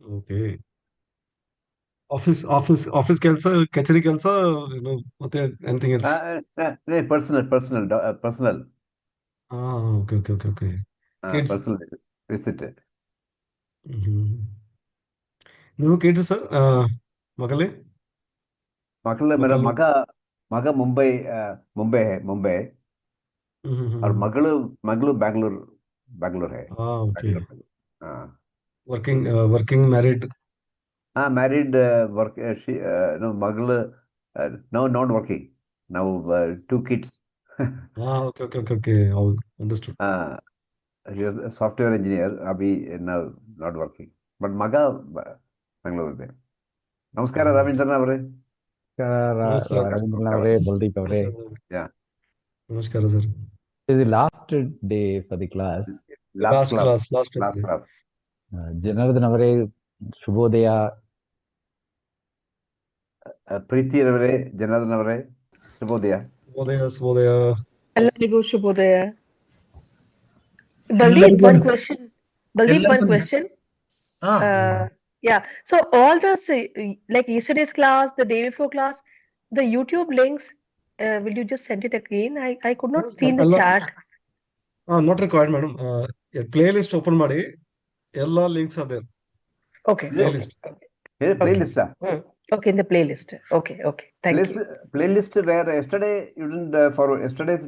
Okay. Office ಕೆಲಸ, ಕಚೇರಿ ಕೆಲಸ, ಮತ್ತೆ anything else? Personal personal personal ಹಾ, okay okay okay okay. Kids. Personal visit. ನೀವು ಕಿಡ್ಸ್ ಸರ್, ಮಗಲೇ मेरा ಮಗಳು? मग मग मुंबई मुंबई है। और ಹ್ಮ್. मಗಳು मಗಳು बैंगलोर बैंगलोर है। ಹಾ, ಓಕೆ. बैंगलोर में। हाँ। Working married? हाँ मैरिड। वर्क नो मಗಳು no not working now. Two kids. ಹಾ, ಓಕೆ ಓಕೆ ಓಕೆ ಓಕೆ, ಹೌದು, ಅಂಡರ್ಸ್ಟುಡ್. सॉफ्टवेयर इंजीनियर अभी नाउ नॉट वर्किंग बट मग बेंगलुरु में। ನಮಸ್ಕಾರ ರವೀಂದ್ರನ್ ಅವರೇ. ನಮಸ್ಕಾರ ರವೀಂದ್ರನ್ ನಮಸ್ಕಾರ. ಅವರೇ, ಬಲ್ದೀಪ್ ಅವರೇ. ಯಾ ನಮಸ್ಕಾರ sir. This is the last day for the class. Last class. Last last class. Janardhan ಅವರೇ, ಶುಭೋದಯ. ಪ್ರೀತಿ ಅವರೇ, ಜನಾರ್ದನ್ ಅವರೇ, ಶುಭೋದಯ. ಶುಭೋದಯ. ಎಲ್ಲರಿಗೂ ಶುಭೋದಯ. Baldeep, ಎಲ್ಲರಿಗೂ one question. Baldeep, one ಎಲ್ಲರಿಗೂ question. ಹಾ Yeah. So all the like yesterday's class, the day before class, the YouTube links, will you just send it again? I could not see in the chat. Not required madam. Play list open ಮಾಡಿ, ಎಲ್ಲ links ಅದೇ. Okay. Play Okay. List. Play list. Okay, in the playlist. Okay. Okay. Thank you. Play list where yesterday you didn't forward yesterday's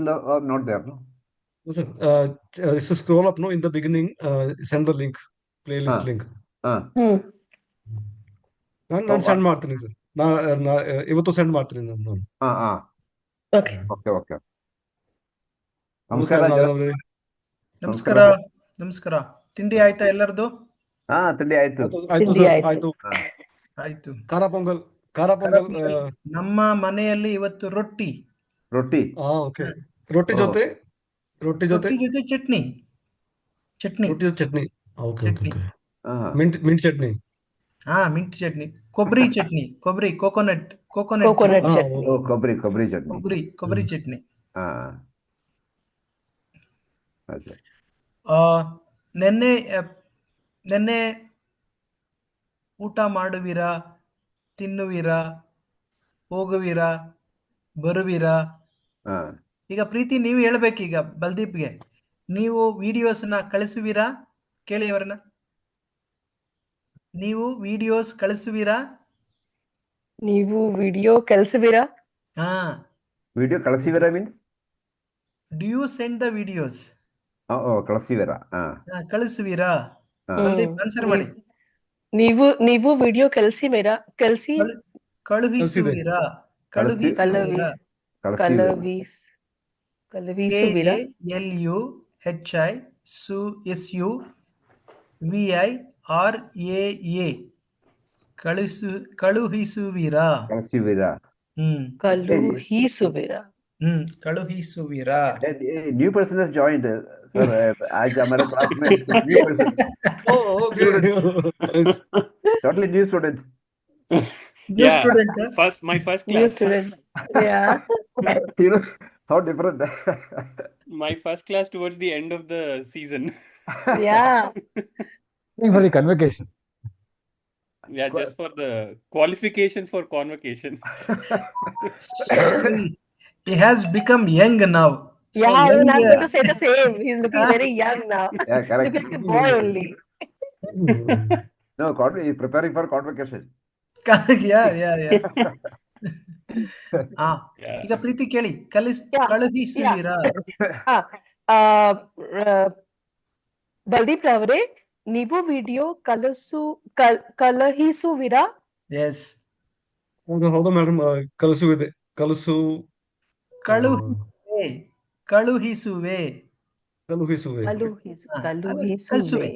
not there, no? Sir, scroll up no in the beginning, send the link, playlist link. Hmm. ನಾನು send ಮಾಡ್ತೀನಿ sir. ಇವತ್ತು send ಮಾಡ್ತೀನಿ ನಾನು. Okay. Okay okay. ನಮಸ್ಕಾರ ನಮಸ್ಕಾರ. ಅವರೇ. ನಮಸ್ಕಾರ. ನಮಸ್ಕಾರ. ತಿಂಡಿ ಆಯ್ತಾ ಎಲ್ಲರದು? ತಿಂಡಿ ಆಯ್ತು. ಆಯ್ತು ತಿಂಡಿ ಸರ್, ಆಯ್ತು. ಆಯ್ತು. ಆಯ್ತು. ಖಾರ ಪೊಂಗಲ್. ಖಾರ ಪೊಂಗಲ್. ನಮ್ಮ ಮನೆಯಲ್ಲಿ ಇವತ್ತು ರೊಟ್ಟಿ. ರೊಟ್ಟಿ. ಓಕೆ. ರೊಟ್ಟಿ ಜೊತೆ ರೊಟ್ಟಿ ಜೊತೆ ಚಟ್ನಿ. ರೊಟ್ಟಿ ಜೊತೆ chutney. Okay okay chutney. Okay. ಹಾ. ಮಿಂಟ್ ಚಟ್ನಿ. ಮಿಂಟ್ ಚಟ್ನಿ, ಕೊಬ್ಬರಿ ಚಟ್ನಿ, ಕೋಕೋನಟ್ Coconut ಹಾ, chutney. ಓ, ಕೊಬ್ಬರಿ ಚಟ್ನಿ. ಕೊಬ್ಬರಿ ಚಟ್ನಿ. ಹಾ. ಅದೇ. ನೆನ್ನೆ ನೆನ್ನೆ ಊಟ ಮಾಡುವಿರಾ, ತಿನ್ನುವಿರಾ, ಹೋಗುವಿರಾ, ಬರುವಿರಾ? ಹಾ. ಈಗ ಪ್ರೀತಿ ನೀವು ಹೇಳ್ಬೇಕೀಗ ಬಲ್ದೀಪ್ಗೆ. ನೀವು ವಿಡಿಯೋಸ್ನ ಕಳಿಸುವಿರಾ? ಕೇಳಿ ಅವರನ್ನ. ನೀವು ವಿಡಿಯೋಸ್ ಕಳಿಸುವಿರಾ? ನೀವು ವಿಡಿಯೋ ಕಳಿಸುವಿರಾ? ವಿಡಿಯೋ ಕಳಿಸಿವೀರಾ means? Do you send the videos? ಕಳಿಸಿವೀರಾ? ಕಳಿಸುವಿರಾ? ಹಾ. ಬಲ್ದೀಪ್ ಆನ್ಸರ್ ಮಾಡಿ. ನೀವು ವಿಡಿಯೋ ಕಳಿಸುವಿರಾ? ಕಳುಹಿಸುವಿರಾ? ಕಳುಹಿಸುವಿರಾ? ಕಳುಹಿಸುವಿರಾ? KALUHISUVIRA. ಕಳುಹಿಸುವಿರಾ? ಕಳಿಸಿವೀರಾ? ಕಳುಹಿಸುವಿರಾ? ಕಳುಹಿಸುವಿರಾ? New person has joined, sir. आज हमारे क्लास में new person, totally new student. New student. My first New class. student. Yeah. You know how different. My first class towards the end of the season. Yeah. For the convocation. Yeah, just for the qualification for convocation. He has become young now. So Yeah, I was young, going to say the same. He's looking very young now. Yeah, correct. Looking like a boy only. No, he's preparing for convocation. yeah. Yeah. ಈಗ ಪ್ರೀತಿ ಕೇಳಿ. Yeah. ಕಳುಹಿಸುವಿರಾ? Baldeep ಅವರೇ, ನೀವು video ಕಳುಹಿಸುವಿರಾ? Yes. ಹೌದು madam, ಕಲಿಸುವಿದೆ. ಕಳುಹಿಸುವೆ. ಕಳುಹಿಸುವೆ. ಕಳುಹಿಸುವೆ. ಕಳುಹಿಸುವೆ.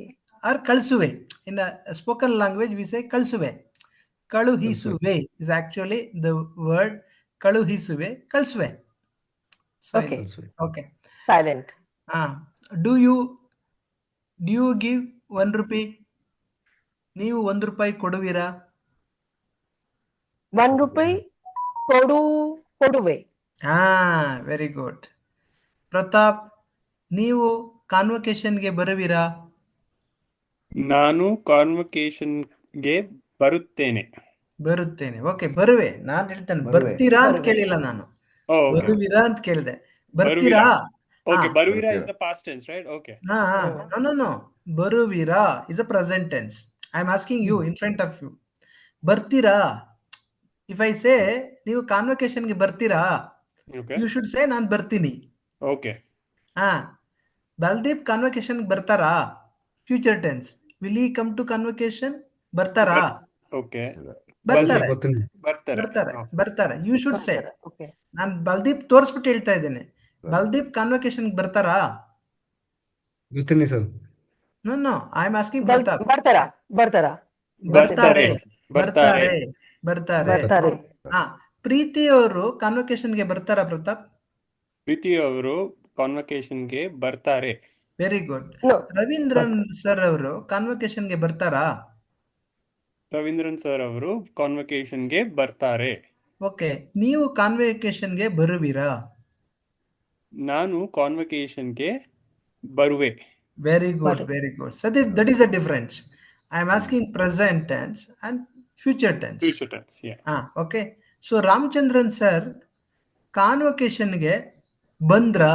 Or ಕಳಿಸುವೆ. In a spoken language we say ಕಳಿಸುವೆ. ಕಳುಹಿಸುವೆ is actually the word ಕಳುಹಿಸುವೆ, ಕಳಿಸುವೆ. Okay. Okay. Silent. Do you give 1 rupee? ನೀವು 1 ರೂಪಾಯಿ ಕೊಡುವಿರಾ? 1 ರೂಪಾಯಿ ಕೊಡುವೆ. Very good. ಪ್ರತಾಪ್, ನೀವು ಕಾನ್ವೊಕೇಶನ್ಗೆ ಬರುವಿರಾ? ನಾನು ಕಾನ್ವೊಕೇಶನ್ ಗೆ ಬರುತ್ತೇನೆ. ಬರುತ್ತೇನೆ. ಓಕೆ, ಬರುವೆ. ನಾನು ಹೇಳ್ತೇನೆ ಬರುವೆ. ಬರ್ತೀರಾ ಅಂತ ಬರುವೆ. ಕೇಳಿಲ್ಲ ನಾನು, ಓಕೆ ಬರುವಿರಾ ಅಂತ ಕೇಳಿದೆ. ಬರ್ತೀರಾ? ಬರುವಿರಾ. ಹಾ ಓಕೆ ಬರುವಿರಾ ಬರ್ತೀರಾ. Is the past tense, right? Okay ಹಾ ನೋ ಬರುವಿರಾ is a present tense. I am asking you in front of you. ಬರ್ತೀರಾ, ಇಫ್ ಐ ಸೇ ನೀವು ಕಾನ್ವೊಕೇಶನ್ಗೆ ಬರ್ತೀರಾ, ಓಕೆ ಯು ಶುಡ್ ಸೇ ನಾನು ಬರ್ತೀನಿ. ಓಕೆ ಹಾ, ಬಲ್ದೀಪ್ ಕಾನ್ವೊಕೇಶನ್ಗೆ ಬರ್ತಾರಾ, future tense. Will he come to convocation? ಬರ್ತಾರಾ? ಓಕೆ ಬರ್ತಾರೆ ಬರ್ತೀನಿ. ಬರ್ತಾರೆ. ಬರ್ತಾರೆ ಹಾ. ಬರ್ತಾರೆ. You should say. Okay. ನಾನು ಬಲ್ದೀಪ್ ತೋರಿಸ್ಬಿಟ್ಟು ಹೇಳ್ತಾ ಇದ್ದೇನೆ, ಬಲ್ದೀಪ್ ಕಾನ್ವೊಕೇಶನ್ಗೆ ಬರ್ತಾರಾ? ಬರ್ತೀನಿ sir. No I am asking Pratap. ಬರ್ತಾರಾ? ಬರ್ತಾರಾ? ಬರ್ತಾರೆ ಬರ್ತಾರೆ. ಬರ್ತಾರೆ. ಬರ್ತಾರೆ. ಹಾ, ಪ್ರೀತಿ ಅವರು ಕಾನ್ವೊಕೇಶನ್ಗೆ ಬರ್ತಾರಾ ಪ್ರತಾಪ್? ಪ್ರೀತಿ ಅವರು ಕಾನ್ವೊಕೇಶನ್ಗೆ ಬರ್ತಾರೆ. Very good. No. Ravindran sir ಅವರು ಕಾನ್ವೊಕೇಶನ್ಗೆ ಬರ್ತಾರಾ? ರವೀಂದ್ರನ್ ಸರ್ ಅವರು ಕಾನ್ವೊಕೇಶನ್ಗೆ ಬರ್ತಾರೆ. ಓಕೆ, ನೀವು ಕಾನ್ವೊಕೇಶನ್ಗೆ ಬರುವಿರಾ? ನಾನು ಕಾನ್ವೊಕೇಶನ್ಗೆ ಬರುವೆ. ವೆರಿ ಗುಡ್, ಬರು- very good. So that is a difference. I am asking present tense and future tense. Future tense. ಹಾ, okay. So Ramachandran sir ಕಾನ್ವೊಕೇಶನ್ಗೆ Bandra?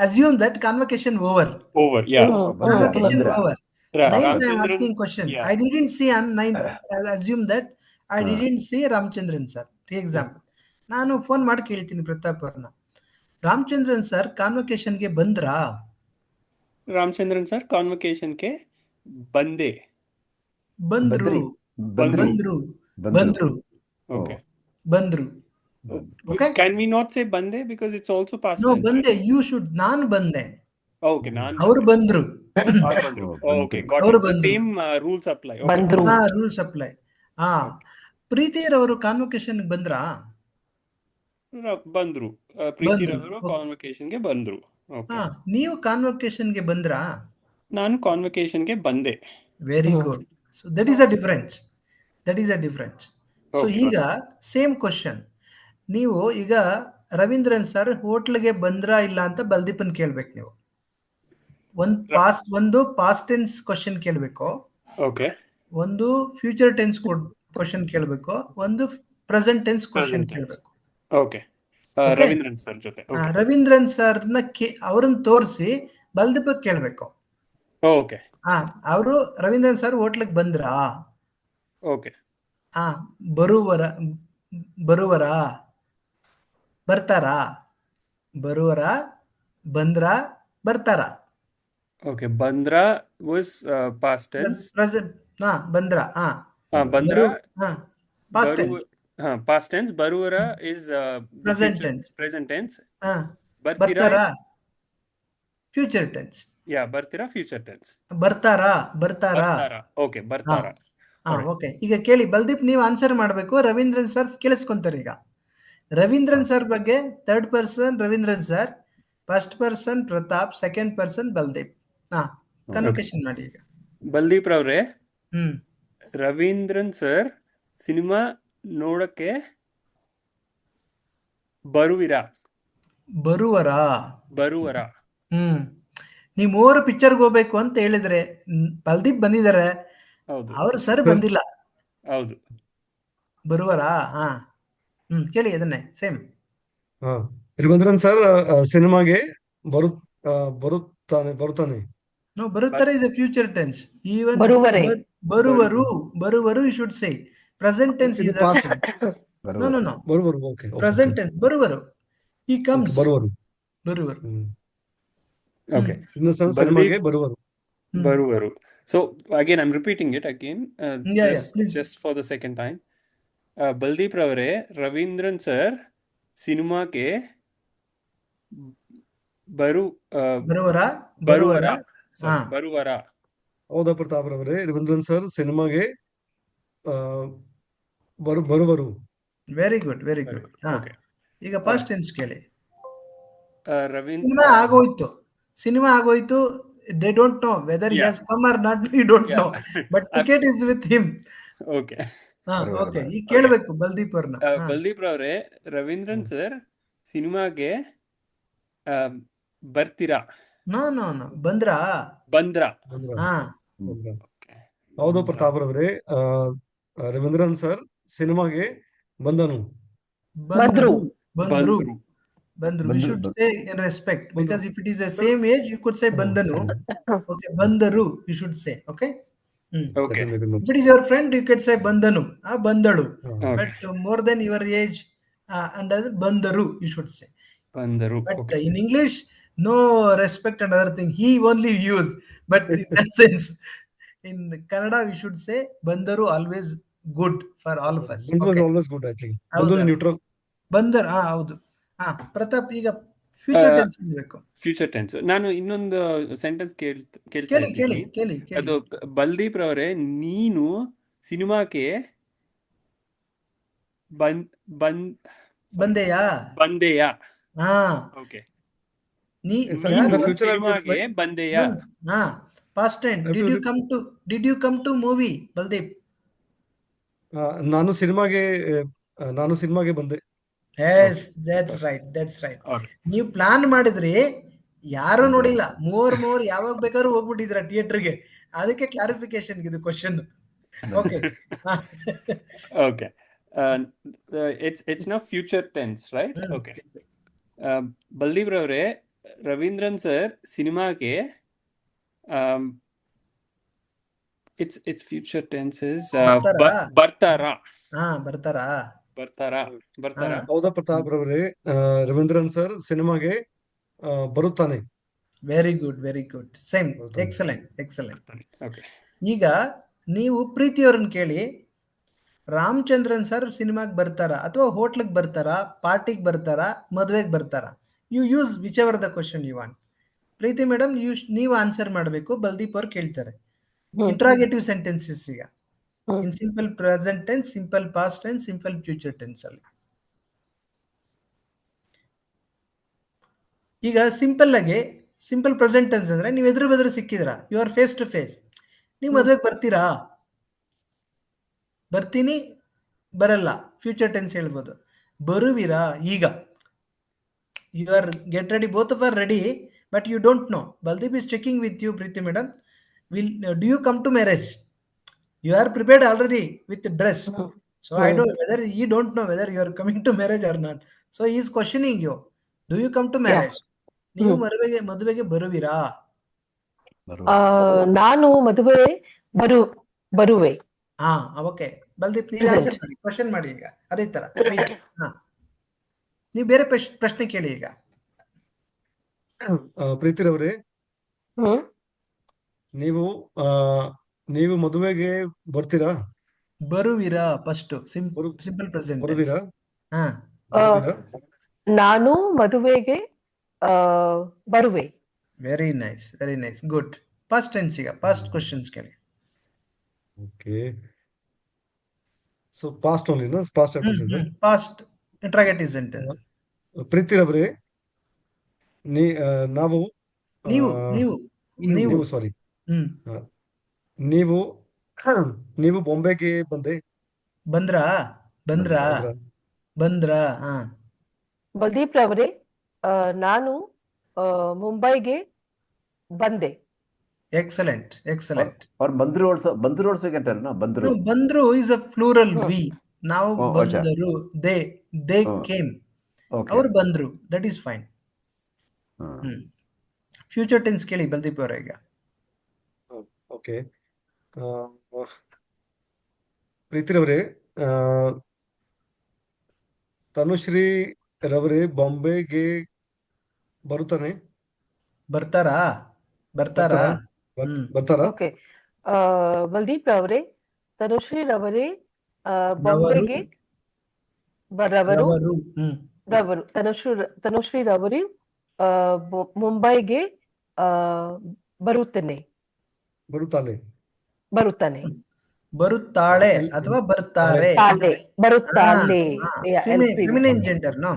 Assume that convocation over. Over. Yeah Convocation Bandra? over. Ninth, I am Ramachandran. asking question. Yeah. I didn't see on ninth. I'll assume that I didn't see Ramchandran sir. Take example. ನಾನು phone ಮಾಡಿ ಕೇಳ್ತೀನಿ ಪ್ರತಾಪ್ ಅವ್ರನ್ನ, Ramachandran sir ಕಾನ್ವೊಕೇಶನ್ಗೆ ಬಂದ್ರಾ? Ramachandran sir ಕಾನ್ವೊಕೇಶನ್ಗೆ ಬಂದೆ. ಬಂದ್ರು ಬಂದ್ರಿ. ಬಂದ್ರು ಬಂದ್ರು. ಬಂದ್ರು ಓಕೆ ಬಂದ್ರು. Okay. Can we not say ಬಂದೆ because it's also past no, tense. ಬಂದೆ. You should. ನಾನು ಬಂದೆ, ಓಕೆ ನಾನು ಅವ್ರು ಬಂದ್ರು. ಬಂದ್ರು. Oh, ಓಕೆ ಬಂದ್ರು. ಗಾಟ್ ಅವ್ರು ಇಟ್. ದ ಬಂದ್ರು. Same rules apply. ಬಂದ್ರು. ಹಾ, ರೂಲ್ಸ್ ಅಪ್ಲೈ. ಹಾ, ಪ್ರೀತಿಯರವರು ಕಾನ್ವೊಕೇಶನ್ಗೆ ಬಂದ್ರಾ? ಬಂದ್ರು. ಪ್ರೀತಿರವರು ಕಾನ್ವೊಕೇಶನ್ಗೆ ಬಂದ್ರು. ಓಕೆ, ಹಾ, ನೀವು ಕಾನ್ವೊಕೇಶನ್ಗೆ ಬಂದ್ರಾ? ನಾನು ಕಾನ್ವೊಕೇಶನ್ಗೆ ಬಂದೆ. Very good. So that is a difference. That is a difference. So Okay. ಈಗ ಸೇಮ್ ಕ್ವಶನ್. ನೀವು ಈಗ ರವೀಂದ್ರನ್ ಸರ್ ಹೋಟ್ಲ್ಗೆ ಬಂದ್ರಾ ಇಲ್ಲ ಅಂತ ಬಲ್ದೀಪನ್ ಕೇಳ್ಬೇಕು ನೀವು. ಒಂದು ಪಾಸ್ಟ್ ಟೆನ್ಸ್ ಕ್ವಶನ್ ಕೇಳಬೇಕು, ಓಕೆ ಒಂದು ಫ್ಯೂಚರ್ ಟೆನ್ಸ್ ಕ್ವಶನ್ ಕೇಳಬೇಕು, ಒಂದು present tense question Present tense. ಕೇಳಬೇಕು. Okay Okay. ರವೀಂದ್ರನ್ ಸರ್ ಜೊತೆ. ಓಕೆ ರವೀಂದ್ರನ್ ಸರ್ನ ಅವ್ರನ್ನ ತೋರಿಸಿ ಬಲ್ದೀಪ ಕೇಳಬೇಕು. ಓಕೆ ಅವರು ರವೀಂದ್ರನ್ ಸರ್ ಹೋಟ್ಲಿಗೆ ಬಂದ್ರಾ? ಓಕೆ ಬರುವರಾ? ಬರ್ತಾರಾ? ಬರುವರಾ? ಬಂದ್ರಾ? ಬರ್ತಾರಾ? ಓಕೆ ಬಂದ್ರ ವಾಸ್ ಪಾಸ್ಟ್ ಟೆನ್ಸ್. ಪ್ರೆಸೆಂಟ್. ಬಂದ್ರಾ? ಬಂದ್ರ ಪಾಸ್ಟ್ ಟೆನ್ಸ್. Past tense. ಬರುವರ is Present tense. Present tense. ಬರ್ತೀರಾ ಬರ್ತಾರಾ? Future tense. ಯಾ ಬರ್ತೀರಾ ಫ್ಯೂಚರ್ ಟೆನ್ಸ್. ಬರ್ತಾರಾ? ಓಕೆ ಬರ್ತಾರಾ. ಓಕೆ, ಈಗ ಕೇಳಿ ಬಲ್ದೀಪ್, ನೀವು ಆನ್ಸರ್ ಮಾಡಬೇಕು. ರವೀಂದ್ರನ್ ಸರ್ ಕೇಳಿಸ್ಕೊಂತಾರೆ. ಈಗ ರವೀಂದ್ರನ್ ಸರ್ ಬಗ್ಗೆ third person Raveendran sir, first person Pratap, second person Baldeep. Convocation ಮಾಡಿ ಈಗ. ಬಲ್ದೀಪ್ ರವ್ರೆ, ಹ್ಮ್ ರವೀಂದ್ರನ್ ಸರ್ ಸಿನಿಮಾ ನೋಡಕ್ಕೆ ಬರುವಿರಾ? ಬರುವರಾ? ನೀವು ಮೂವರು ಪಿಕ್ಚರ್ಗೆ ಹೋಗ್ಬೇಕು ಅಂತ ಹೇಳಿದ್ರೆ ಬಲ್ದೀಪ್ ಬಂದಿದ್ದಾರೆ, ಹೌದು ಅವ್ರ ಸರ್ ಬಂದಿಲ್ಲ. ಹೌದು. ಬರುವರಾ? ಕೇಳಿ ಅದನ್ನೇ ಸೇಮ್. ರವೀಂದ್ರನ್ ಸರ್ ಸಿನಿಮಾಗೆ ಬರುತ್ತಾನೆ. ಬರುತ್ತಾರೆ ಇದೆ ಫ್ಯೂಚರ್ ಟೆನ್ಸ್. ಈವನ್ ಬರುವರೆ. ಬರುವರು you should say. Present tense ಇದು ಇಸ್ past. ನೋ ಬರುವರು. Okay present tense. ಬರುವರು. He comes. ಬರುವರು. ಬರುವರು. ಓಕೆ ಇನ್ನು ಸಿನಿಮಾಗೆ ಬರುವರು. ಬರುವರು. So again, I'm repeating it again, please. just for the second time. Baldeep ರವರೇ, ರವೀಂದ್ರನ್ ಸರ್ ಸಿನಿಮಾಗೆ ಬರುವರಾ? ಹೌದಾ ಪ್ರತಾಪ್ ರವರೇ, ರವೀಂದ್ರನ್ ಸರ್ ಸಿನಿಮಾಗೆ ಬರುವರು. Very good, very good. Okay. ಈಗ ಪಾಸ್ಟ್ ಟೆನ್ಸ್ ಕೇಳಿ. ರವೀಂದ್ರ ಸಿನಿಮಾ ಆಗೋಯ್ತು. They don't know whether he has come or not. We don't know. But ticket is with him. Okay Okay. ಈಗ ಕೇಳಬೇಕು ಬಲ್ದೀಪ್ ಅವ್ರನ್ನ. ಬಲ್ದೀಪ್ ರವರೇ, ರವೀಂದ್ರನ್ ಸರ್ ಸಿನಿಮಾಗೆ ಬರ್ತೀರಾ? ನೋ ಬಂದ್ರಾ? ಬಂದ್ರಾ? ಹೌದು ಪ್ರತಾಪ್ರವರೇ, ರವೀಂದ್ರನ್ ಸರ್ ಸಿನಿಮಾಗೆ ಬಂದನು. ಬಂದ್ರು. ಬಂದ್ರು ಬಂದ್ರು. ಬಂದ್ರು. We should say in respect, because if it is the Sir. same age, you could say bandanu. Okay, bandaru, you should say. Okay. Okay. If it is your friend, you could say bandanu, bandalu. Okay. But more than your age, and other bandaru, you should say. ಬಂದರು. But Okay. in English, no respect and other thing. He only use. But in that sense, in Kannada, we should say bandaru always good for all of us. Bandu was Okay. always good, I think. ಹೌದಾ? Bandu is neutral. ಬಂದರ್, ಹೌದು. ಪ್ರತಾಪ್, ಈಗ future tense ಬೇಕು. Future tense. ನಾನು ಇನ್ನೊಂದು sentence ಕೇಳ್ತಾ ಕೇಳಿ ಇದ್ದೀನಿ. ಕೇಳಿ ಕೇಳಿ ಅದು ಬಲ್ದೀಪ್ ರವರೇ, ನೀನು ಸಿನಿಮಾಕ್ಕೆ ಬಂದೆಯಾ? ಬಂದೆಯಾ? ಹಾ, okay. Sir, in the future, I would ಸಿನಿಮಾಗೆ like- ಬಂದೆಯಾ? ಹಾ, past tense. I have to Did you come to movie, ಬಲ್ದೀಪ್? ನಾನು ಸಿನಿಮಾಗೆ ಬಂದೆ. Yes, that's right. Okay. ನೀವು ಪ್ಲಾನ್ ಮಾಡಿದ್ರಿ, ಯಾರು ನೋಡಿಲ್ಲ, ಮೂವರ್ ಯಾವಾಗ ಬೇಕಾದ್ರೂ ಹೋಗ್ಬಿಟ್ಟಿದ್ರ ಥಿಯೇಟರ್ಗೆ. ಅದಕ್ಕೆ ಕ್ಲಾರಿಫಿಕೇಶನ್ ಇದು question. Okay. Okay. It's now future tense, right? Okay. Baldeep ರವರೇ, ರವೀಂದ್ರನ್ ಸರ್ ಸಿನಿಮಾಗೆ it's future tenses. ಬರ್ತಾರಾ? ಬರ್ತಾರಾ? ಹೌದಾ ಪ್ರತಾಪ್ರವರೇ, ರವೀಂದ್ರನ್ ಸರ್ ಸಿನಿಮಾಗೆ ಬರುತ್ತಾನೆ. Very good same. Excellent. Okay. ಈಗ ನೀವು ಪ್ರೀತಿಯವ್ರನ್ನ ಕೇಳಿ, ರಾಮಚಂದ್ರನ್ ಸರ್ ಸಿನಿಮಾಗೆ ಬರ್ತಾರಾ, ಅಥವಾ ಹೋಟ್ಲಿಗೆ ಬರ್ತಾರಾ, ಪಾರ್ಟಿಗೆ ಬರ್ತಾರಾ, ಮದುವೆಗೆ ಬರ್ತಾರಾ? You use whichever the question you want. Preethi madam, ನೀವು ಆನ್ಸರ್ ಮಾಡಬೇಕು. ಬಲ್ದೀಪ್ ಅವ್ರು ಕೇಳ್ತಾರೆ. ಇಂಟ್ರಾಗೇಟಿವ್ ಸೆಂಟೆನ್ಸಸ್ ಈಗ in simple present tense, simple past tense, simple future tense ಅಲ್ಲಿ. ಈಗ ಸಿಂಪಲ್ ಪ್ರೆಸೆಂಟ್ ಟೆನ್ಸ್ ಅಂದ್ರೆ ನೀವು ಎದುರು ಬೆದರು ಸಿಕ್ಕಿದ್ರ, you are face to face. ನೀವು ಮದುವೆಗೆ ಬರ್ತೀರಾ? ಬರ್ತೀನಿ, ಬರಲ್ಲ, ಫ್ಯೂಚರ್ ಟೆನ್ಸ್ ಹೇಳ್ಬೋದು. ಬರುವಿರಾ? ಈಗ you are get ready, both of are ready, but you don't know. Baldeep is checking with you, Preeti madam. Do you come to marriage? You are prepared already with the dress. So I don't whether you don't know whether you are coming to marriage or not. So he is questioning you. Do you come to marriage? ನೀವು ಮದುವೆಗೆ ಬರುವಿರಾ? ನಾನು ಮದುವೆ ಬರುವೆ. Okay. ಬಲ್ದೀಪ್, ನೀವು answer ಮಾಡಿ, question ಮಾಡಿ. ಈಗ ಅದೇ ತರ ನೀವು ಬೇರೆ ಪ್ರಶ್ನೆ ಕೇಳಿ. ಈಗ ಪ್ರೀತಿರವರೇ, ನೀವು ಮದುವೆಗೆ ಬರ್ತೀರಾ? ಬರುವಿರಾ? First simple present. ಬರುವಿರಾ? ನಾನು ಮದುವೆಗೆ ಬರುವೆ. Very nice, good. First tense. ಈಗ ಫಸ್ಟ್ ಕ್ವಶನ್ಸ್ ಕೇಳಿ. ಓಕೆ. ಸೊ ಪಾಸ್ಟ್ ಓನ್ಲಿ ನಾ? Past past interrogative sentence. ಪ್ರೀತಿರವರೇ, ನೀವು ಸಾರಿ, ನೀವು ಬಾಂಬೆಗೆ ಬಂದ್ರಾ? ಬಲ್ದೀಪ್ ರವರೇ, ನಾನು ಮುಂಬೈಗೆ ಬಂದೆ. ಎಕ್ಸಲೆಂಟ್. ಅವ್ರು ಬಂದ್ರು also ಅಂತಾರೆ ನಾ? ಬಂದ್ರು ಇಸ್ ಅ ಫ್ಲೂರಲ್ ವಿ. ನಾವು ಬಂದರು, ದೇ ಕೇಮ್, ಅವ್ರು ಬಂದ್ರು, that is fine. Future tense ಕೇಳಿ ಬಲ್ದೀಪ್ ಅವರ. ಈಗ ಓಕೆ. ಪ್ರೀತಿರವರೇ, ತನುಶ್ರೀ ರವರೇ ಬಾಂಬೆಗೆ ಬರ್ತಾರಾ? ಓಕೆ. ಬಲ್ದೀಪ್ ರವರೇ, ತನುಶ್ರೀ ರವರೇ ಬಾಂಬೆಗೆ ತನುಶ್ರೀ ರವರು ಮುಂಬೈಗೆ ಬರುತ್ತಾನೆ. ಬರುತ್ತಾಳೆ ಅಥವಾ ಬರ್ತಾರೆ? Feminine gender, no?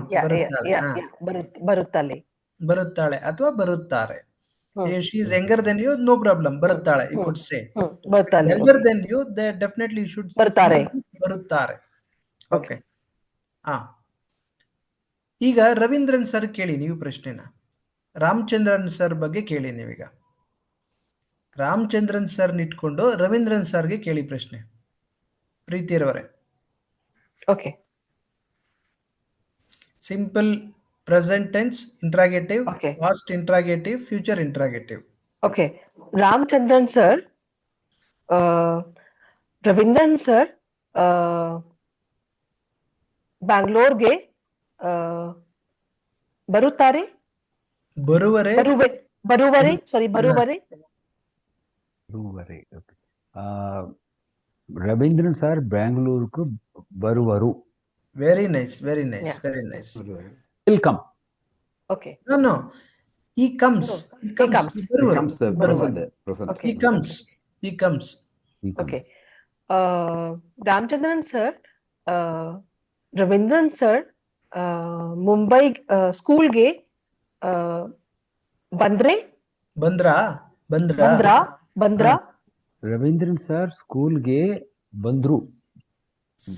ಬರುತ್ತಾಳೆ ಅಥವಾ ಬರುತ್ತಾರೆ. She is younger than you, no problem. ಬರುತ್ತಾಳೆ, you could say. Elder than you, they definitely should ಬರುತ್ತಾರೆ. ಓಕೆ. ಈಗ ರವೀಂದ್ರನ್ ಸರ್ ಕೇಳಿ ನೀವು ಪ್ರಶ್ನೆನ. ರಾಮಚಂದ್ರನ್ ಸರ್ ಬಗ್ಗೆ ಕೇಳಿ ನೀವೀಗ. ರಾಮಚಂದ್ರನ್ ಸರ್ ಇಟ್ಕೊಂಡು ರವೀಂದ್ರನ್ ಸರ್ಗೆ ಕೇಳಿ ಪ್ರಶ್ನೆ. ಪ್ರೀತಿರವರೇ, Okay. Simple present tense interrogative, Okay. Past interrogative, future interrogative. Okay. Ramchandran sir, Ravindran sir, Bangalore ಬರುತ್ತಾರೆ, ಬರುವರೆ, ಬರುವರೆ, sorry, ಬರುವರೆ. ಬರುವರೆ. Okay. ರವೀಂದ್ರನ್ ಸರ್ ಬೆಂಗಳೂರಿಗೆ ಬರುವರು. Very nice, very nice, Yeah. Very nice. Will come. Okay. No, he comes. No, He comes. comes. He It ಬರುವರು. comes ಬರುವರು. present. Okay. He comes. He comes. He comes. Okay. Ramchandran sir, Ravindran sir, Mumbai ಸ್ಕೂಲ್ಗೆ ಬಂದ್ರಾ. Ravindran sir ಸ್ಕೂಲ್ಗೆ ಬಂದ್ರು.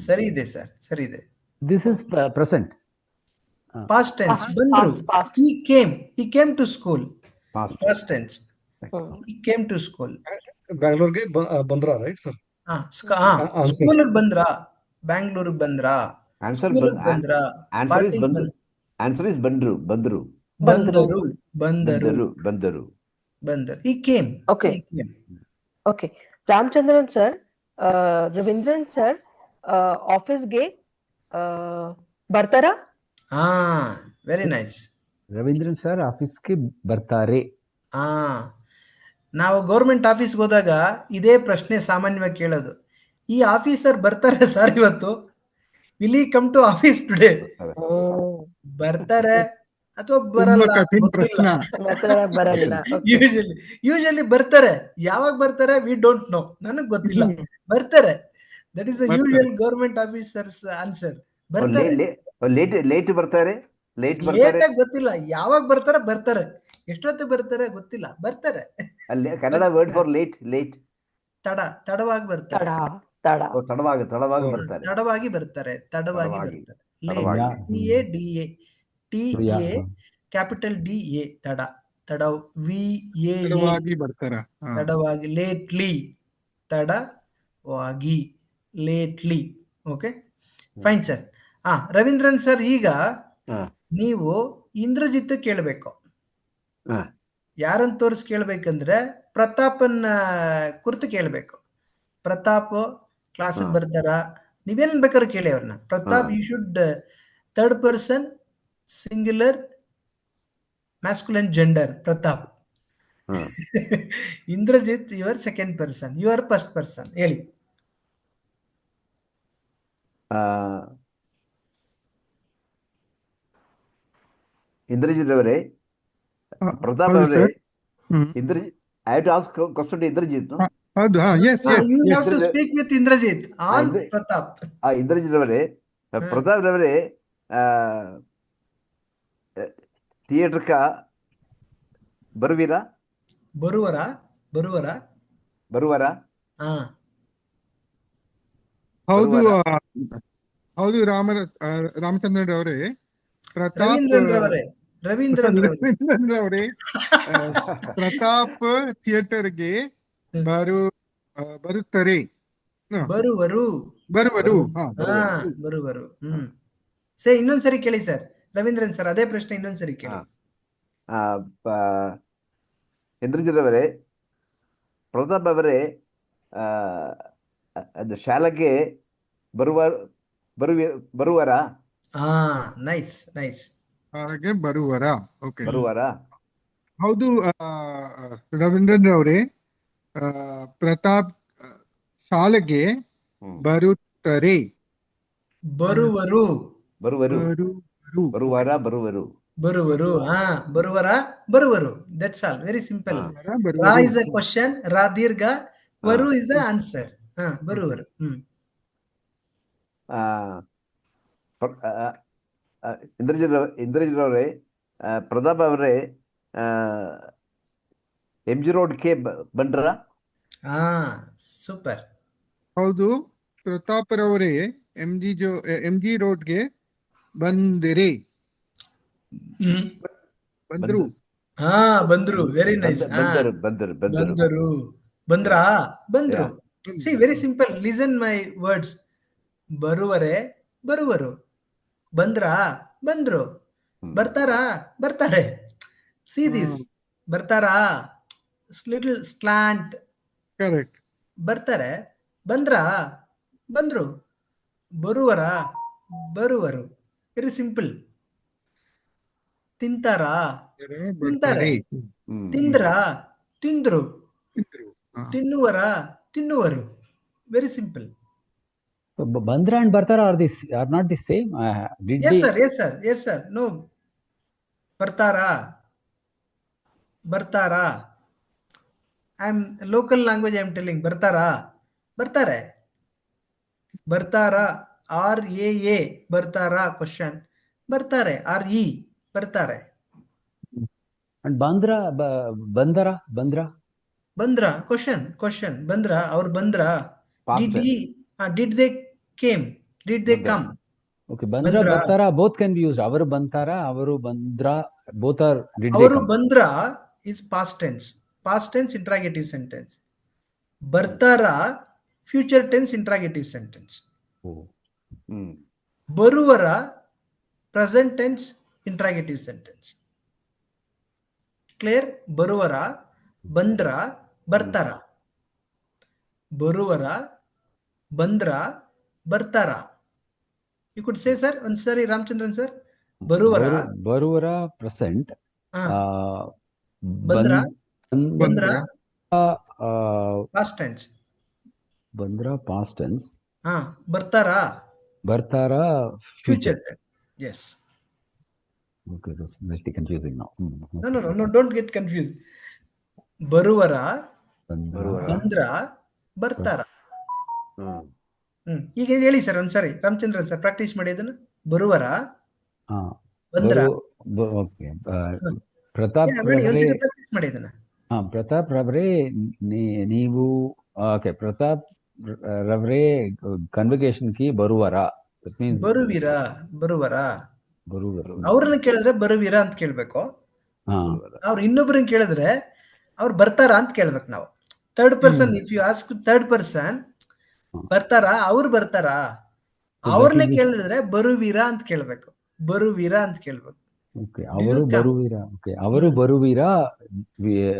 ಸರಿ ಇದೆ sir, ಸರಿ ಇದೆ. This is present. Past tense. Past, ಬಂದ್ರು. past. He came to school. Past. Past tense. He came to school. ಬ್ಯಾಂಗ್ಳೂರ್ಗೆ Bandra, right sir? answer. ಸ್ಕೂಲಿಗೆ ಬಂದ್ರಾ, ಬ್ಯಾಂಗ್ಳೂರಿಗೆ ಬಂದ್ರಾ, Answer ಸ್ಕೂಲಿಗೆ ಬಂದ್ರಾ, answer is ಪಾರ್ಟಿಗೆ ಬಂದ್ರು. Answer is ಬಂದ್ರು. ಬಂದರು. He came. Okay. He came. Okay. Ramchandran sir, Ravindran sir, ಆಫೀಸ್ಗೆ ಬರ್ತಾರಾ? Very nice. Ravindran sir ಆಫೀಸ್ಗೆ ಬರ್ತಾರೆ. ನಾವು ಗೌರ್ಮೆಂಟ್ ಆಫೀಸ್ಗೆ ಹೋದಾಗ ಇದೇ ಪ್ರಶ್ನೆ ಸಾಮಾನ್ಯವಾಗಿ ಕೇಳೋದು. ಈ ಆಫೀಸರ್ ಬರ್ತಾರೆ ಸರ್ ಇವತ್ತು? Will he come to office today? ಬರ್ತಾರೆ ಅಥವಾ ಬರಲ್ಲ? ಬರಲ್ಲ. ಯೂಶಲಿ ಬರ್ತಾರೆ. ಯಾವಾಗ ಬರ್ತಾರೆ ವಿ ಡೋಂಟ್ ನೋ, ನನಗ್ ಗೊತ್ತಿಲ್ಲ. ಬರ್ತಾರೆ. That is usual government officers answer. ಬರ್ತಾರೆ. ಲೇಟ್ ಬರ್ತಾರೆ. ಗೊತ್ತಿಲ್ಲ, ಯಾವಾಗ ಬರ್ತಾರೆ. ಎಷ್ಟೊತ್ತಿಗೆ ಬರ್ತಾರೆ ಗೊತ್ತಿಲ್ಲ, ಬರ್ತಾರೆ. ಅಲ್ಲಿ ಕನ್ನಡ ವರ್ಡ್ ಫಾರ್ ಲೇಟ್. ತಡವಾಗಿ ಬರ್ತಾರೆ. ತಡವಾಗಿ ಬರ್ತಾರೆ. ತಡವಾಗಿ ಬರ್ತಾರೆ. TA ಕ್ಯಾಪಿಟಲ್ DA ತಡವಾಗಿ ಬರ್ತಾರೆ. ತಡವಾಗಿ, lately. Okay, fine sir. Ravindran sir, ಈಗ ನೀವು ಇಂದ್ರಜಿತ್ ಕೇಳಬೇಕು. ಯಾರನ್ನ ತೋರಿಸಿ ಕೇಳ್ಬೇಕಂದ್ರೆ ಪ್ರತಾಪನ್ ಕುರಿತು ಕೇಳಬೇಕು. ಪ್ರತಾಪ್ ಕ್ಲಾಸಿಗೆ ಬರ್ತಾರ? ನೀವೇನ್ ಬೇಕಾದ್ರೂ ಕೇಳಿ ಅವ್ರನ್ನ. Pratap, you should third person singular masculine gender Pratap. Indrajit, your second person, your first person. ಹೇಳಿ. ಇಂದ್ರಜಿತ್ ಅವರೇ, ಪ್ರತಾಪ್ ಅವರೇ, Indrajit, I have to ask question to Indrajit. ಹೌದು. You have to speak with Indrajit on Pratap. Indrajit ಅವರೇ, ಪ್ರತಾಪ್ ರವರೇ, ಥಿಯೇಟರ್ ಕಾ ಬರುವರಾ? ಹೌದು ರಾಮಚಂದ್ರನ್ ಅವರೇ, ರವೀಂದ್ರನ್ ಅವರೇ, ಪ್ರತಾಪ್ ಥಿಯೇಟರ್ಗೆ ಬರುತ್ತಾರೆ. ಬರುವರು. ಇನ್ನೊಂದ್ಸರಿ ಕೇಳಿ ಸರ್. ರವೀಂದ್ರನ್ ಸರ್, ಅದೇ ಪ್ರಶ್ನೆ ಇನ್ನೊಂದ್ಸರಿ ಕೇಳಿ. ಇಂದ್ರಜಿತ್ ಅವರೇ, ಪ್ರತಾಪ್ ಅವರೇ ಶಾಲೆಗೆ ಬರುವರಾ? ನೈಸ್. ಹಾಗೆ ಬರುವರಾ? ಓಕೆ, ಬರುವರಾ? ಹೌದು ರವೀಂದ್ರನ್ ಅವರೇ, ಪ್ರತಾಪ್ ಶಾಲೆಗೆ ಬರುತ್ತಾರೆ. ಬರುವರು. That's all. Very simple. ರಾ ಇಸ್ ಅ ಕ್ವಶನ್, ರಾ ದೀರ್ಘ, ವರು ಇಸ್ ದ ಆನ್ಸರ್. ಬರುವರು. ಇಂದ್ರಜಿತ್ ಅವರೇ, ಪ್ರತಾಪ್ ಅವರೇ MG ರೋಡ್ಗೆ ಬಂದ್ರಾ? ಸೂಪರ್. ಹೌದು, ಪ್ರತಾಪ್ ರವರೇ MG ರೋಡ್ಗೆ ಬಂದರು. ಹಾ ಬಂದ್ರು, ವೆರಿ ನೈಸ್. ಹಾ ಬಂದರು ಬಂದರು, ಬಂದ್ರಾ, ಬಂದ್ರು. Yeah. See very simple, listen my words. ಬರುವರೆ, ಬರುವರು. ಬಂದ್ರಾ, ಬಂದ್ರು. ಬರ್ತಾರಾ, ಬರ್ತಾರೆ. ಸಿ ದಿಸ್, ಬರ್ತಾರಾ, ಲಿಟಲ್ ಸ್ಲಾಂಟ್. Correct. ಬರ್ತಾರೆ, ಬಂದ್ರಾ, ಬಂದ್ರು. ಬರುವರಾ, ಬರುವರು. Very simple. ತಿಂತಾರಾ, ತಿಂತಾರೆ. ತಿಂದ್ರಾ, ತಿಂದ್ರು. ತಿನ್ನುವರಾ, ತಿನ್ನುವರು. Very simple. Bandra and Bartara are not the same. Did Yes they? sir, yes sir, yes sir. No. ಬರ್ತಾರಾ, ಬರ್ತಾರಾ. I'm local language I'm telling. ಬರ್ತಾರಾ, ಬರ್ತಾರೆ. ಬರ್ತಾರಾ, RAA, ಬರ್ತಾರಾ ಕ್ವಶನ್. ಬರ್ತಾರೆ, RE, ಬರ್ತಾರೆ. And Bandra, Bandara, Bandra. Bandra, question. ಬಂದ್ರಾ, ಅವ್ರು ಬಂದ್ರಾ. Did they came? Did they come? Okay, Bandra, Bandra. Bartara, both can be used. Avaru Bantara, Avaru Bandra, both are. Did they ಅವರು come? Bandra is past tense. Past tense interrogative sentence. ಬರ್ತಾರಾ future tense interrogative sentence. Oh. ಬರುವರ present tense interrogative sentence. Clear? ಬರುವರ, ಬಂದ್ರ, ಬರ್ತಾರ. ಬರುವರ, ಬಂದ್ರ, ಬರ್ತಾರ. You could say sir, ಒಂದ್ಸರಿ Ramachandran sir. ಬರುವರ, Baruvara present. ಬಂದ್ರ, ಬಂದ್ರ, uh, past tense. Bandra past tense. ಬರ್ತಾರ, Bartara future. future tense. Yes. Okay, that's slightly confusing now. No, don't get confused. ಬರುವರ, ಬಂದ್ರ, ಬರ್ತಾರ. ಈಗ ಹೇಳಿ ಸರ್ ಒಂದ್ಸರಿ ರಾಮಚಂದ್ರನ್ ಸರ್, ಪ್ರಾಕ್ಟೀಸ್ ಮಾಡಿ ಅದನ್ನ. ಬರುವರ, ಬಂದ್ರ. Okay. Pratap ಪ್ರಾಕ್ಟೀಸ್ ಮಾಡಿ ಅದನ್ನ. ಪ್ರತಾಪ್ ರವರೇ ನೀವು ಓಕೆ ಪ್ರತಾಪ್ ರವರೇ ಕನ್ವೊಕೇಶನ್ ಗೆ ಬರುವರಾ? ದಟ್ ಮೀನ್ಸ್ ಬರುವಿರಾ, ಅವ್ರನ್ನ ಕೇಳಿದ್ರೆ ಬರುವಿರಾ ಅಂತ ಕೇಳ್ಬೇಕು. ಅವ್ರು ಇನ್ನೊಬ್ಬರನ್ನ ಕೇಳಿದ್ರೆ ಅವ್ರು ಬರ್ತಾರಾ ಅಂತ ಕೇಳ್ಬೇಕು ನಾವು. Third person, if you ask third person ಬರ್ತಾರಾ, ಅವ್ರು ಬರ್ತಾರಾ, ಅವ್ರನ್ನ ಕೇಳಿದ್ರೆ ಬರುವಿರಾ ಅಂತ ಕೇಳ್ಬೇಕು. ಬರುವಿರಾ ಅಂತ ಕೇಳ್ಬೇಕು. ಅವರು ಬರುವಿರಾ? ಓಕೆ, ಅವರು ಬರುವಿರಾ?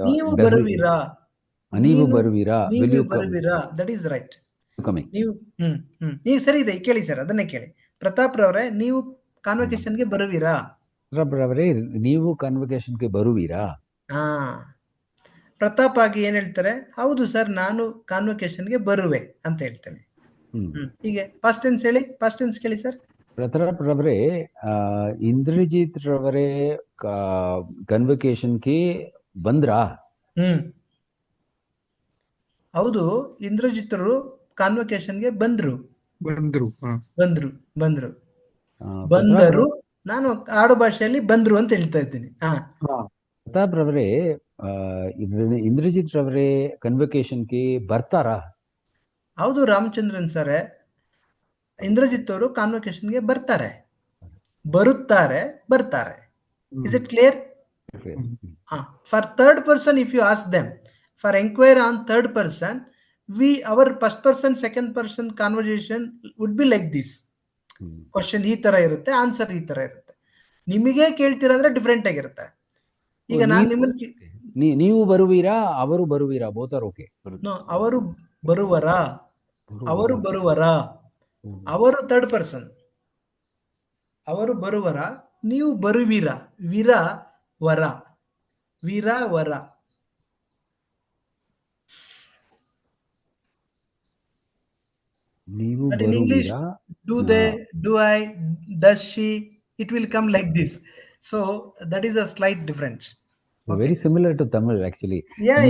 ನೀವು ಬರುವಿರಾ? ನೀವು ಬರುವಿರಾ? ನೀವು ಬರುವಿರಾ? That is right. ನೀವು ಸರಿ ಇದೆ, ಕೇಳಿ ಸರ್, ಅದನ್ನೇ ಕೇಳಿ. ಪ್ರತಾಪ್ ರವರೇ, ನೀವು ಕಾನ್ವೊಕೇಶನ್ಗೆ ಬರುವಿರಾ? ರವರೇ, ನೀವು ಕಾನ್ವೊಕೇಶನ್ಗೆ ಬರುವಿರಾ? ಪ್ರತಾಪ್ ಆಗಿ ಏನ್ ಹೇಳ್ತಾರೆ? ಹೌದು ಸರ್, ನಾನು ಕಾನ್ವೊಕೇಶನ್ಗೆ ಬರುವೆ ಅಂತ ಹೇಳ್ತೇನೆ. ಹೀಗೆ ಪಾಸ್ಟ್ ಟೆನ್ಸ್ ಹೇಳಿ, ಪಾಸ್ಟ್ ಟೆನ್ಸ್ ಕೇಳಿ ಸರ್. ಪ್ರತಾಪ್ ರವರೇ, ಇಂದ್ರಜಿತ್ ರವರೇ ಕನ್ವೊಕೇಶನ್ಗೆ ಬಂದ್ರಾ? ಹೌದು, ಇಂದ್ರಜಿತರು ಕಾನ್ವೊಕೇಶನ್ಗೆ ಬಂದ್ರು. ನಾನು ಆಡು ಭಾಷೆಯಲ್ಲಿ ಬಂದ್ರು ಅಂತ ಹೇಳ್ತಾ ಇದ್ದೀನಿ. ಪ್ರತಾಪ್ ರವರೇ, ಇಂದ್ರಜಿತ್ ರವರೇ ಕನ್ವೊಕೇಶನ್ಗೆ ಬರ್ತಾರಾ? ಹೌದು ರಾಮಚಂದ್ರನ್ ಸರ್, ಇಂದ್ರಜಿತ್ ಅವರು ಕಾನ್ವೊಕೇಶನ್ಗೆ ಬರ್ತಾರೆ. ಬರುತ್ತಾರೆ, ಬರ್ತಾರೆ. Is it clear? For third person, if you ask them for enquiry on third person, our first person second person conversation would be like this. Question ಈ ತರ ಇರುತ್ತೆ, ಆನ್ಸರ್ ಈ ತರ ಇರುತ್ತೆ. ನಿಮಗೆ ಕೇಳ್ತೀರಂದ್ರೆ ಡಿಫ್ರೆಂಟ್ ಆಗಿರುತ್ತೆ. ಈಗ ನಾನು ನಿಮ್ಮನ್ನ ನೀವು ಬರುವಿರಾ, ಅವರು ಬರುವಿರಾ? Both are okay. ಅವರು ಬರುವರಾ, ಅವರು ಬರುವರಾ, ಅವರು ಥರ್ಡ್ ಪರ್ಸನ್. ಅವರು ಬರುವರ, ನೀವು ಬರುವಿರಾ? ವಿರ, ವರ, ವಿರ, ವರ. ನೀವು But in English, do they, do I, does she, it will come like this. So that is a slight difference. Very similar to Tamil actually. Yeah.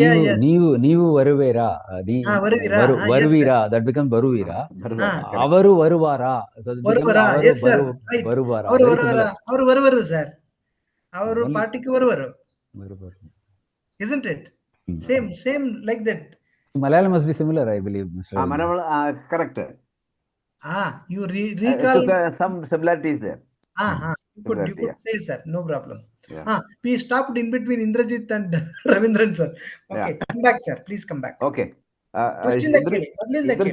ನೀವು ವರುವೇರಾ? ವರುವೀರಾ, that becomes ಬರುವೀರಾ. ಅವರು ವರುವಾರಾ? ಬರುವಾರಾ. ಅವರು ಬರುವರು ಸರ್, ಅವರು ಪಾರ್ಟಿಗೆ ಬರುವರು. Isn't it? Same like that. Malayalam must be similar, I believe, Mr. Malayalam, correct. You recall some similarities there. You could say sir, no problem. Yeah. We stopped in between Indrajit and Ravindran sir. Okay, Yeah. come back, sir. Please come back. Okay First ಇಂದ ಕೇಳಿ, ಮೊದಲಿಂದ ಕೇಳಿ.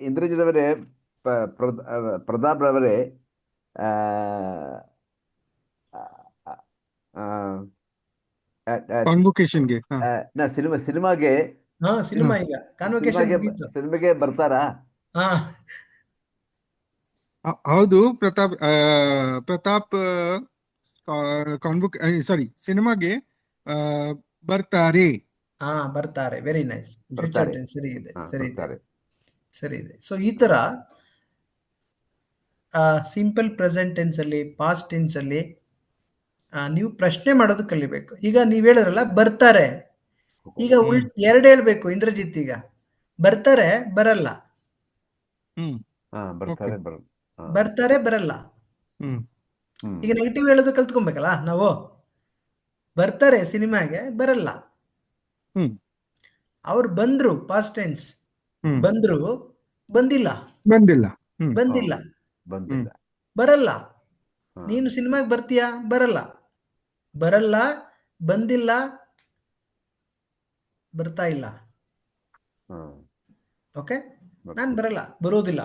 ಇಂದ್ರಜಿತ್ ಅವರೇ ಪ್ರತಾಪ್ ರವರೇ ಕಾನ್ವೊಕೇಶನ್ಗೆ ಸಿನಿಮಾಗೆ cinema ಈಗ convocation ಮುಗೀತು. ಸಿನಿಮಾಗೆ ಬರ್ತಾರಾ? ಹಾ, ಹೌದು. ಪ್ರತಾಪ್ ಸಿನಿಮಾಗೆ ಬರ್ತಾರೆ. ಬರ್ತಾರೆ. Very nice. ಬರ್ತಾರೆ. ಸರಿ ಇದೆ, ಸರಿ ಇದೆ, ಬರ್ತಾರೆ. ಸರಿ ಇದೆ. ಸೊ ಈ ತರ ಸಿಂಪಲ್ ಪ್ರೆಸೆಂಟ್ ಟೆನ್ಸ್ ಅಲ್ಲಿ, ಪಾಸ್ಟ್ ಟೆನ್ಸ್ ಅಲ್ಲಿ ನೀವು ಪ್ರಶ್ನೆ ಮಾಡೋದು ಕಲಿಬೇಕು. ಈಗ ನೀವ್ ಹೇಳಿದ್ರಲ್ಲ ಬರ್ತಾರೆ, ಈಗ ಎರಡು ಹೇಳ್ಬೇಕು ಇಂದ್ರಜಿತ್. ಈಗ ಬರ್ತಾರೆ ಬರಲ್ಲ, ಬರ್ತಾರೆ ಬರ್ತಾರೆ ಬರಲ್ಲ. ಈಗ ನೆಗೆಟಿವ್ ಹೇಳೋದು ಕಲ್ತ್ಕೊಬೇಕಲ್ಲ ನಾವು. ಬರ್ತಾರೆ ಸಿನಿಮಾಗೆ, ಬರಲ್ಲ. ಅವ್ರು ಬಂದ್ರು, ಪಾಸ್ಟ್ ಟೆನ್ಸ್. ಬಂದ್ರು, ಬಂದಿಲ್ಲ, ಬಂದಿಲ್ಲ, ಬಂದಿಲ್ಲ, ಬಂದಿಲ್ಲ, ಬರಲ್ಲ. ನೀನು ಸಿನಿಮಾಗೆ ಬರ್ತೀಯಾ? ಬರಲ್ಲ, ಬರಲ್ಲ, ಬಂದಿಲ್ಲ, ಬರ್ತಾ ಇಲ್ಲ. ಓಕೆ, ನಾನು ಬರಲ್ಲ, ಬರೋದಿಲ್ಲ.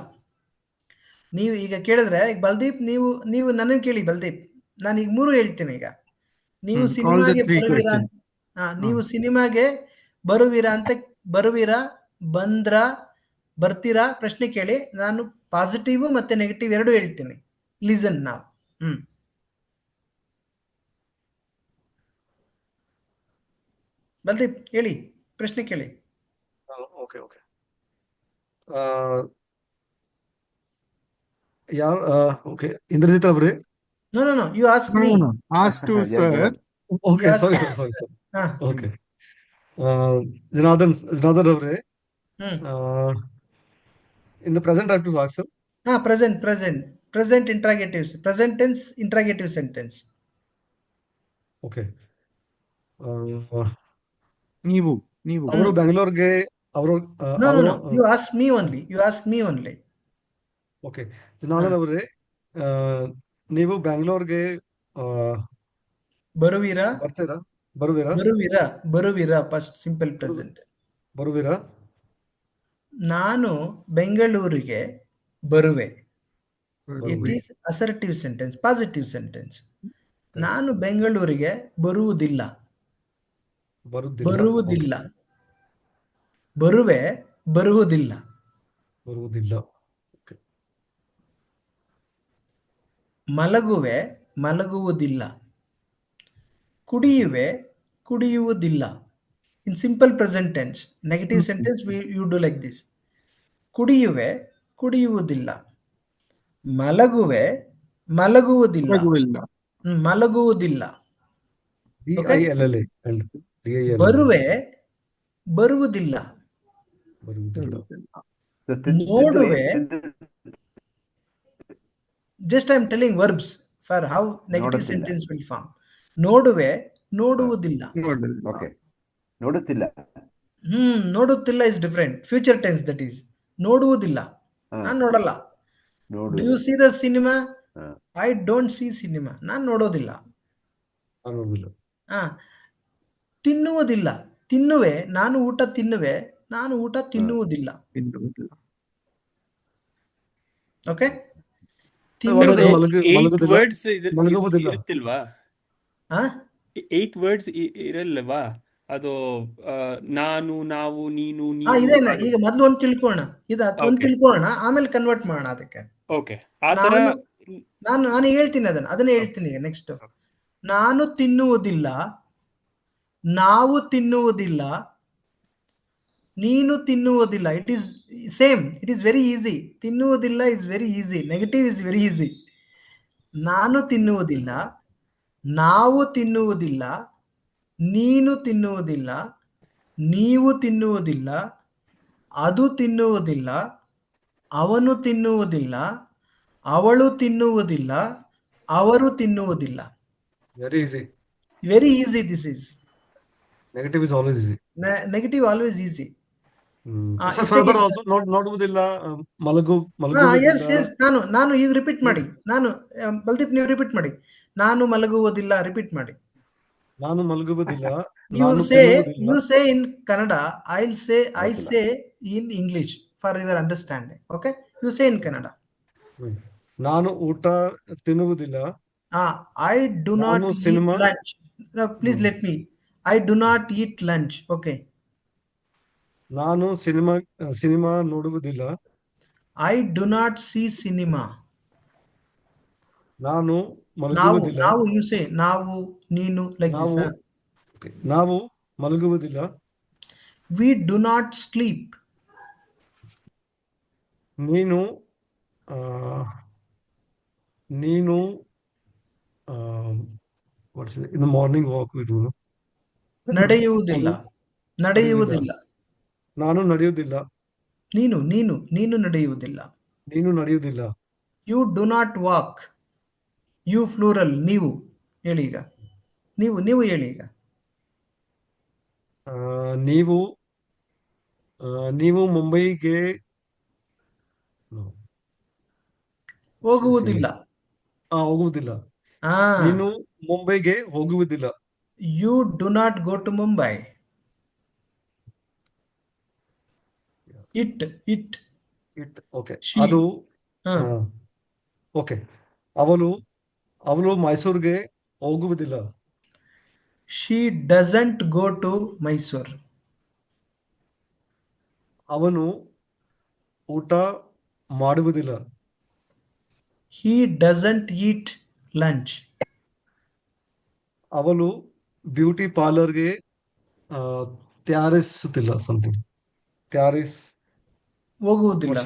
ನೀವು ಈಗ ಕೇಳಿದ್ರೆ, ಈಗ ಬಲ್ದೀಪ್ ನೀವು ನನಗೆ ಕೇಳಿ ಬಲ್ದೀಪ್, ನಾನು ಈಗ 3 ಹೇಳ್ತೀನಿ. ಈಗ ನೀವು ಸಿನಿಮಾಗೆ ಬರುವಿರಾ? ನೀವು ಸಿನಿಮಾಗೆ ಬರುವಿರಾ ಅಂತ, ಬರುವಿರಾ, ಬಂದ್ರ, ಬರ್ತೀರಾ ಪ್ರಶ್ನೆ ಕೇಳಿ. ನಾನು ಪಾಸಿಟಿವ್ ಮತ್ತೆ ನೆಗೆಟಿವ್ 2 ಹೇಳ್ತೀನಿ. ಲಿಸನ್ ನಾವು. ಬಲ್ದೀಪ್ ಹೇಳಿ, ಪ್ರಶ್ನೆ ಕೇಳಿ. Okay okay. ಯಾರು? ಓಕೆ, ಇಂದ್ರಜಿತ್ ಅವರೇ. No, you ask me. Ask to sir. Okay, Yes, sorry, sir. sir. Okay. Janardhan ಅವರೇ, in the present I have to ask sir. Present interrogatives. Present tense interrogative sentence. Okay. ನೀವು ಅವರು ಬೆಂಗಳೂರಿಗೆ ಅವರು No. You ask me only. Okay. Janardhan ಅವರೇ, ನೀವು ಬೆಂಗಳೂರಿಗೆ ಬರುವಿರಾ? ಬರ್ತೀರಾ? ಬರುವಿರಾ? ಬರುವಿರಾ ಫಸ್ಟ್ ಸಿಂಪಲ್ ಪ್ರೆಸೆಂಟ್. ಬರುವಿರಾ? ನಾನು ಬೆಂಗಳೂರಿಗೆ ಬರುವೆ. ಇಟ್ ಬರುವೆ. Is assertive sentence, positive sentence. ನಾನು ಬೆಂಗಳೂರಿಗೆ ಬರುವುದಿಲ್ಲ. ಬರುವುದಿಲ್ಲ. ಬರುವೆ, ಬರುವುದಿಲ್ಲ. ಬರುವುದಿಲ್ಲ. ಮಲಗುವೆ, ಮಲಗುವುದಿಲ್ಲ. ಕುಡಿಯುವೆ, ಕುಡಿಯುವುದಿಲ್ಲ. In simple present tense, negative sentence you do like this. ಕುಡಿಯುವೆ, ಕುಡಿಯುವುದಿಲ್ಲ. ಮಲಗುವೆ, ಮಲಗುವುದಿಲ್ಲ. ಮಲಗುವುದಿಲ್ಲ. ಬರುವೆ, ಬರುವುದಿಲ್ಲ. ನೋಡುವೆ, just I am telling verbs for how negative sentence will form. ನೋಡುವೆ, ನೋಡುವುದಿಲ್ಲ. Okay. ನೋಡುತ್ತಿಲ್ಲ. ನೋಡುತ್ತಿಲ್ಲ is different. Future tense that is. ನೋಡುವುದಿಲ್ಲ. ನಾನು ನೋಡಲ್ಲ. Do you see the cinema? I don't see cinema. ನಾನು ನೋಡೋದಿಲ್ಲ. ತಿನ್ನುವುದಿಲ್ಲ. ತಿನ್ನುವೆ, ನಾನು ಊಟ ತಿನ್ನುವೆ. ನಾನು ಊಟ ತಿನ್ನುವುದಿಲ್ಲ. ಓಕೆ. 8 ವರ್ಡ್ಸ್ ಇರುತ್ತಿಲ್ವಾ? 8 ವರ್ಡ್ಸ್ ಇರಲ್ವಾ? ಅದು ನಾನು, ನಾವು, ನೀನು, ಇದೆ. ಈಗ ಮೊದಲು ಒಂದು ತಿಳ್ಕೊಳ್ಳೋಣ, ಆಮೇಲೆ ಕನ್ವರ್ಟ್ ಮಾಡೋಣ ಅದಕ್ಕೆ. ಓಕೆ, ಆತರ ನಾನು ಹೇಳ್ತೀನಿ ಅದನ್ನ ಹೇಳ್ತೀನಿ ಈಗ. ನೆಕ್ಸ್ಟ್, ನಾನು ತಿನ್ನುವುದಿಲ್ಲ, ನಾವು ತಿನ್ನುವುದಿಲ್ಲ, ನೀನು ತಿನ್ನುವುದಿಲ್ಲ. It is same, it is very easy. ತಿನ್ನುವುದಿಲ್ಲ is very easy, negative is very easy. ನಾನು ತಿನ್ನುವುದಿಲ್ಲ, ನಾವು ತಿನ್ನುವುದಿಲ್ಲ, ನೀನು ತಿನ್ನುವುದಿಲ್ಲ, ನೀವು ತಿನ್ನುವುದಿಲ್ಲ, ಅದು ತಿನ್ನುವುದಿಲ್ಲ, ಅವನು ತಿನ್ನುವುದಿಲ್ಲ, ಅವಳು ತಿನ್ನುವುದಿಲ್ಲ, ಅವರು ತಿನ್ನುವುದಿಲ್ಲ. Very easy this is. Negative is always easy. Negative always easy. Sir further also ನೋಡುವುದಿಲ್ಲ, ಮಲಗುವುದಿಲ್ಲ. ಎಸ್ ನಾನು ಈಗ ರಿಪೀಟ್ ಮಾಡಿ. ನಾನು ಬಲ್ದೀಪ್ ನೀವು ರಿಪೀಟ್ ಮಾಡಿ. ನಾನು ಮಲಗುವುದಿಲ್ಲ, ರಿಪೀಟ್ ಮಾಡಿ. ನಾನು ಮಲಗುವುದಿಲ್ಲ, You ನಾನು say ತಿನ್ನುವುದಿಲ್ಲ. in Kannada, I ಗೊತ್ತಿಲ್ಲ. say in English for your understanding. Okay? You say in Kannada. ನಾನು ಊಟ ತಿನ್ನುವುದಿಲ್ಲ, I do not ನಾನು eat cinema lunch. Now, please let me. I do not eat lunch. Okay. ನಾನು cinema ನೋಡುವುದಿಲ್ಲ, I do not see cinema. ನಾನು ಮಲಗುವುದಿಲ್ಲ, Now you say ನಾವು, ನೀನು, like this. ನಾವು ನಾವು ಮಲಗುವುದಿಲ್ಲ, We do not sleep. ನೀನು ಆ, ನೀನು in the morning walk we do. ನಡೆಯುವುದಿಲ್ಲ. ನಡೆಯುವುದಿಲ್ಲ. ನಾನು ನಡೆಯುವುದಿಲ್ಲ, ನೀನು ನಡೆಯುವುದಿಲ್ಲ. ನೀನು ನಡೆಯುವುದಿಲ್ಲ. You do not walk. You plural. ನೀವು ಹೇಳಿ ಈಗ. ನೀವು ಹೇಳಿ ಈಗ. ಆ, ನೀವು ನೀವು ಮುಂಬೈಗೆ ಹೋಗುವುದಿಲ್ಲ. ಹೋಗುವುದಿಲ್ಲ, ನೀನು ಮುಂಬೈಗೆ ಹೋಗುವುದಿಲ್ಲ. You do not go to Mumbai. It. Okay, She. ಅದು ಓಕೆ. ಅವಳು ಮೈಸೂರಿಗೆ ಹೋಗುವುದಿಲ್ಲ. She doesn't go to Mysore. ಅವನು ಊಟ ಮಾಡುವುದಿಲ್ಲ. He doesn't eat lunch. ಅವಳು ಬ್ಯೂಟಿ ಪಾರ್ಲರ್ಗೆ ತಯಾರಿಸುತ್ತಿಲ್ಲ. ಹೋಗುವುದಿಲ್ಲ.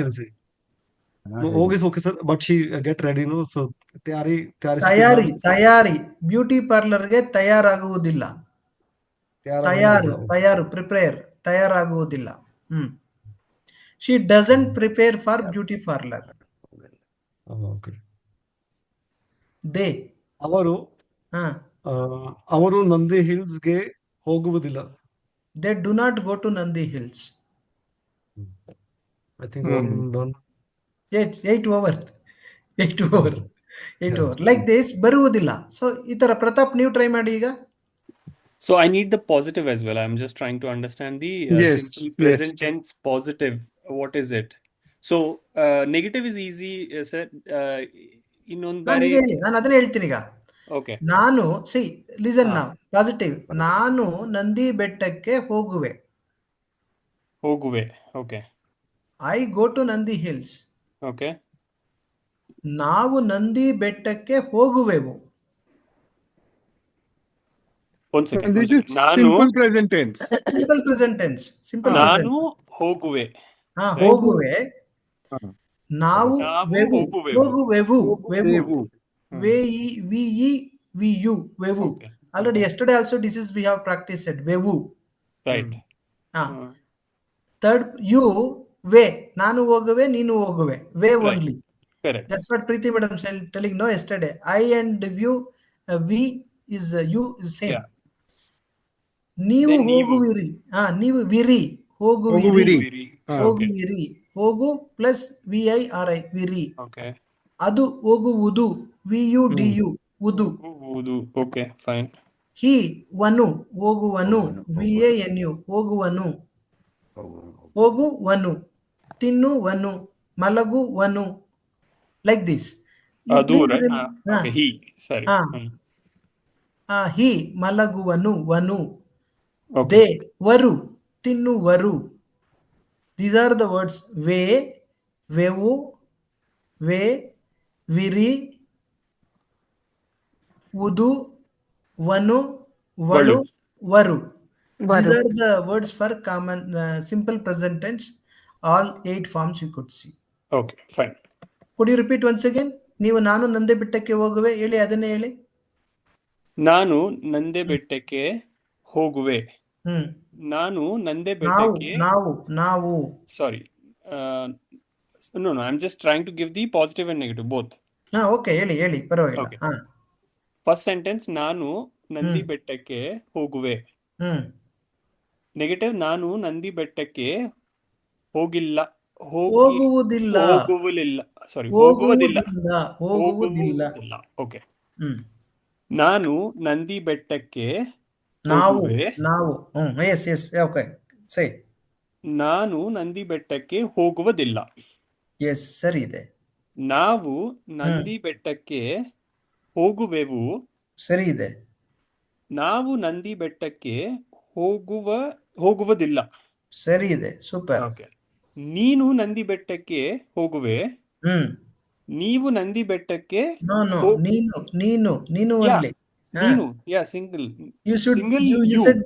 Okay sir, but she get ready. So ತಯಾರಿ. ಬ್ಯೂಟಿ ಪಾರ್ಲರ್ಗೆ ತಯಾರಾಗುವುದಿಲ್ಲ. ಪ್ರಿಪೇರ್. ತಯಾರಾಗುವುದಿಲ್ಲ. She doesn't prepare for beauty parlor. They. ಅವರು ನಂದಿ ಹಿಲ್ಸ್ಗೆ ಹೋಗುವುದಿಲ್ಲ. They do not go to Nandi Hills. I think I'm done. 8 over. Like this ಬರುವುದಿಲ್ಲ. ಸೊ ಈ ತರ ಪ್ರತಾಪ್ ನೀವು ಟ್ರೈ ಮಾಡಿ ಈಗ. So I need the positive as well. I'm just trying to understand the Yes, simple present tense positive. What is it? So negative is easy, sir. Innೊಂದು ಬಾರಿ ನಾನು ಅದನ್ನ ಹೇಳ್ತೀನಿ ಈಗ. Okay. ನಾನು ಲಿಸನ್ ನಾವು ಪಾಸಿಟಿವ್. ನಾನು ನಂದಿ ಬೆಟ್ಟಕ್ಕೆ ಹೋಗುವೆ. Okay. I go to Nandi Hills. Okay. ನಾವು ನಂದಿ ಬೆಟ್ಟಕ್ಕೆ ಹೋಗುವೆವು. One second. This is simple present tense. Simple present tense. ನಾನು ಹೋಗುವೆ. ಹೋಗುವೆ. ನಾವು ಹೋಗುವೆವು. ವೆವು. Already yesterday also this is we have practiced it. Vevu. Right. Third, you, way. ನಾನು ಹೋಗುವೆ, ನೀನು ಹೋಗುವೆ. Way only. Correct. That's what Preeti madam telling no yesterday. I and you, we is you is same. Yeah. ನೀವು ಹೋಗುವಿರಿ. ನೀವು ವಿರಿ. ಹೋಗುವಿರಿ. ಹೋಗು plus VIRI. ವಿರಿ. Okay. ಅದು ಹೋಗುವುದು. VUDU. ಉದು. Okay, fine. He, ವನು. ಹೋಗುವನು. VANU. ಹೋಗುವನು. ಹೋಗುವನು. ತಿನ್ನುವನು. ಮಲಗುವನು. Like this. Okay, he. Sorry. He, ಮಲಗುವನು. ವನು. Okay. They, ವರು. ತಿನ್ನುವರು. These are the words ವೇ, ವೆವು, ವೇ, ವಿರಿ, ಉದು, ವನು, ವಳು, ವರು. These are the words for common simple present tense. All 8 forms you could see. Okay, fine. Could you repeat once again? ನೀವು ನಾನು ನಂದೆ ಬೆಟ್ಟಕ್ಕೆ ಹೋಗುವೆ ಹೇಳಿ, ಅದನ್ನೇ ಹೇಳಿ. ನಾನು ನಂದೆ ಬೆಟ್ಟಕ್ಕೆ ಹೋಗುವೆ. ನಾನು ನಂದೆ ಬೆಟ್ಟಕ್ಕೆ ನಾವು sorry. No, I'm just trying to give the positive and negative both. Okay ಹೇಳಿ ಪರವಾಗಿಲ್ಲ. First sentence, ನಾನು ನಂದಿ ಬೆಟ್ಟಕ್ಕೆ ಹೋಗುವೆ. ನೆಗೆಟಿವ್, ನಾನು ನಂದಿ ಬೆಟ್ಟಕ್ಕೆ ಹೋಗಿಲ್ಲ, ಹೋಗುವುದಿಲ್ಲ, ಹೋಗುವುದಿಲ್ಲ, ಸಾರಿ, ಹೋಗುವುದಿಲ್ಲ, ಹೋಗುವುದಿಲ್ಲ. ಓಕೆ. ಹ್ಮ್ ನಾನು ನಂದಿ ಬೆಟ್ಟಕ್ಕೆ ನಾವು ಹೋಗುವೆ. ಎಸ್ ಓಕೆ ಸೈ. ನಾನು ನಂದಿ ಬೆಟ್ಟಕ್ಕೆ ಹೋಗುವುದಿಲ್ಲ. ಎಸ್ ಸರಿ ಇದೆ. ನಾವು ನಂದಿ ಬೆಟ್ಟಕ್ಕೆ ಹೋಗುವೆವು. ಸರಿ ಇದೆ. ನಾವು ನಂದಿ ಬೆಟ್ಟಕ್ಕೆ ಹೋಗುವುದಿಲ್ಲ. ಸರಿ ಇದೆ. ಸೂಪರ್. ಓಕೆ. ನೀನು ನಂದಿ ಬೆಟ್ಟಕ್ಕೆ ಹೋಗುವೆ. ನೀವು ನಂದಿ ಬೆಟ್ಟಕ್ಕೆ ನೋ ಹೋಗ್- ನೀನು Yeah, only. ನೀನು single You should single you you. said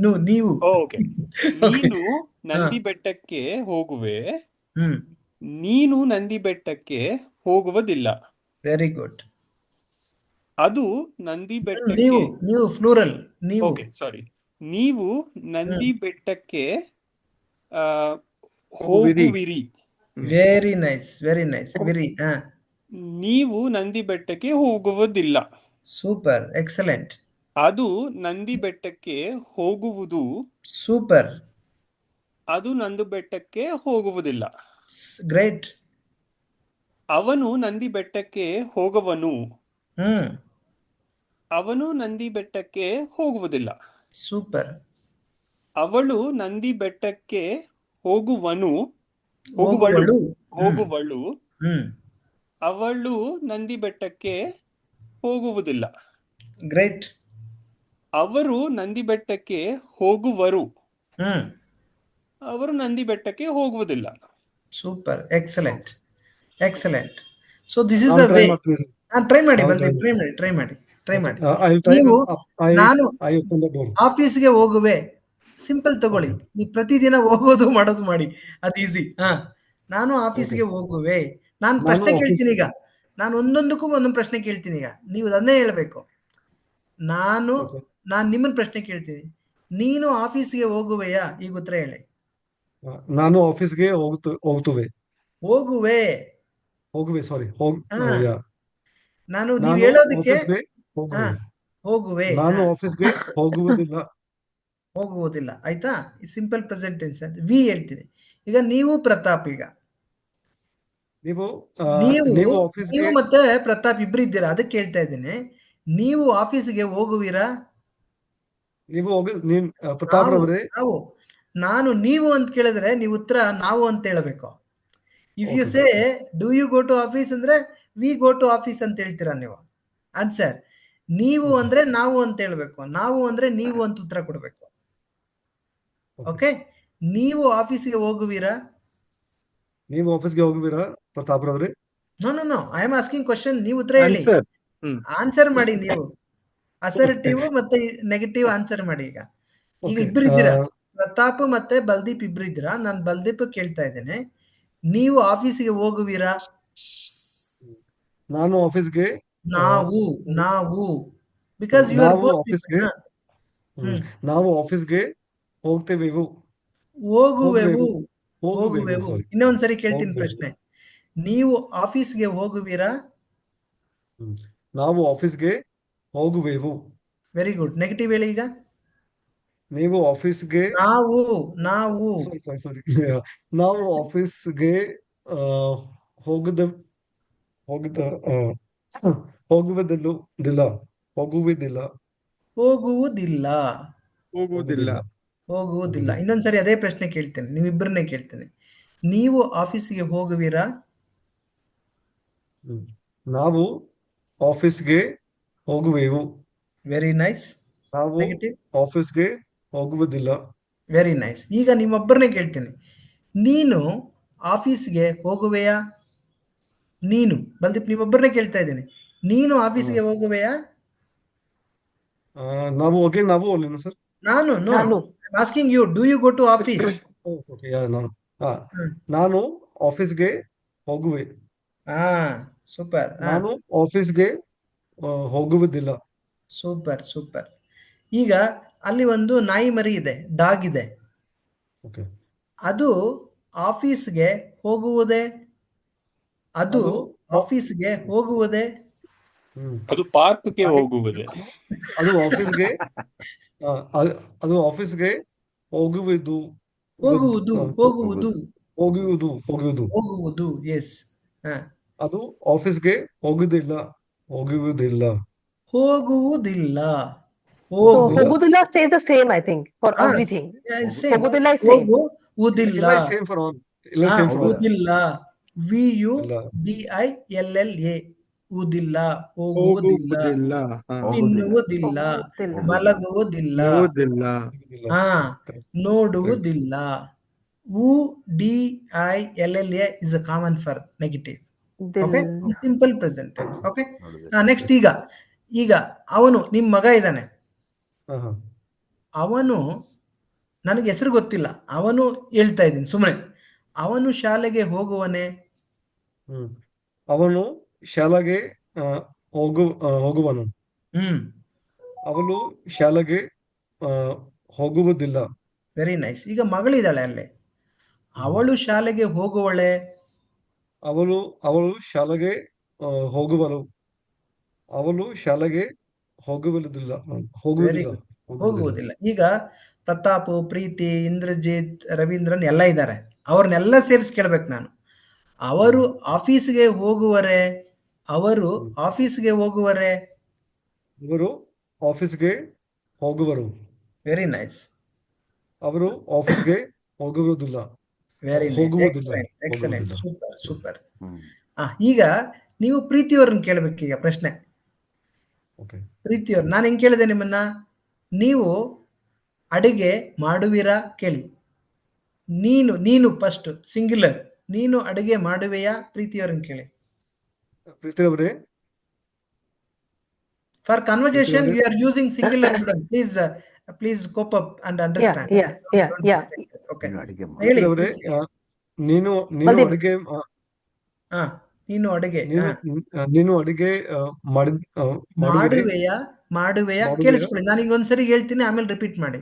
no ನೀವು. ಓಕೆ. ನೀನು ನಂದಿ ಬೆಟ್ಟಕ್ಕೆ ಹೋಗುವೆ. ಹ್ಮ್ ನೀನು ನಂದಿ ಬೆಟ್ಟಕ್ಕೆ ಹೋಗುವುದಿಲ್ಲ. Very good. ಅದು ನಂದಿ ಬೆಟ್ಟಕ್ಕೆ ನೀವು ಫ್ಲೂರಲ್ ನೀವು. Okay, sorry. ನೀವು ನಂದಿ ಬೆಟ್ಟಕ್ಕೆ ಆ, ಹೋಗುವಿರಿ. ವೆರಿ ನೈಸ್ ವೆರಿ ನೀವು ನಂದಿ ಬೆಟ್ಟಕ್ಕೆ ಹೋಗುವುದಿಲ್ಲ. Super excellent. ಅದು ನಂದಿ ಬೆಟ್ಟಕ್ಕೆ ಹೋಗುವುದು. ಸೂಪರ್ ಅದು ನಂದಿ ಬೆಟ್ಟಕ್ಕೆ ಹೋಗುವುದಿಲ್ಲ. ಗ್ರೇಟ್. ಅವನು ನಂದಿ ಬೆಟ್ಟಕ್ಕೆ ಹೋಗುವನು. ಹ್ಮ್ ಅವನು ನಂದಿ ಬೆಟ್ಟಕ್ಕೆ ಹೋಗುವುದಿಲ್ಲ. ಸೂಪರ್. ಅವಳು ನಂದಿ ಬೆಟ್ಟಕ್ಕೆ ಹೋಗುವಳು. ಹೋಗುವಳು. ಹ್ಮ್ ಅವಳು ನಂದಿ ಬೆಟ್ಟಕ್ಕೆ ಹೋಗುವುದಿಲ್ಲ. ಗ್ರೇಟ್. ಅವರು ನಂದಿ ಬೆಟ್ಟಕ್ಕೆ ಹೋಗುವರು. ಹ್ಮ್ ಅವರು ನಂದಿ ಬೆಟ್ಟಕ್ಕೆ ಹೋಗುವುದಿಲ್ಲ. Super excellent. So this is ನಾನು ದ ಟ್ರೈ ವೇ. ಮಾಡ್ತೀನಿ ಸರ್. ಟ್ರೈ ಮಾಡಿ ನಾನು ಬಲ್ದೇವ್, try ಟ್ರೈ ಮಾಡಿ. I will try. ನೀವು ನಾನು ಐ ಓಪನ್ ದ ಡೋರ್. ಆಫೀಸ್ಗೆ ಹೋಗುವೆ ಸಿಂಪಲ್ ತಗೊಳ್ಳಿ. ನೀವು ಪ್ರತಿದಿನ ಹೋಗೋದು ಮಾಡೋದು ಮಾಡಿ, ಅದು ಈಸಿ. ನಾನು ಆಫೀಸ್ಗೆ ಹೋಗುವೆ. ನಾನು ಪ್ರಶ್ನೆ ಕೇಳ್ತೀನಿ ಈಗ. ನಾನು ಒಂದೊಂದಕ್ಕೂ ಒಂದೊಂದು ಪ್ರಶ್ನೆ ಕೇಳ್ತೀನಿ ಈಗ. ನೀವು ಅದನ್ನೇ ಹೇಳ್ಬೇಕು. ನಾನು ನಿಮ್ಮನ್ನ ಪ್ರಶ್ನೆ ಕೇಳ್ತೀನಿ. ನೀನು ಆಫೀಸ್ಗೆ ಹೋಗುವೆಯಾ? ಈಗ ಉತ್ತರ ಹೇಳಿ. ನಾನು ಆಫೀಸ್ಗೆ ಹೋಗುವೆ. ಹೋಗುವೆ ಸಾರಿ. ನಾನು ನೀವು ಹೇಳೋದಕ್ಕೆ ಆಫೀಸ್ಗೆ ಹೋಗುವೆ. ಹೋಗುವೆ. ನಾನು ಆಫೀಸ್ಗೆ ಹೋಗುವುದಿಲ್ಲ. ಆಯ್ತಾ? ಸಿಂಪಲ್ ಪ್ರೆಸೆಂಟ್ ಟೆನ್ಸ್ ವಿ ಹೇಳ್ತೀನಿ. ಈಗ ನೀವು ಪ್ರತಾಪ್, ಈಗ ನೀವು ಆಫೀಸ್ಗೆ ನೀವು ಮತ್ತೆ ಪ್ರತಾಪ್ ಇಬ್ರು ಇದ್ದೀರಾ, ಅದಕ್ಕೆ ಹೇಳ್ತಾ ಇದ್ದೀನಿ. ನೀವು ಆಫೀಸ್ಗೆ ಹೋಗುವಿರಾ? ಪ್ರತಾಪ್ ರವರೇ, ನಾನು ನೀವು ಅಂತ ಕೇಳಿದ್ರೆ ನೀವು ಉತ್ತರ ನಾವು ಅಂತ ಹೇಳಬೇಕು. If you say do you go to office ಅಂದ್ರೆ ವಿ ಗೋ ಟು ಆಫೀಸ್ ಅಂತ ಹೇಳ್ತೀರಾ ನೀವು ಆನ್ಸರ್. ನೀವು ಅಂದ್ರೆ ನಾವು ಅಂತ ಹೇಳ್ಬೇಕು. ನಾವು ಅಂದ್ರೆ ನೀವು ಅಂತ ಉತ್ತರ ಕೊಡ್ಬೇಕು. ಓಕೆ. ನೀವು ಆಫೀಸ್ಗೆ ಹೋಗುವಿರಾ? ನೀವು ಆಫೀಸ್ಗೆ ಹೋಗುವಿರಾ ಪ್ರತಾಪ್ ರವರೇ? No I am asking question. ನೀವು ಉತ್ತರ ಹೇಳಿ. ಆನ್ಸರ್ ಮಾಡಿ ನೀವು. ಅಸರ್ಟಿವ್ ಮತ್ತೆ ನೆಗೆಟಿವ್ ಆನ್ಸರ್ ಮಾಡಿ. ಈಗ ಇಬ್ರು ಇದ್ದೀರಾ, ಪ್ರತಾಪ್ ಮತ್ತೆ ಬಲ್ದೀಪ್ ಇಬ್ರು ಇದ್ದೀರಾ. ನಾನು ಬಲ್ದೀಪ್ ಕೇಳ್ತಾ ಇದ್ದೇನೆ, ನೀವು ಆಫೀಸ್ಗೆ ಹೋಗುವಿರಾ? ನಾನು ಆಫೀಸ್ಗೆ ನಾವು ಬಿಕಾಸ್ ಯು ಆರ್ ಬೋತ್. ನಾವು ಆಫೀಸ್ಗೆ ಹೋಗುವೆವು. ಇನ್ನೊಂದ್ಸರಿ ಕೇಳ್ತೀನಿ ಪ್ರಶ್ನೆ. ನೀವು ಆಫೀಸ್ಗೆ ಹೋಗುವಿರಾ? ನಾವು ಆಫೀಸ್ಗೆ ಹೋಗುವೆವು. Very good. ನೆಗೆಟಿವ್ ಹೇಳಿ ಈಗ. ನೀವು ಆಫೀಸ್ಗೆ ನಾವು ಸಾರಿ ನಾವು ಆಫೀಸ್ಗೆ ಹೋಗುವುದಿಲ್ಲ. ಇನ್ನೊಂದ್ಸರಿ ಅದೇ ಪ್ರಶ್ನೆ ಕೇಳ್ತೇನೆ, ನೀವಿಬ್ಬರನ್ನೇ ಕೇಳ್ತೇನೆ. ನೀವು ಆಫೀಸ್ಗೆ ಹೋಗುವಿರಾ? ನಾವು ಆಫೀಸ್ಗೆ ಹೋಗುವೆವು. Very nice. ನಾವು ಆಫೀಸ್ಗೆ ಹೋಗುವುದಿಲ್ಲ. Very nice. ಈಗ ನಿಮ್ಮೊಬ್ಬರನ್ನೇ ಕೇಳ್ತೇನೆ, ನೀನು ಆಫೀಸ್ಗೆ ಹೋಗುವೆಯಾ? ನೀನು ಬಲ್ದೀಪ್ ನೀವೊಬ್ಬರನ್ನೇ ಕೇಳ್ತಾ ಇದ್ದೇನೆ, ನೀನು ಆಫೀಸ್ಗೆ ಹೋಗುವೆಯಾ? ನಾವು ಅಲ್ಲೇನು ಸರ್? ನಾನು asking you, do you go to office? ನಾನು ಆಫೀಸ್ಗೆ ಹೋಗುವೆ. ಸೂಪರ್. ನಾನು ಆಫೀಸ್ಗೆ ಹೋಗುವುದಿಲ್ಲ. ಸೂಪರ್. ಈಗ ಅಲ್ಲಿ ಒಂದು ನಾಯಿ ಮರಿ ಇದೆ, ಡಾಗ್ ಇದೆ. ಅದು ಆಫೀಸ್ಗೆ ಹೋಗುವುದೇ? ಅದು ಪಾರ್ಕ್ಗೆ ಹೋಗುವುದೇ? ಅದು ಆಫೀಸ್ಗೆ ಹೋಗುವುದು. ಹೋಗುವುದು ಹೋಗುವುದು. ಹೋಗುವುದು, ಎಸ್. ಅದು ಆಫೀಸ್ಗೆ ಹೋಗುವುದಿಲ್ಲ ಹೋಗುವುದಿಲ್ಲ. ಹೋಗುವುದಿಲ್ಲ, So ಹೋಗು, Hogudilla stays the same, I think, for ಹಾ, everything. Same. Hogudilla is same. ಹೋಗುವುದಿಲ್ಲ, ಇಲ್ಲ ಸೇಮ್ ಫಾರ್ ಆಲ್. ಇಲ್ಲ ಸೇಮ್ ಫಾರ್ ಆಲ್. ಹೋಗುವುದಿಲ್ಲ, ಇಲ್ಲ. VUDILLA, ಉದಿಲ್ಲ, ಹೋಗುವುದಿಲ್ಲ, ಹೋಗುವುದಿಲ್ಲ. ತಿನ್ನುವುದಿಲ್ಲ, Hogudilla. ಮಲಗುವುದಿಲ್ಲ, ನೋವುದಿಲ್ಲ. ಹೋಗುವುದಿಲ್ಲ. ಹಾ, Correct. ನೋಡುವುದಿಲ್ಲ. UDILLA is a common for negative. Okay, Dill. simple present tense. Okay, ನೋಡುವುದಿಲ್ಲ. ನೆಕ್ಸ್ಟ್ ಈಗ ಅವನು, ನಿಮ್ ಮಗ ಇದ್ದಾನೆ, ಹಾ ಹಾ. ಅವನು, ನನಗೆ ಹೆಸರು ಗೊತ್ತಿಲ್ಲ, ಅವನು ಹೇಳ್ತಾ ಇದ್ದೀನಿ ಸುಮ್ಮನೆ. ಅವನು ಶಾಲೆಗೆ ಹೋಗುವನೆ. ಅವನು ಶಾಲೆಗೆ ಹೋಗುವನು. ಅವಳು ಶಾಲೆಗೆ ಹೋಗುವುದಿಲ್ಲ. Very nice. ಈಗ ಮಗಳಿದ್ದಾಳೆ ಅಲ್ಲೇ, ಅವಳು ಶಾಲೆಗೆ ಹೋಗುವಳೆ. ಅವಳು ಶಾಲೆಗೆ ಹೋಗುವಳು. ಅವಳು ಶಾಲೆಗೆ ಹೋಗುವುದಿಲ್ಲ. ಹೋಗುವುದಿಲ್ಲ. ಈಗ ಪ್ರತಾಪ್, ಪ್ರೀತಿ, ಇಂದ್ರಜಿತ್, ರವೀಂದ್ರನ್ ಎಲ್ಲ ಇದ್ದಾರೆ, ಅವ್ರನ್ನೆಲ್ಲ ಸೇರಿಸಿ ಕೇಳ್ಬೇಕು ನಾನು. ಅವರು ಆಫೀಸ್ಗೆ ಹೋಗುವರೆ. ಅವರು ಆಫೀಸ್ಗೆ ಹೋಗುವರೆ. ಅವರು ಆಫೀಸ್ಗೆ ಹೋಗುವರು. Very nice. ಅವರು ಆಫೀಸ್ಗೆ ಹೋಗುವುದಿಲ್ಲ. ವೆರಿ ಹೋಗುವುದಿಲ್ಲ. ಎಕ್ಸಲೆಂಟ್, ಹೋಗುವುದಿಲ್ಲ. Super super. ಹ್ಮ್. ಈಗ ನೀವು ಪ್ರೀತಿಯವ್ರನ್ನ ಕೇಳ್ಬೇಕು. ಈಗ ಪ್ರಶ್ನೆ, ಓಕೆ. ಪ್ರೀತಿಯವ್ರು, ನಾನು ಹೆಂಗ್ ಕೇಳಿದೆ ನಿಮ್ಮನ್ನ, ನೀವು ಅಡಿಗೆ ಮಾಡುವಿರಾ ಕೇಳಿ. ನೀನು ಫಸ್ಟ್ ಸಿಂಗ್ಯುಲರ್, ನೀನು ಅಡಿಗೆ ಮಾಡುವೆಯಾ, ಪ್ರೀತಿಯವ್ರನ್ನ ಕೇಳಿ. ಪ್ರೀತಿಯವರೇ, for conversation we are using singular. Please cope up and understand. Yeah. Okay, ನೀನು ಅಡಿಗೆ ಮಾಡು. ಹೇಳಿ. ಪ್ರೀತಿಯವರೇ, ನೀನು Baldeep. ಅಡಿಗೆ ನೀನು ಅಡಿಗೆ ನೀನು ಅಡಿಗೆ ಮಾಡುವೆಯಾ ಕೇಳಿಸ್ಕೊಳ್ಳಿ. ನಾನೀಗ ಒಂದ್ಸರಿ ಹೇಳ್ತೀನಿ, ಆಮೇಲೆ ರಿಪೀಟ್ ಮಾಡಿ.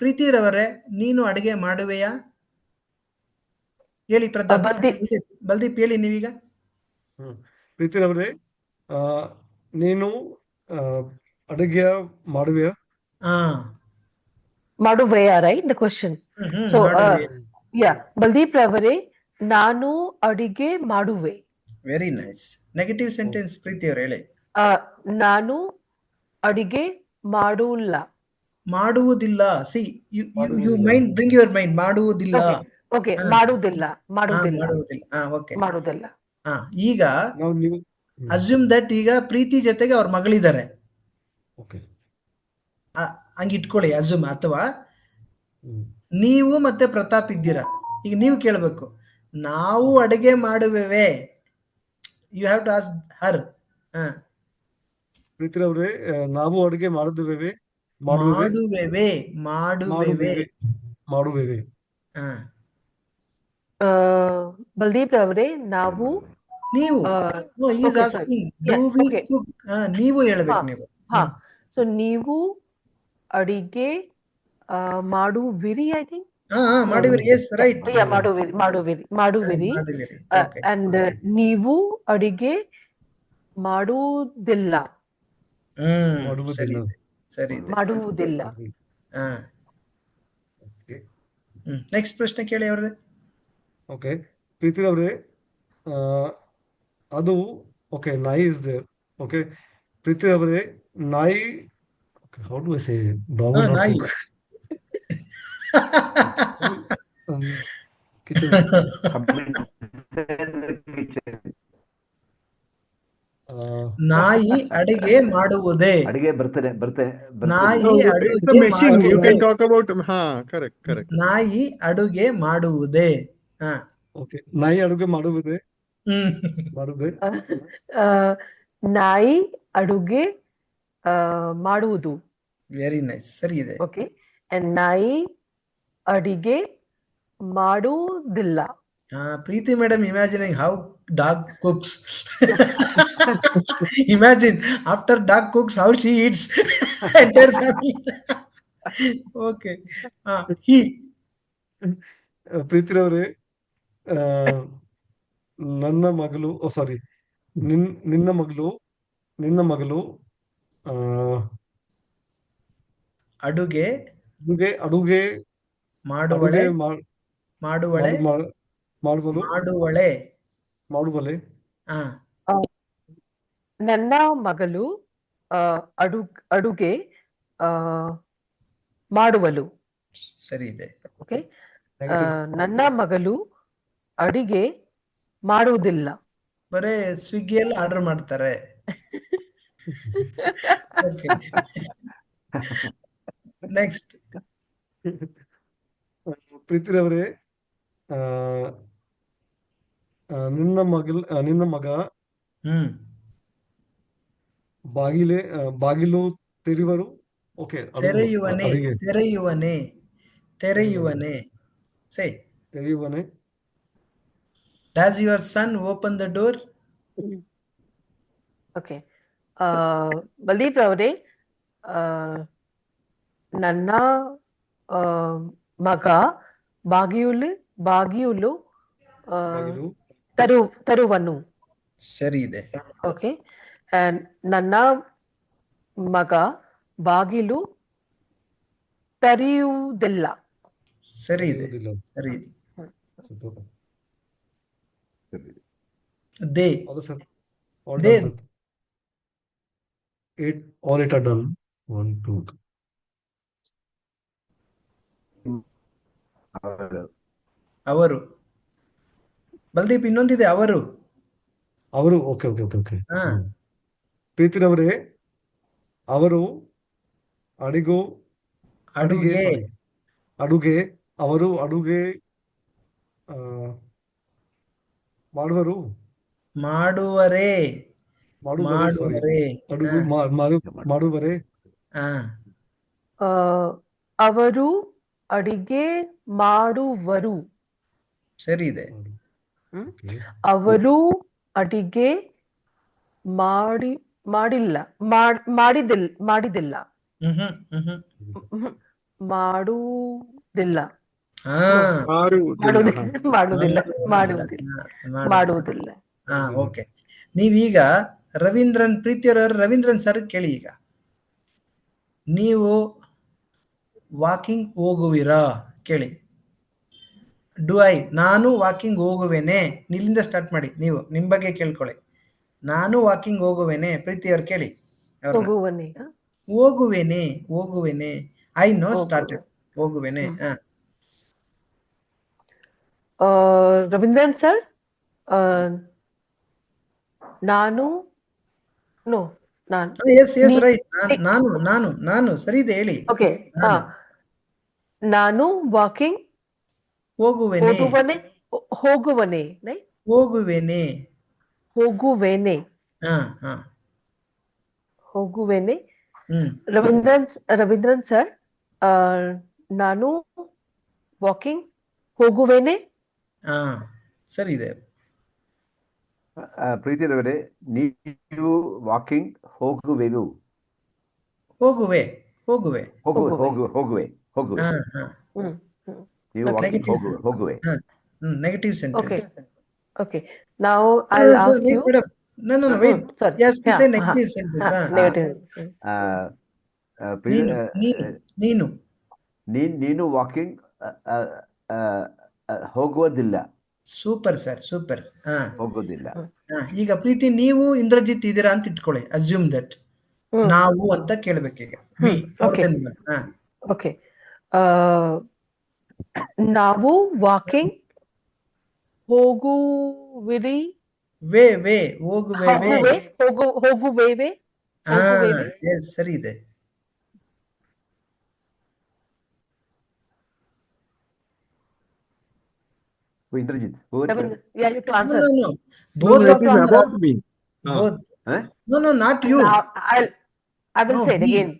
ಪ್ರೀತಿರವರೇ, ನೀನು ಅಡಿಗೆ ಮಾಡುವೆಯಾ ಹೇಳಿ. ಪ್ರತಾಪ್, ಬಲ್ದೀಪ್ ಹೇಳಿ ನೀವೀಗ. ಪ್ರೀತಿಯವರೇ, ನೀನು ಅಡಿಗೆ ಮಾಡುವೆಯಾ? Maduveya, right? The question. So, Baldeep Ravare, ನಾನು ಅಡಿಗೆ ಮಾಡುವೆ. Very nice. ನೆಗೆಟಿವ್ ಸೆಂಟೆನ್ಸ್ ಪ್ರೀತಿಯವ್ರು ಹೇಳಿ. ನಾನು ಅಡಿಗೆ ಮಾಡುವುದಿಲ್ಲ. See you mind, bring your mind. ಮಾಡುವುದಿಲ್ಲ. ಓಕೆ, ಮಾಡುವುದಿಲ್ಲ. ಮಾಡುವುದಿಲ್ಲ. ಈಗ ಅಸ್ಯೂಮ್ ದಟ್ ಈಗ ಪ್ರೀತಿ ಜೊತೆಗೆ ಅವ್ರ ಮಗಳಿದ್ದಾರೆ, ಹಂಗಿಟ್ಕೊಳ್ಳಿ ಅಸ್ಯೂಮ್. ಅಥವಾ ನೀವು ಮತ್ತೆ ಪ್ರತಾಪ್ ಇದ್ದೀರಾ. ಈಗ ನೀವು ಕೇಳಬೇಕು, ನಾವು ಅಡಿಗೆ ಮಾಡುವೆವೆ. You have to ask her. ಪ್ರೀತಿಯವರೇ, ನಾವು ಅಡಿಗೆ ಮಾಡುವೆವೆ. ಬಲ್ದೀಪ್ ಅವರೇ, ನಾವು ನೀವು ಹೇಳ್ಬೇಕು ನೀವು. ಸೊ ನೀವು ಅಡಿಗೆ ಮಾಡುವಿರಿ, ಐ ಥಿಂಕ್. ಮಾಡುವಿರಿ, ಎಸ್ ರೈಟ್. ಮಾಡುವಿರಿ. ಅಂಡ್ ನೀವು ಅಡಿಗೆ ಮಾಡುವುದಿಲ್ಲ. ಮಾಡುವುದಿಲ್ಲ. ನೆಕ್ಸ್ಟ್ ಪ್ರಶ್ನೆ ಕೇಳಿ ಅವ್ರೆ. ಓಕೆ, ಪ್ರೀತಿಯವರೇ, ಅದು ಓಕೆ, ನಾಯಿ ಇಸ್ ದೇರ್. ಓಕೆ, ಪ್ರೀತಿಯವರೇ, ನಾಯಿ, how do I say dog not ನಾಯಿ. ಕುಕ್? ನಾಯಿ ಅಡಿಗೆ ಮಾಡುವುದೇ. ಅಡಿಗೆ ಬರ್ತೇನೆ. ನಾಯಿ ಅಡುಗೆ Machine. You can talk about. Correct. ನಾಯಿ ಅಡುಗೆ ಮಾಡುವುದೇ. ಓಕೆ, ನಾಯಿ ಅಡುಗೆ ಮಾಡುವುದೇ. ನಾಯಿ ಅಡುಗೆ ಮಾಡುವುದು. ವೆರಿ ನೈಸ್, ಸರಿ ಇದೆ. ಓಕೆ, ನಾಯಿ ಅಡಿಗೆ ಮಾಡುವುದಿಲ್ಲ. Preethi madam imagining how dog cooks. Imagine after dog cooks how she eats entire family. Okay, ಪ್ರೀತಿಯವರೇ, ನನ್ನ ಮಗಳು, ನಿನ್ನ ಮಗಳು ಅಡುಗೆ ಮಾಡುವಳೆ. ಮಾಡುವಲು, ಮಾಡುವಳೆ. ಮಾಡುವಲೆ, ಹಾ, ಆ, ನನ್ನ ಮಗಳು ಅಡುಗೆ ಆ, ಮಾಡುವಳು. ಸರಿ ಇದೆ. ಓಕೆ. ನೆಗೆಟಿವ್. ನನ್ನ ಮಗಳು ಅಡಿಗೆ ಮಾಡುವುದಿಲ್ಲ. ಬರೇ ಸ್ವಿಗ್ಗಿಯಲ್ಲಿ ಆರ್ಡರ್ ಮಾಡ್ತಾರೆ. Okay, next. ಪ್ರೀತಿರವರೇ, ಆ, ನಿನ್ನ ಮಗ ಹ್ಮ್ ಬಾಗಿಲು ತೆರೆಯುವರು. ಓಕೆ, ತೆರೆಯುವನೆ, ಅಡಿಗೆ ತೆರೆಯುವನೆ, ತೆರೆಯುವನೆ. ಸೇ, ತೆರೆಯುವನೆ. Does your son open the door? Okay. Baldeep ಅವರೇ, ನನ್ನ ಮಗ ಬಾಗಿಲು ತರುವನು. ಸರಿ ಇದೆ. ಓಕೆ. ನನ್ನ ಮಗ ಬಾಗಿಲು ತೆರೆಯುವುದಿಲ್ಲ. ಸರಿ ಇದೆ. ತೆರೆಯುವುದಿಲ್ಲ. ಸರಿ ಇದೆ. ಸೂಪರ್. ದೇ, ಹೌದು sir. All they, done sir. All eight are done. 1, 2, 3. ಅವರು. ಬಲ್ದೀಪ್, ಇನ್ನೊಂದಿದೆ ಅವರು. ಅವರು. Okay okay okay okay. ಹಾ, ಪ್ರೀತಿರವರೇ, ಅವರು ಅಡಿಗೆ ಅಡುಗೆ, ಸಾರಿ ಅಡುಗೆ ಅವರು ಅಡುಗೆ ಮಾಡುವರು. ಮಾಡುವರೆ, ಮಾಡುವರೆ. ಅಡುಗೆ ಮಾಡುವರೆ. ಹಾ, ಅವರು ಅಡಿಗೆ ಮಾಡುವರು. ಸರಿ ಇದೆ. Okay. ಅವರು ಅಡಿಗೆ ಮಾಡಿದಿಲ್ಲ. ಮಾಡುವುದಿಲ್ಲ. ಹಾ, ಮಾಡುವುದಿಲ್ಲ. ಹಾ, ಓಕೆ. ನೀವೀಗ ರವೀಂದ್ರನ್ ಸರ್ ಕೇಳಿ. ಈಗ ನೀವು ವಾಕಿಂಗ್ ಹೋಗುವಿರಾ? ಕೇಳಿ. ನಾನು ವಾಕಿಂಗ್ ಹೋಗುವೇನೆ. ಇಲ್ಲಿಂದ ಸ್ಟಾರ್ಟ್ ಮಾಡಿ. ನೀವು ನಿಮ್ ಬಗ್ಗೆ ಕೇಳ್ಕೊಳ್ಳಿ. ನಾನು ವಾಕಿಂಗ್ ಹೋಗುವೇನೆ. ಪ್ರೀತಿಯವ್ರು ಕೇಳಿ. ಹೋಗುವೇನೆ. I no started. ಹೋಗುವೇನೆ. ರವೀಂದ್ರನ್ ಸರ್, ನಾನು ಎಸ್ ರೈಟ್. ನಾನು ಸರಿ ಇದೆ, ಹೇಳಿ. ಓಕೆ. ನಾನು ವಾಕಿಂಗ್ ಹೋಗುವೇನೆ. ರವೀಂದ್ರನ್ ಸರ್, ನಾನು ವಾಕಿಂಗ್ ಹೋಗುವೇನೆ. ಸರಿ ಇದೆ. ಪ್ರೀತಿರವರೇ, ನೀವು ವಾಕಿಂಗ್ ಹೋಗುವೆನು. ಹೋಗುವೆ. ನೀವು ವಾಕಿಂಗ್ ಹೋಗುವೆ. Negative sentence. Okay. Now I'll ask you. No, wait. Sorry. Yes, we say negative sentence. Negative. ನೀನು ವಾಕಿಂಗ್ ಹೋಗುವುದಿಲ್ಲ. Super sir, super. ಹೋಗೋದಿಲ್ಲ. ಈಗ ಪ್ರೀತಿ, ನೀವು ಇಂದ್ರಜಿತ್ ಇದ್ದೀರಾ ಅಂತ ಇಟ್ಕೊಳ್ಳಿ. ಅಸ್ಯೂಮ್ ದಟ್ ನಾವು ಅಂತ ಕೇಳ್ಬೇಕೀಗ. ಓಕೆ. ನಾವು ವಾಕಿಂಗ್ ಹೋಗುವಿರಿ. ಹೋಗುವೇವೆ. ಸರಿ ಇದೆ. Indrajit, Both it is about me. both. No, not you. I will say it again.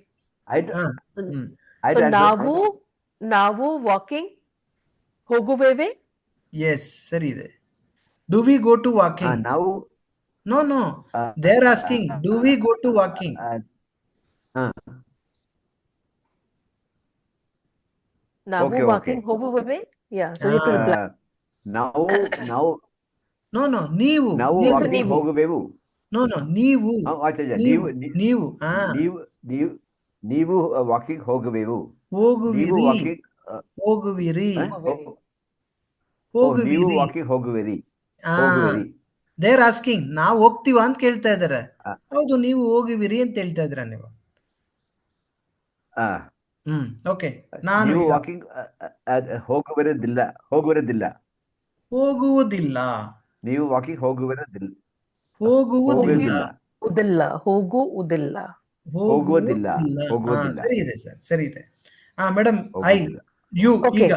ನಾವು ವಾಕಿಂಗ್ ಹೋಗುವೇವೆ. Yes, ಸರಿ ಇದೆ. Do we go to walking? ನಾವು. No. They're asking, do we go to walking? ನಾವು walking ಹೋಗುವೇವೆ. Yeah, so you have to reply. ನಾವು ನೀವು walking ಹೋಗುವೆವು. ನೀವು ನೀವು walking ಹೋಗುವೆವು. ಹೋಗುವಿರಿ. ಓ ನೀವು ಹೋಗುವಿರಿ. ವಾಕಿಂಗ್ ಹೋಗುವಿರಿ, ಆ ಹೋಗುವಿರಿ. ದೇರ್ ಆಸ್ಕಿಂಗ್, ನಾವು ಹೋಗ್ತೀವ ಅಂತ ಕೇಳ್ತಾ ಇದಾರೆ. ಆ, ಹೌದು, ನೀವು ಹೋಗುವಿರಿ ಅಂತ ಹೇಳ್ತಾ ಇದ್ರ ನೀವು. ಆ, ಓಕೆ. ನಾನು ನೀವು ಈಗ ವಾಕಿಂಗ್ ಹೋಗುವಿರದಿಲ್ಲ, ಹೋಗುವಿರದಿಲ್ಲ. ಹೋಗುವುದಿಲ್ಲ, ನೀವು ವಾಕಿಂಗ್ ಹೋಗುವಿರದಿಲ್ಲ, ಹೋಗುವುದಿಲ್ಲ, ಹೋಗುವುದಿಲ್ಲ, ಉದಿಲ್ಲ, ಹೋಗುವುದಿಲ್ಲ. ಹೋಗುವುದಿಲ್ಲ, ಹೋಗುವುದಿಲ್ಲ. ಹೋಗುವುದಿಲ್ಲ, ಸರಿ ಇದೆ ಸರ್, ಸರಿ ಇದೆ. ಮೇಡಮ್, ಹೋಗುವುದಿಲ್ಲ. You Okay.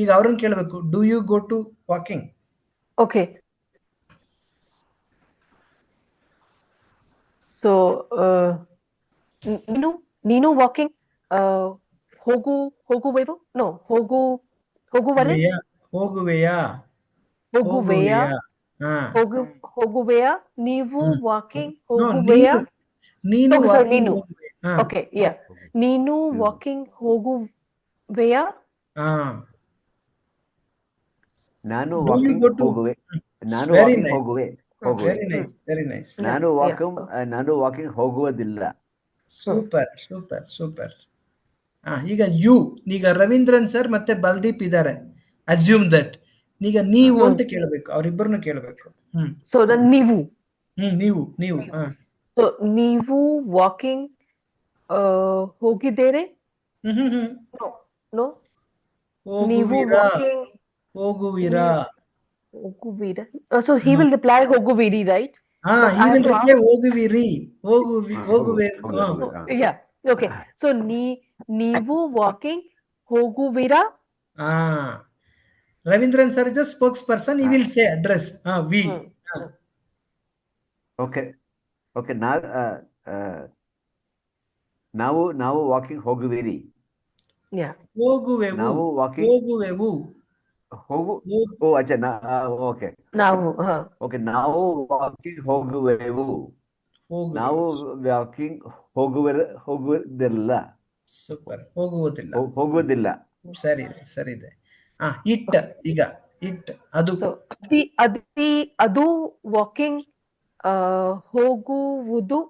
ಈಗ ಅವ್ರನ್ನ ಕೇಳಬೇಕು. Do you go to walking? Okay. So, ನೀನು ವಾಕಿಂಗ್ ಹೋಗುವೆವು? ನೋ, ಹೋಗುವರೆ? ಹೋಗುವೆಯಾ? ಹೋಗುವೆಯಾ? ಹಾ. ಹೋಗುವೆಯಾ? ನೀವು ವಾಕಿಂಗ್ No, ಹೋಗುವೆಯಾ? ನೀನು Okay, sorry, ವಾಕಿಂಗ್ ನೀನು. ಹೋಗುವೆ. ಹಾ. Okay, yeah. ನೀನು ವಾಕಿಂಗ್ ಹೋಗುವೆಯಾ? ಹಾ. ನಾನು Do you walking go to? ಹೋಗುವೆ, ನಾನು Very ವಾಕಿಂಗ್ nice. ಹೋಗುವೆ, ಹೋಗುವೆ. Very nice, very nice. ನಾನು Yeah. ನಾನು ವಾಕಿಂಗ್ ಹೋಗುವುದಿಲ್ಲ. Super, super, super. ಈಗ ರವೀಂದ್ರನ್ ಸರ್ ಮತ್ತೆ ಬಲ್ದೀಪ್ ಇದ್ದಾರೆ. ಅಸ್ಯೂಮ್ ದಟ್ ಈಗ ನೀವು ಅಂತ ಕೇಳಬೇಕು, ಅವರಿಬ್ಬರನ್ನು ಕೇಳಬೇಕು. So then ನೀವು. ನೀವು So ನೀವು ವಾಕಿಂಗ್ ಹೋಗಿದ್ದೀರಿ? No. ನೀವು ಹೋಗುವಿರಾ? ವಾಕಿಂಗ್ ಹೋಗುವಿರಾ? ಹೋಗುವಿರಾ? So he will reply ಹೋಗುವಿರಿ, right? ಹಾ, But he I have will to reply ask. ಹೋಗುವಿರಿ, ಹೋಗುವೆ. Yeah. Okay. So ನೀವು ವಾಕಿಂಗ್ ಹೋಗುವಿರಾ? Raveendran sir is spokesperson, he will say address. We. Okay, okay. ನಾವು ವಾಕಿಂಗ್ ಹೋಗುವಿರಿ. Yeah. ಹೋಗುವೆವು, ನಾವು ವಾಕಿಂಗ್ ಹೋಗುವೆವು. ಓ ಅಚ್ಚಾ, ಓಕೆ, ನಾವು ಓಕೆ. ನಾವು ವಾಕಿಂಗ್ ಹೋಗುವೆವು, ನಾವು ವಾಕಿಂಗ್ ಹೋಗುವುದಿಲ್ಲ. ಸೂಪರ್. ಹೋಗುವುದಿಲ್ಲ. ಹೋಗುವುದಿಲ್ಲ. ಸರಿ ಇದೆ, ಸರಿ ಇದೆ. ಈಗ ಅದು So ಅದು ವಾಕಿಂಗ್ ಹೋಗುವುದಾ?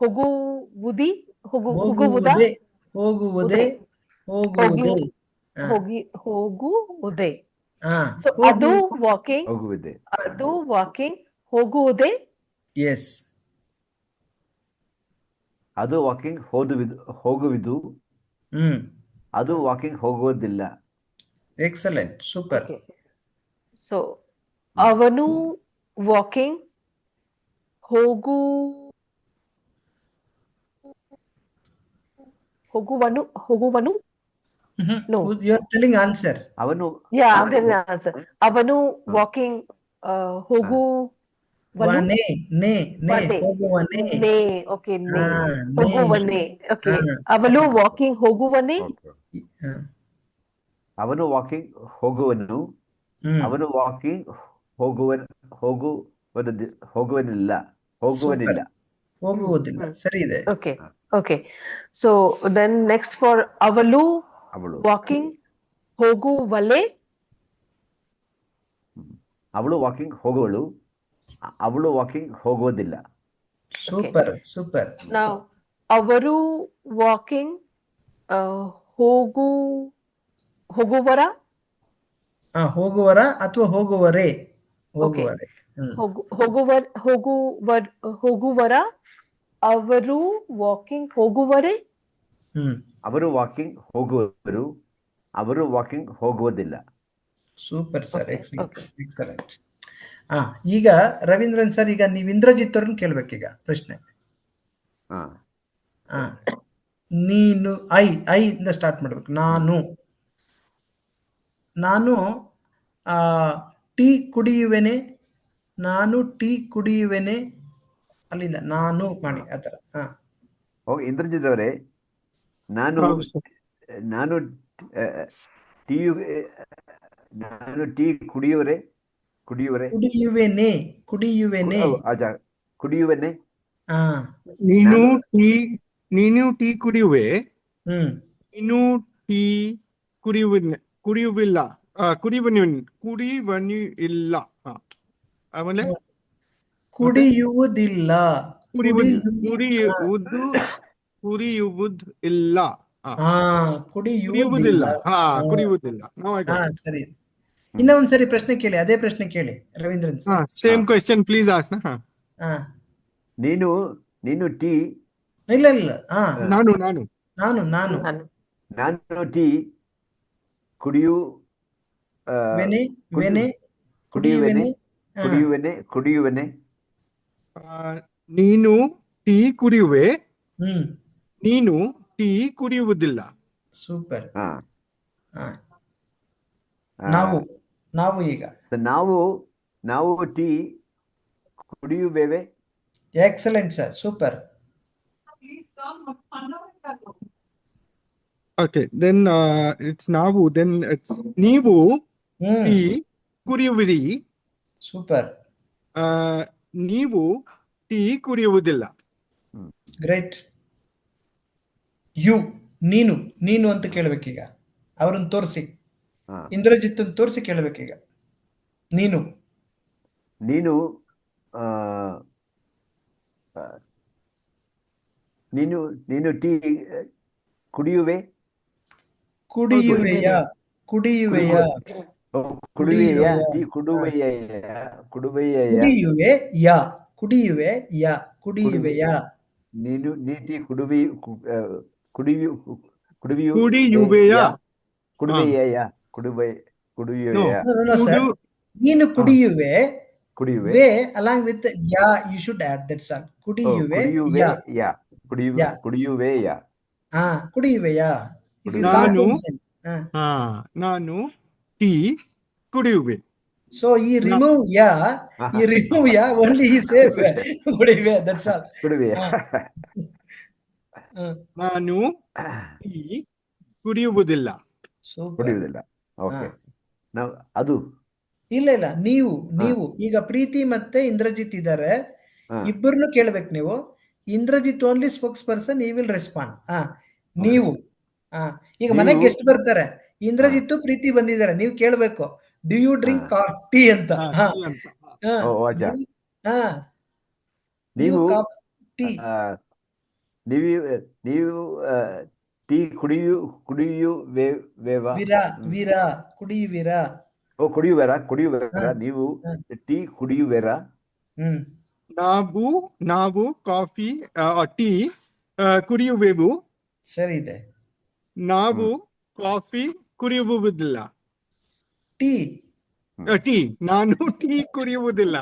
ಹೋಗುವುದೇ. ಹೋಗುವುದೇ. So ಅದು ವಾಕಿಂಗ್ ಹೋಗುವುದೇ? ಎಸ್. ಅದು ವಾಕಿಂಗ್ ಹೋಗುವುದು, ಅದು ವಾಕಿಂಗ್ ಹೋಗುವುದಿಲ್ಲ. Excellent, super. ಸೊ ಅವನು ವಾಕಿಂಗ್ ಹೋಗುವನು. No. You are telling answer. ಅವನು ಅವನು ವಾಕಿಂಗ್ ಹೋಗುವನೆ. Okay, ಹೋಗುವನೆ. Okay. ಅವನು ವಾಕಿಂಗ್ ಹೋಗುವನೆ. ಅವನು ವಾಕಿಂಗ್ ಹೋಗುವನು, ಅವನು ವಾಕಿಂಗ್ ಹೋಗುವನಿಲ್ಲ. ಸರಿ ಇದೆ. Okay. So then next for ಅವಳು ವಾಕಿಂಗ್ ಹೋಗುವಲೆ. ಅವಳು ವಾಕಿಂಗ್ ಹೋಗುವಳು, ಅವಳು ವಾಕಿಂಗ್ ಹೋಗುವುದಿಲ್ಲ. ಸೂಪರ್. Now ಅವರು ವಾಕಿಂಗ್ ಹೋಗುವರ ಅಥವಾ ಹೋಗುವರೆ? ಹೋಗುವರ. ಅವರು ವಾಕಿಂಗ್ ಹೋಗುವರೆ. ಅವರು ವಾಕಿಂಗ್ ಹೋಗುವರು, ಅವರು ವಾಕಿಂಗ್ ಹೋಗುವುದಿಲ್ಲ. Super sir, excellent. ಈಗ ರವೀಂದ್ರನ್ ಸರ್, ಈಗ ನೀವು ಇಂದ್ರಜಿತ್ ಅವ್ರನ್ನ ಕೇಳ್ಬೇಕೀಗ ಪ್ರಶ್ನೆ. ನೀನು ಐ ಇಂದ ಸ್ಟಾರ್ಟ್ ಮಾಡ್ಬೇಕು. ನಾನು ಟೀ ಕುಡಿಯುವೆನೆ, ನಾನು ಟೀ ಕುಡಿಯುವೆನೆ, ಅಲ್ಲಿಂದ ನಾನು ಮಾಡಿ ಆತರ. ಓಕೆ, ಇಂದ್ರಜಿತ್ ಅವರೇ, ನಾನು ಟೀ ಕುಡಿಯುವೆನೆ. ನೀನು ಟೀ ಕುಡಿಯುವೆ, ನೀನು ಟೀ ಕುಡಿಯುವಿಲ್ಲ, ಕುಡಿಯುವುದಿಲ್ಲ. ಆಮೇಲೆ ಕುಡಿಯುವುದಿಲ್ಲ. ಕುಡಿಯುವುದಿಲ್ಲ. ಕುಡಿಯುವುದಿಲ್ಲ. ಕುಡಿಯುವುದಿಲ್ಲ. ಸರಿ. ಇನ್ನ ಒಂದ್ಸರಿ ಪ್ರಶ್ನೆ ಕೇಳಿ, ಅದೇ ಪ್ರಶ್ನೆ ಕೇಳಿ Ravindran sir. Same question, please ask. ಹಾ ನೀನು ಟೀ. ಇಲ್ಲ ಇಲ್ಲ. ಹಾ ನಾನು ನಾನು ಟೀ ಕುಡಿಯು ವೆನೆ ಕುಡಿಯುವೆನೆ. ನೀನು ಟೀ ಕುಡಿಯುವೆ, ಹ್ಮ್ ನೀನು ಟೀ ಕುಡಿಯುವುದಿಲ್ಲ. ಸೂಪರ್. ಹಾ ನಾವು ಈಗ ನಾವು ಟೀ ಕುಡಿಯುವೆವೆ. Excellent sir, super. Okay, then it's ನಾವು, then it's ನೀವು ಟೀ ಕುಡಿಯುವಿರಿ, ಸೂಪರ್, ನೀವು ಟೀ ಕುಡಿಯುವುದಿಲ್ಲ. ಗ್ರೇಟ್. ನೀನು ಅಂತ ಕೇಳ್ಬೇಕೀಗ. ಅವ್ರನ್ನ ತೋರಿಸಿ, ಇಂದ್ರಜಿತ್ ತೋರಿಸಿ ಕೇಳ್ಬೇಕೀಗ. ನೀನು ಟೀ ಕುಡಿಯುವೆಯಾ? ನೀನು ಟೀ ನೀನು ಕುಡಿಯುವೆ. Way along with you should add that song. ಕುಡಿಯುವೆಯಾ. If you ನಾನು ಟೀ ಕುಡಿಯುವೆ. So he remove only he say ಕುಡಿಯುವೆ, that's all. ನಾನು ಟೀ ಕುಡಿಯುವುದಿಲ್ಲ. ಅದು ಇಲ್ಲ ನೀವು ಈಗ ಪ್ರೀತಿ ಮತ್ತೆ ಇಂದ್ರಜಿತ್ ಇದ್ದಾರೆ, ಇಬ್ಬರನ್ನು ಕೇಳ್ಬೇಕು ನೀವು. Indrajit only spokes person, he will respond. ನೀವು ಈಗ ಮನೆಗೆ ಗೆಸ್ಟ್ ಬರ್ತಾರೆ, ಇಂದ್ರಜಿತ್ ಪ್ರೀತಿ ಬಂದಿದ್ದಾರೆ, ನೀವು ಕೇಳ್ಬೇಕು ಡು ಯು ಡ್ರಿಂಕ್ ಟೀ ಅಂತ. ನೀವು ಟೀ ಕುಡಿಯುವಿರಾ? ನೀವು ಟೀ ಕುಡಿಯುವಿರಾ? ನಾವು ಕಾಫಿ ಟೀ ಕುಡಿಯುವೆವು. ಸರಿ ಇದೆ. ನಾವು ಕಾಫಿ ಕುಡಿಯುವುದಿಲ್ಲ. ನಾನು tea ಕುಡಿಯುವುದಿಲ್ಲ.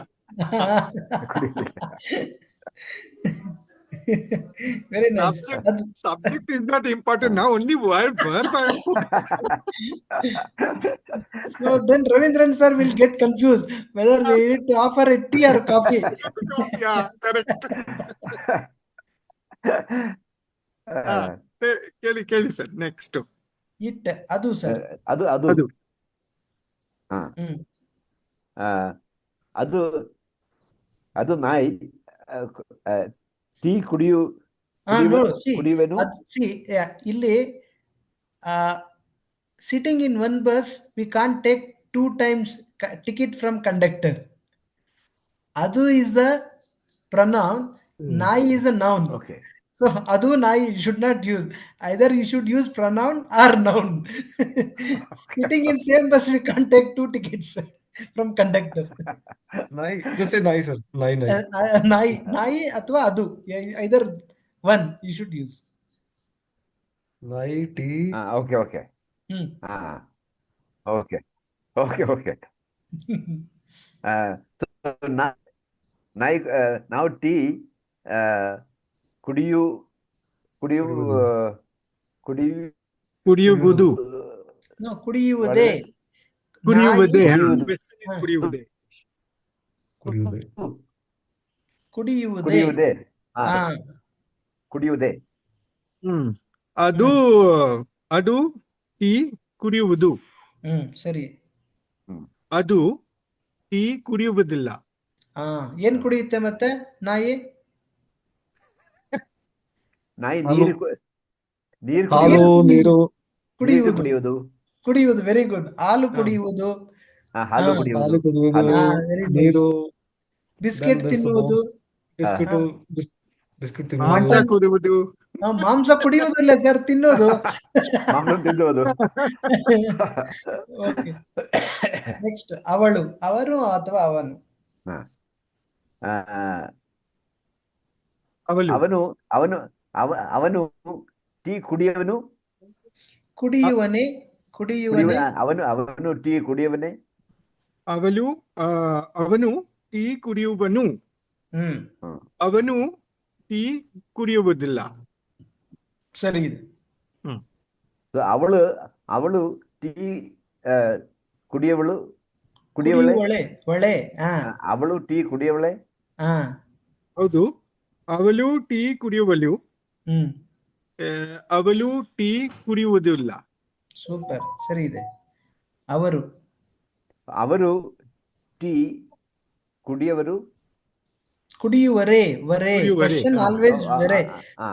Very nice. Subject is not important now, only verb. So then Ravindran sir will get confused whether we need to offer a tea or coffee. Yeah, correct. ಕೇಳಿ sir, next. ಅದು sir, ಅದು ನಾಯಿ. Tea ಕುಡಿಯುವೆನು. ಇಲ್ಲಿ sitting in one bus we can't take 2 times ticket from conductor. Adu is a pronoun, nai is a noun. Okay. So adu nai you should not use. Either you should use pronoun or noun. Sitting in same bus we can't take 2 tickets from conductor. Nai, just say nai sir. Nai athwa adu, either one you should use. Nai tea. Okay. Okay. Now tea ಕುಡಿಯುವುದು. No, ಕುಡಿಯುವುದೇ. ಅದು tea ಕುಡಿಯುವುದು. ಸರಿ. ಅದು tea ಕುಡಿಯುವುದಿಲ್ಲ. ಏನ್ ಕುಡಿಯುತ್ತೆ ಮತ್ತೆ ನಾಯಿ? ನೀರು ಕುಡಿಯುವುದು. Very good. ಹಾಲು ಕುಡಿಯುವುದು, ನೀರು, ಬಿಸ್ಕೆಟ್ ತಿನ್ನುವುದು, ಬಿಸ್ಕೆಟ್ ಮಾಂಸ ಕುಡಿಯುವುದು. ಮಾಂಸ ಕುಡಿಯುವುದಿಲ್ಲ ಸರ್, ತಿನ್ನೋದು. ನೆಕ್ಸ್ಟ್ ಅವಳು, ಅವರು ಅಥವಾ ಅವನು. ಹಾ. ಆ, ಅವಳು ಅವನು ಅವನು ಅವನು ಟೀ ಕುಡಿಯವನು. ಕುಡಿಯುವನೇ, ಕುಡಿಯುವನೇ. ಅವನು ಟೀ ಕುಡಿಯವನೇ. ಅವನು ಟೀ ಕುಡಿಯುವನು. ಅವನು ಟೀ ಕುಡಿಯುವುದಿಲ್ಲ. ಸರಿ ಇದೆ. ಅವಳು ಟೀ ಕುಡಿಯವಳೆ. ಒಳೆ. ಅವಳು ಟೀ ಕುಡಿಯವಳೆ. ಹೌದು, ಅವಳು ಟೀ ಕುಡಿಯುವಳು. ಅವಳು ಟೀ ಕುಡಿಯುವುದಿಲ್ಲ. ಸೂಪರ್, ಸರಿ ಇದೆ. ಅವರು ಟೀ ಕುಡಿಯುವರೆ. ಕ್ವೆಶ್ಚನ್ ಆಲ್ವೇಸ್ ವರೆ.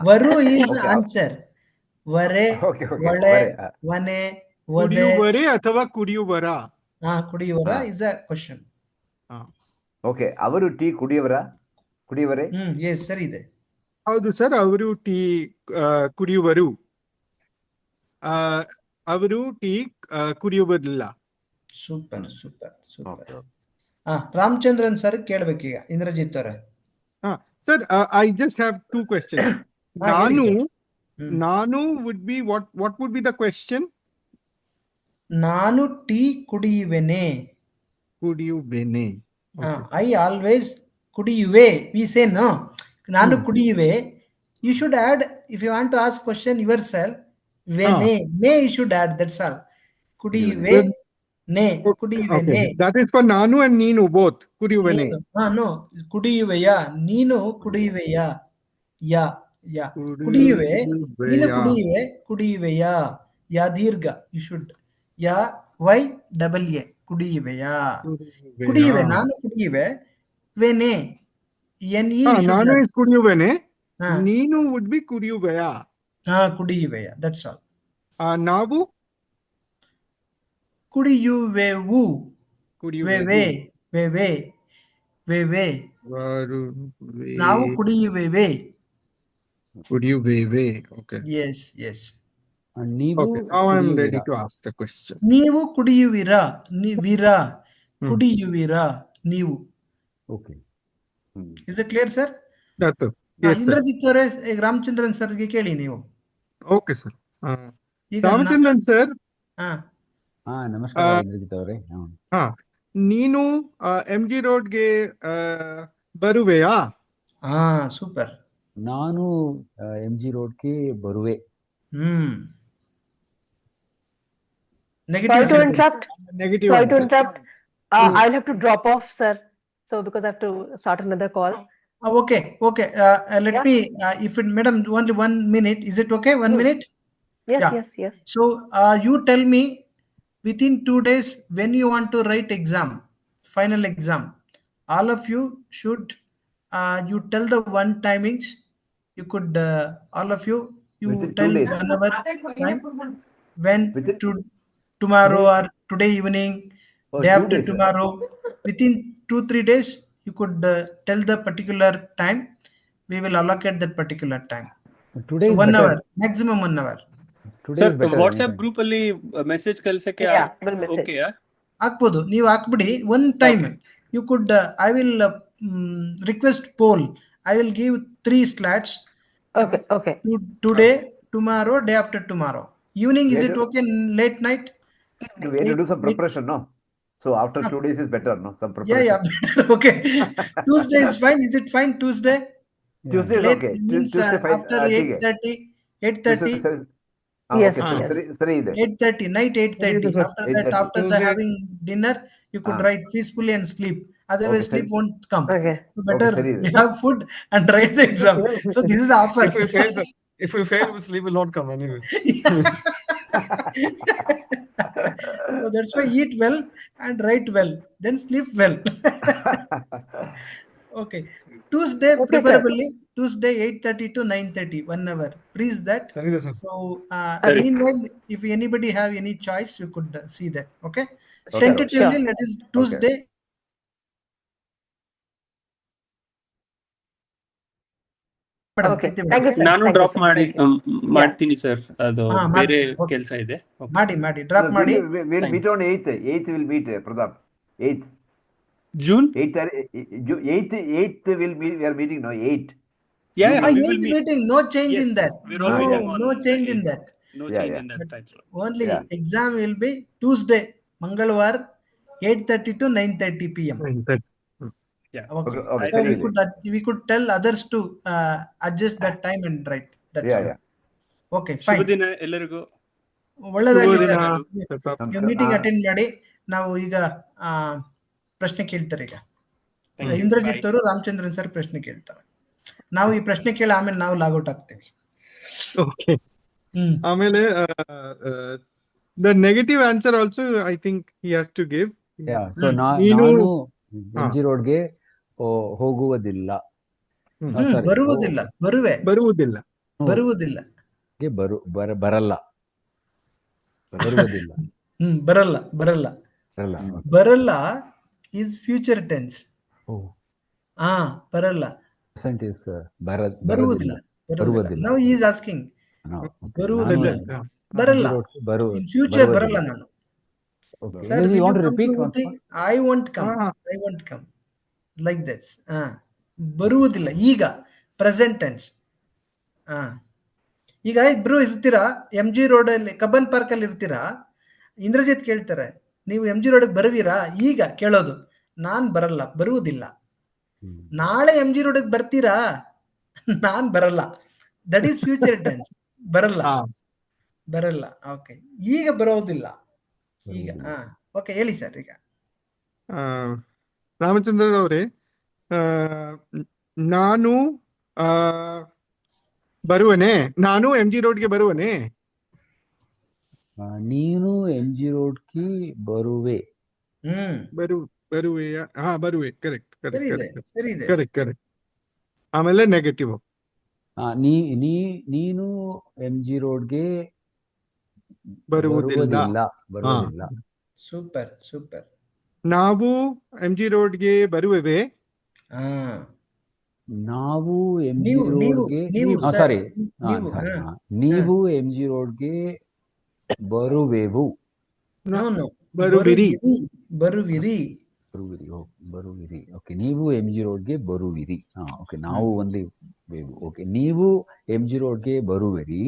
ವರು ಈಸ್ ಆನ್ಸರ್. ವರೆ, ಒಳೆ, ವನೆ, ಒದೆ. ಕುಡಿಯುವರೆ ಅಥವಾ ಕುಡಿಯುವರ? ಕುಡಿಯುವರ ಇಸ್ ಅ ಕ್ವೆಶ್ಚನ್. ಓಕೆ, ಅವರು ಟೀ ಕುಡಿಯುವರೆ. ಎಸ್, ಸರಿ ಇದೆ. ಹೌದು ಸರ್, ಅವರು ಟೀ ಕುಡಿಯುವರು. ಅವರು ಟೀ ಕುಡಿಯುವುದಿಲ್ಲ. Super super super. Ramachandran sir ಕೇಳ್ಬೇಕೀಗ, ಇಂದ್ರಜಿತ್ ಅವರೇ. Sir, I just have 2 questions. ನಾನು would be what would be the question? ನಾನು ಟೀ ಕುಡಿಯುವೆನೆ. ಐ ಆಲ್ವೇಸ್ ಕುಡಿಯುವೆ. We say no. ನಾನು ಕುಡಿಯುವೆ. You should add, if you want to ask question yourself, vene. Ne you should add, that's all. Kudive, ne, kudivene. Okay. That is for nanu and neenu both. Kudivene. No. Kudiveya, neenu kudiveya. Ya. Kudive, neenu kudive, kudiveya. Ya dirga, you should. Ya, y, double a. Kudiveya. Kudive, nanu kudive. Vene. N-E. Nanu is kudivene. ನೀನು would be ಕುಡಿಯುವೆಯ. ಕುಡಿಯುವೆಯ, that's all. ನಾವು ಕುಡಿಯುವೆವು. ನಾವು ಕುಡಿಯುವೆವೆ. Okay. Yes. ನೀವು now I am ready to ask the question. ನೀವು ಕುಡಿಯುವಿರಾ. ಕುಡಿಯುವಿರಾ ನೀವು. Okay. Is it clear, sir? Indrajit ಅವರೇ, ರಾಮಚಂದ್ರನ್ ಸರ್ಗೆ ಕೇಳಿ ನೀವು. Okay sir. ರಾಮಚಂದ್ರನ್ ಸರ್. ನಮಸ್ಕಾರ ಇಂದ್ರಜಿತ್ ಅವರೇ. ನೀನು MG ರೋಡ್ಗೆ ಬರುವೆಯಾ? ಸೂಪರ್. ನಾನು MG ರೋಡ್ಗೆ ಬರುವೆ. Sorry to interrupt. I'll have to drop off, sir. So because I have to start another call. Okay. Let me, if it, madam, only 1 minute. Is it okay? 1 minute? Yes. So you tell me within 2 days when you want to write exam, final exam. All of you should, you tell the one timings. You could, all of you tell 1 hour time. When tomorrow or today evening, day after tomorrow, within 2-3 days. You could tell the particular time. We will allocate that particular time. Today is 1 better. hour, maximum 1 hour. Sir, WhatsApp group ಅಲ್ಲಿ message ಕಳ್ಸಕ್ಕೆ okay ಹಾಕ್ಬೋದು, ನೀವು ಹಾಕ್ಬಿಡಿ. one time you could, I will request poll. I will give 3 slots. Okay. Today, tomorrow, day after tomorrow. Evening, is it okay? Late night? We have to do some preparation, no? So after 2 days is better, no? Some preparation. Yeah, better. Okay. Tuesday is fine. Is it fine? Tuesday is late okay. means after 8:30. Yes. Sari ide. 8:30, night 8:30. After that, after the having dinner, you could write peacefully and sleep. Otherwise, sleep won't come. Okay. Better you have food and write the exam. So this is the offer. If we fail, sleep will not come anyway. So that's why eat well and write well, then sleep well. Okay. Tuesday, preferably Tuesday 8:30 to 9:30, 1 hour. Please that. So meanwhile, if anybody have any choice, you could see that. Okay. Tentatively, let us Tuesday. Madam Okay. Preethi Thank you, madam. sir. ನಾನು Thank you, drop sir. ಮಾಡಿ Thank you. ಮಾಡ್ತೀನಿ sir, ಅದು ಹಾ ಬೇರೆ ಮಾಡಿ okay ಕೆಲಸ ಇದೆ. Okay, ಮಾಡಿ ಡ್ರಾಪ್ ಮಾಡಿ. We'll meet thanks. on 8th. 8th we'll meet, Pratap. 8th. June 8th we are meeting now. 8th. Yeah, You yeah, meet. we will Eighth meet. meeting, no change in Yes, that. we're all meeting on No the change in 8th. that. No Yeah, change yeah. in that But time slot. only Yeah. exam will be Tuesday, Mangalwar, 8:30 to 9:30 p.m. Yeah. Okay. Okay, So second day. we could tell others to adjust that time and write. That's Yeah, all. yeah. Okay, Shubha fine. ದಿನ ಎಲ್ಲರಿಗೂ. ಒಳ್ಳೆದಾಗ್ಲಿ sir. ಧನ್ಯವಾದಗಳು. ನೀವು meeting attend ಮಾಡಿ. ನಾವು ಈಗ ಪ್ರಶ್ನೆ ಕೇಳ್ತಾರೆ. ಈಗ Thank you. ಇಂದ್ರಜಿತ್ Bye. ಅವರು ರಾಮಚಂದ್ರನ್ ಸರ್ ಪ್ರಶ್ನೆ ಕೇಳ್ತಾರೆ. ನಾವು ಈ ಪ್ರಶ್ನೆ ಕೇಳಿ ಆಮೇಲೆ ನಾವು ಲಾಗೌಟ್ ಆಗ್ತೀವಿ. ಓಕೆ. ಆಮೇಲೆ the negative answer also I think he has to give. Yeah, so ನೀನು ನಾನು ಹಾ. MG ರೋಡ್ಗೆ ಹೋಗುವುದಿಲ್ಲ. Sorry, ಬರುವುದಿಲ್ಲ, ಬರುವುದಿಲ್ಲ. ಬರುವುದಿಲ್ಲ, ಬರಲ್ಲ. ಬರುವುದಿಲ್ಲ. ಬರಲ್ಲ, ಬರಲ್ಲ, ಬರಲ್ಲ. ಬರಲ್ಲ is future tense. ಬರಲ್ಲ. Present is ಬರುವುದಿಲ್ಲ, ಬರುವುದಿಲ್ಲ. now he is asking. No, okay. ಬರುವುದಿಲ್ಲ, ನಾನು ಬರಲ್ಲ. MG in future ಬರುವುದಿಲ್ಲ. ಬರಲ್ಲ ನಾನು. Okay. Sir, Will you will want you to come repeat to once meeting? more? I won't come. I won't come. Like this. ಬರುವುದಿಲ್ಲ ಈಗ present tense. ಈಗ ಇಬ್ರು ಇರ್ತೀರಾ MG ರೋಡ್ ಅಲ್ಲಿ, ಕಬ್ಬನ್ ಪಾರ್ಕ್ ಅಲ್ಲಿ ಇರ್ತೀರಾ. ಇಂದ್ರಜಿತ್ ಕೇಳ್ತಾರೆ, ನೀವು MG ರೋಡ್ ಬರುವೀರಾ? ಈಗ ಕೇಳೋದು. ನಾನ್ ಬರಲ್ಲ, ಬರುವುದಿಲ್ಲ. ನಾಳೆ MG ರೋಡ್ ಬರ್ತೀರಾ? ನಾನ್ ಬರಲ್ಲ. That is future tense. ಬರಲ್ಲ, ಬರಲ್ಲ. ಓಕೆ, ಈಗ ಬರೋದಿಲ್ಲ. ಈಗ ಓಕೆ, ಹೇಳಿ ಸರ್. ಈಗ ರಾಮಚಂದ್ರ ಅವರೇ, ನಾನು ಬರುವನೆ, ನಾನು MG ರೋಡ್ಗೆ ಬರುವನೆ. ನೀನು MG ರೋಡ್ಗೆ ಬರುವೆ. ಬರುವೆಯಾ? ಬರುವೆ. ಸರಿ ಇದೆ. ಕರೆಕ್ಟ್. ಆಮೇಲೆ ನೆಗೆಟಿವ್. ನೀನು MG ರೋಡ್ಗೆ ಬರುವುದಿಲ್ಲ. ಸೂಪರ್. ನಾವು ನಾವು MG ರೋಡ್ಗೆ ಬರುವೆವೆ. ನಾವು MG ನೀವು ರೋಡ್ಗೆ ಸಾರಿ ನೀವು MG ರೋಡ್ಗೆ ಬರುವೆವು. ಬರುವಿರಿ. ಓಕೆ, ನೀವು MG ರೋಡ್ಗೆ ಬರುವಿರಿ. ಓಕೆ, ನಾವು ಒಂದು ಓಕೆ, ನೀವು MG ರೋಡ್ಗೆ ಬರುವಿರಿ.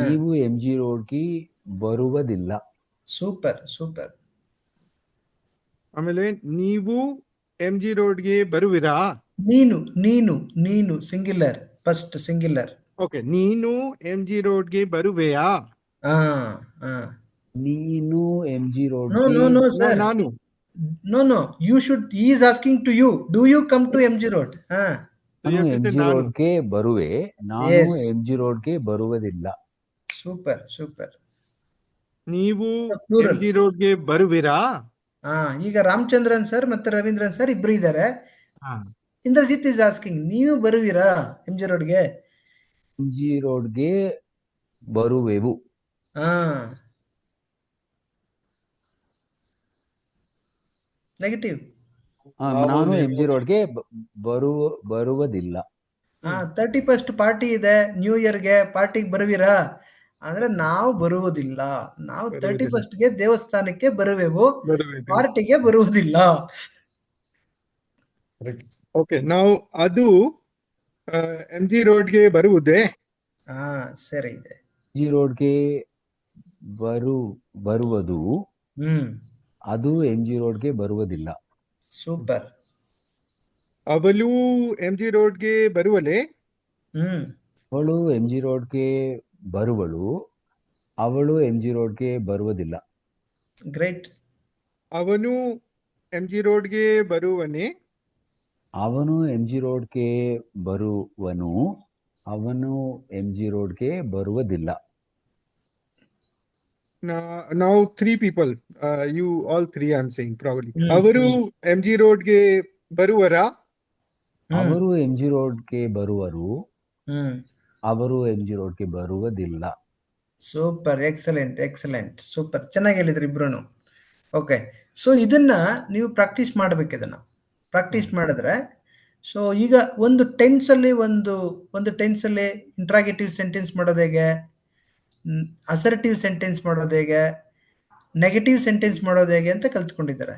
ನೀವು MG ರೋಡ್ಗೆ ಬರುವುದಿಲ್ಲ. ಸೂಪರ್. ಆಮೇಲೆ ನೀವು MG ರೋಡ್ಗೆ ಬರುವಿರಾ? ನೀನು ಸಿಂಗ್ಯುಲರ್, ಫಸ್ಟ್ ಸಿಂಗ್ಯುಲರ್. ಓಕೆ, ನೀನು MG ರೋಡ್ಗೆ ಬರುವೆಯಾ? ನೀನು MG ರೋಡ್ಗೆ No, sir. ನಾನು. No. You should. He is asking to you. Do you come to MG Road? ನಾನು MG ರೋಡ್ಗೆ ಬರುವೆ. ನಾನು MG ರೋಡ್ಗೆ ಬರುವುದಿಲ್ಲ. ಸೂಪರ್. ನೀವು MG ರೋಡ್ಗೆ ಬರುವಿರಾ? ಈಗ ರಾಮಚಂದ್ರನ್ ಸರ್ ಮತ್ತೆ ರವೀಂದ್ರನ್ ಸರ್ ಇಬ್ರು ಇದ್ದಾರೆ. ಇಂದ್ರಜಿತ್ ಇಸ್ ಆಸ್ಕಿಂಗ್, ನೀವು ಬರುವಿರಾ MG ರೋಡ್ಗೆ? MG ರೋಡ್ಗೆ ಬರುವೆವು. ನೆಗೆಟಿವ್. ನಾನು MG ರೋಡ್ಗೆ ಬರುವುದಿಲ್ಲ. 31st ಪಾರ್ಟಿ ಇದೆ, ನ್ಯೂ ಇಯರ್ಗೆ ಪಾರ್ಟಿಗೆ ಬರುವಿರಾ ಅಂದ್ರೆ ನಾವು ಬರುವುದಿಲ್ಲ. ನಾವು 31st ದೇವಸ್ಥಾನಕ್ಕೆ ಬರುವೆವು, ಪಾರ್ಟಿಗೆ ಬರುವುದಿಲ್ಲ. ಓಕೆ, ನಾವು ಅದು MG ರೋಡ್ಗೆ ಬರುವುದೇ? ಸರಿ ಇದೆ. MG ರೋಡ್ಗೆ ಬರುವುದು. ಅದು MG ರೋಡ್ಗೆ ಬರುವುದಿಲ್ಲ. ಸೂಪರ್. ಅವಳು MG ರೋಡ್ಗೆ ಬರುವಳೆ? ಅವಳು MG ರೋಡ್ಗೆ ಬರುವಳು. ಅವಳು MG ರೋಡ್ಗೆ ಬರುವುದಿಲ್ಲ. ಗ್ರೇಟ್. ಅವನು MG ರೋಡ್ಗೆ ಬರುವನೆ? ಅವನು MG ರೋಡ್ಗೆ ಬರುವನು. ಅವನು MG ರೋಡ್ಗೆ ಬರುವುದಿಲ್ಲ. Now 3 people, you all 3 I'm saying probably. ಅವರು MG ರೋಡ್ಗೆ ಬರುವರಾ? ಅವರು MG ರೋಡ್ಗೆ ಬರುವರು. ಅವರು MG ರೋಡ್ಗೆ ಬರುವುದಿಲ್ಲ. Super, excellent, super. ಚೆನ್ನಾಗಿ ಹೇಳಿದ್ರಿ ಇಬ್ರು. ಓಕೆ, ಸೊ ಇದನ್ನ ನೀವು ಪ್ರಾಕ್ಟೀಸ್ ಮಾಡ್ಬೇಕು. ಇದನ್ನ ಪ್ರಾಕ್ಟೀಸ್ ಮಾಡಿದ್ರೆ ಸೊ ಈಗ ಒಂದು ಟೆನ್ಸಲ್ಲಿ ಒಂದು ಟೆನ್ಸಲ್ಲಿ ಇಂಟ್ರಾಗೇಟಿವ್ ಸೆಂಟೆನ್ಸ್ ಮಾಡೋದು ಹೇಗೆ, ಅಸರ್ಟಿವ್ ಸೆಂಟೆನ್ಸ್ ಮಾಡೋದು ಹೇಗೆ, ನೆಗೆಟಿವ್ ಸೆಂಟೆನ್ಸ್ ಮಾಡೋದು ಹೇಗೆ ಅಂತ ಕಲ್ತ್ಕೊಂಡಿದ್ದಾರೆ.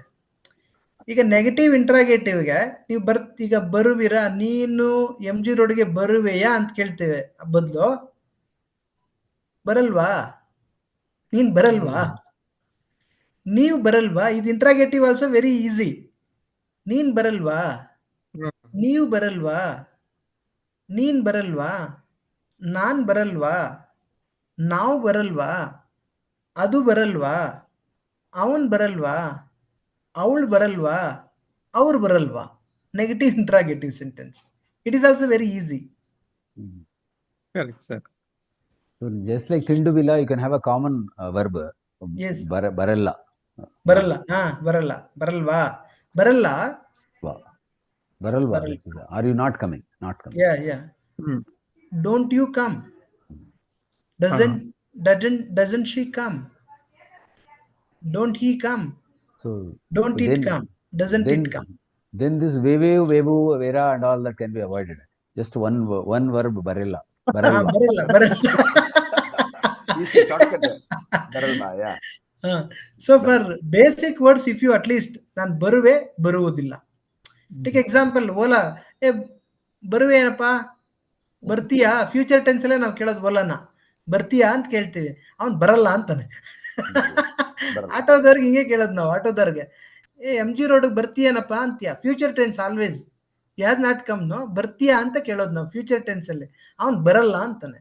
ಈಗ ನೆಗೆಟಿವ್ ಇಂಟ್ರಾಗೇಟಿವ್ಗೆ ನೀವು ಈಗ ಬರುವಿರಾ, ನೀನು MG ರೋಡ್ಗೆ ಬರುವೆಯಾ ಅಂತ ಕೇಳ್ತೇವೆ ಬದಲು ಬರಲ್ವಾ, ನೀನ್ ಬರಲ್ವಾ, ನೀವು ಬರಲ್ವಾ. ಇದು ಇಂಟ್ರಾಗೇಟಿವ್ ಆಲ್ಸೋ ವೆರಿ ಈಸಿ. ನೀನ್ ಬರಲ್ವಾ, ನೀವು ಬರಲ್ವಾ, ನೀನ್ ಬರಲ್ವಾ, ನಾನ್ ಬರಲ್ವಾ, ನಾವು ಬರಲ್ವಾ, ಅದು ಬರಲ್ವಾ, ಅವನ್ ಬರಲ್ವಾ, ಅವಳು ಬರಲ್ವಾ, ಅವ್ರು ಬರಲ್ವಾ. Negative interrogative sentence. It is also very easy. Correct, sir. So just like Tinduvilla, you can have a common verb. Yes. Baralla. ಬರಲ್ಲ. ಬರಲ್ಲ. ಬರಲ್ವಾ, ಬರಲ್ಲ. Baralva. Are you not coming? Not coming. Yeah. Don't you come? Doesn't she come? Don't he come? So Don't it come? Doesn't it come? Then this vevu, vera and all that can be avoided. Just one verb, barella. Baralla. Easy shortcut. Baralva, yeah. So for basic words, if you at least ನಾನು ಬರುವೆ, ಬರುವುದಿಲ್ಲ. Take example, Ola, ಬರುವೆ ಏನಪ್ಪ, ಬರ್ತೀಯಾ. Future tense ಅಲ್ಲೇ ನಾವು ಕೇಳೋದು ಓಲಾನ, ಬರ್ತೀಯಾ ಅಂತ ಕೇಳ್ತೀವಿ, ಅವ್ನು ಬರಲ್ಲ ಅಂತಾನೆ. ಆಟೋದವ್ರಿಗೆ ಹಿಂಗೆ ಕೇಳೋದು ನಾವು. ಆಟೋದವ್ರಿಗೆ MG ರೋಡ್ಗೆ ಬರ್ತೀಯನಪ್ಪ ಅಂತೀಯ, future tense always as not come. No, ಬರ್ತೀಯಾ ಅಂತ ಕೇಳೋದು ನಾವು ಫ್ಯೂಚರ್ ಟೆನ್ಸ್ ಅಲ್ಲಿ, ಅವ್ನು ಬರಲ್ಲ ಅಂತಾನೆ.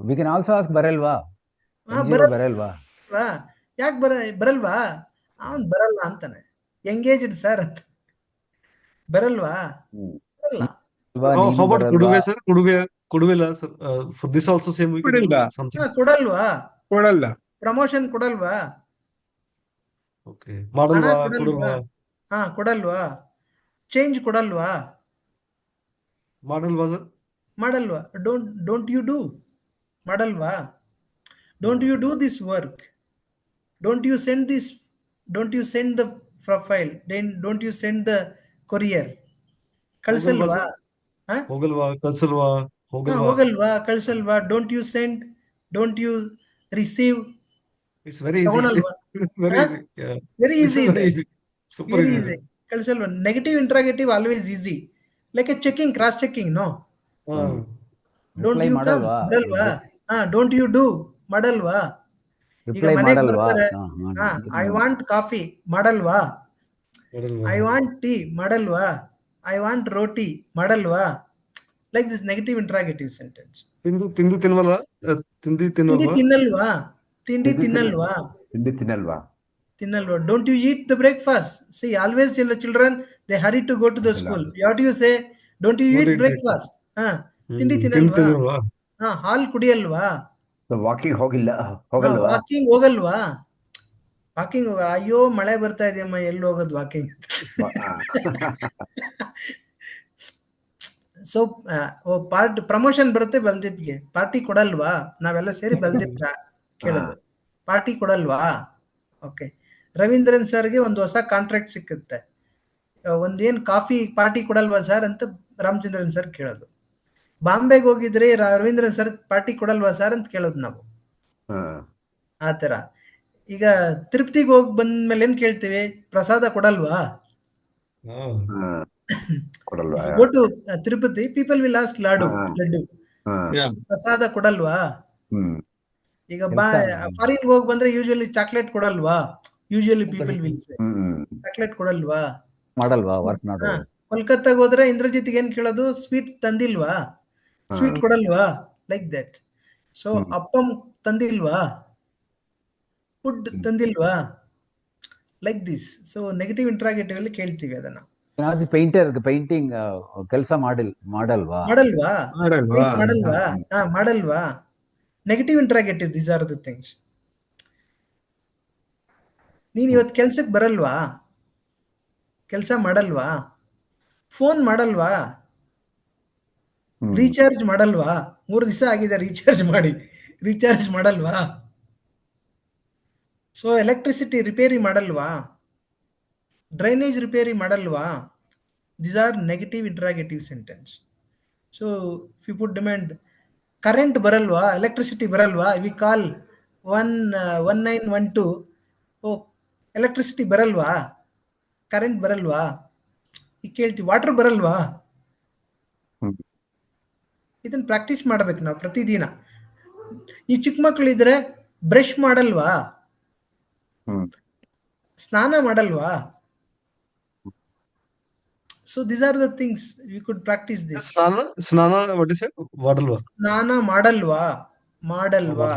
We can also ask baralva. ಬರಲ್ವಾ, ಯಾಕೆ ಬರಲ್ವಾ, ಅವನ್ ಬರಲ್ಲ ಅಂತಾನೆ. ಎಂಗೇಜ್ಡ್ ಸರ್ ಅಂತ, ಬರಲ್ವಾ, ಬರಲ್ಲ. How about Kuduve, sir? Kuduvela, sir. For this also same we can use something. ಕೊಡಲ್ವಾ, ಕೊಡಲ್ಲ. ಪ್ರಮೋಷನ್ ಕೊಡಲ್ವಾ, Okay. Madalva, ಕೊಡಲ್ವಾ, Kuduvela. ಕೊಡಲ್ವಾ, ಚೇಂಜ್ ಕೊಡಲ್ವಾ, Madalva, sir. ಮಾಡಲ್ವಾ. ಡೋಂಟ್ ಯು ಡೂ, ಮಾಡಲ್ವಾ. Don't you do this work, don't you send this, don't you send the profile, don't you send the courier, ಕಳ್ಸಲ್ವಾ, ಹೋಗಲ್ವಾ, ಕಳ್ಸಲ್ವಾ, ಹೋಗಲ್ವಾ, ಕಳ್ಸಲ್ವಾ. Don't you send, don't you receive. It's very easy. It's very easy. Yeah. Very easy. Very easy. Super Very easy. ಕಳ್ಸಲ್ವಾ. Negative interrogative always easy, like a checking, cross checking. No, don't you come, ಮಾಡಲ್ವಾ. Don't you do, ಮಾಡಲ್ವಾ. ಈಗ ಮನೆಗೆ ಬರ್ತಾರೆ, I want coffee, ಮಾಡಲ್ವಾ. I want tea, ಮಾಡಲ್ವಾ. I want roti, ಮಾಡಲ್ವಾ. Like this negative interrogative sentence. ತಿಂದು ತಿನ್ನಲ್ವಾ, ತಿಂಡಿ ತಿನ್ನಲ್ವಾ, ತಿಂಡಿ ತಿನ್ನಲ್ವಾ, ತಿಂಡಿ ತಿನ್ನಲ್ವಾ, ತಿನ್ನಲ್ವಾ. Don't you eat the breakfast. See always children they hurry to go to the school. What you say, don't you eat breakfast. ತಿಂಡಿ ತಿನ್ನಲ್ವಾ. ಹಾಲ್ ಕುಡಿಯಲ್ವಾ. ವಾಕಿಂಗ್ ಹೋಗಲ್ವಾ. ವಾಕಿಂಗ್ ಹೋಗಲ್ವಾ. ಅಯ್ಯೋ ಮಳೆ ಬರ್ತಾ ಇದೆಯಮ್ಮ, ಎಲ್ಲಿ ಹೋಗೋದು ವಾಕಿಂಗ್. ಸೊ ಪ್ರಮೋಷನ್ ಬರುತ್ತೆ ಬಲ್ದೀಪ್ಗೆ, ಪಾರ್ಟಿ ಕೊಡಲ್ವಾ. ನಾವೆಲ್ಲ ಸೇರಿ ಬಲ್ದೀಪ್ ಕೇಳೋದು, ಪಾರ್ಟಿ ಕೊಡಲ್ವಾ. ಓಕೆ. ರವೀಂದ್ರನ್ ಸರ್ಗೆ ಒಂದು ಹೊಸ ಕಾಂಟ್ರಾಕ್ಟ್ ಸಿಕ್ಕುತ್ತೆ, ಒಂದೇನು ಕಾಫಿ ಪಾರ್ಟಿ ಕೊಡಲ್ವಾ ಸರ್ ಅಂತ ರಾಮಚಂದ್ರನ್ ಸರ್ ಕೇಳೋದು. ಬಾಂಬೆಗೆ ಹೋಗಿದ್ರೆ ರವೀಂದ್ರನ್ ಸರ್ ಪಾರ್ಟಿ ಕೊಡಲ್ವಾ ಸರ್ ಅಂತ ಕೇಳೋದು ನಾವು. ಆ ಥರ. ಈಗ ತಿರುಪತಿಗೆ ಹೋಗಿ ಬಂದ್ಮೇಲೆ ಏನ್ ಕೇಳ್ತೀವಿ, ಪ್ರಸಾದ ಕೊಡಲ್ವಾ. Go to Tirupati, people will ask laddu, ಪ್ರಸಾದ ಕೊಡಲ್ವಾ. ಈಗ ಫಾರಿನ್ ಹೋಗಿ ಬಂದ್ರೆ ಯೂಶುವಲಿ ಚಾಕ್ಲೇಟ್ ಕೊಡಲ್ವಾ. Usually people will say chocolate ಕೊಡಲ್ವಾ, ಮಾಡಲ್ವಾ, ವರ್ಕ್ ನಾಟ್. ಕೋಲ್ಕತ್ತಾಗ ಹೋದ್ರೆ ಇಂದ್ರಜಿತ್ಗೆ ಏನ್ ಕೇಳೋದು, ಸ್ವೀಟ್ ತಂದಿಲ್ವಾ, ಸ್ವೀಟ್ ಕೊಡಲ್ವಾ. Like that. ಸೊ ಅಪ್ಪಂ ತಂದಿಲ್ವಾ, ಫುಡ್ ತಂದಿಲ್ವಾ, like this. So negative interrogative ಅಲ್ಲಿ ಕೇಳ್ತೀವಿ ಅದನ್ನ. ಪೇಂಟರ್ ಪೇಂಟಿಂಗ್ ಕೆಲಸ ಮಾಡಲ್ವಾ, ಮಾಡಲ್ವಾ. Negative interrogative, these are the things. ನೀನ್ ಇವತ್ತು ಕೆಲ್ಸಕ್ಕೆ ಬರಲ್ವಾ, ಕೆಲಸ ಮಾಡಲ್ವಾ. ಫೋನ್ ಮಾಡಲ್ವಾ, ರೀಚಾರ್ಜ್ ಮಾಡಲ್ವಾ. 3 ದಿವಸ ಆಗಿದೆ ರೀಚಾರ್ಜ್ ಮಾಡಲ್ವಾ. ಸೊ ಎಲೆಕ್ಟ್ರಿಸಿಟಿ ರಿಪೇರಿ ಮಾಡಲ್ವಾ, ಡ್ರೈನೇಜ್ ರಿಪೇರಿ ಮಾಡಲ್ವಾ. These are negative interrogative sentence. So if you put demand, current baralwa, electricity baralwa, we call 1912. Oh, electricity baralwa, current baralwa, ಈ ಕೇಳ್ತೀವಿ ವಾಟರ್ ಬರಲ್ವಾ. ಇದನ್ನ ಪ್ರಾಕ್ಟೀಸ್ ಮಾಡ್ಬೇಕು ನಾವು ಪ್ರತಿದಿನ. ಈ ಚಿಕ್ಕ ಮಕ್ಕಳಿದ್ರೆ ಬ್ರಷ್ ಮಾಡಲ್ವಾ, ಸ್ನಾನ ಮಾಡಲ್ವಾ. So these are the things we could practice this. Snana, what is it? Vadalva. Snana madalva, madalva,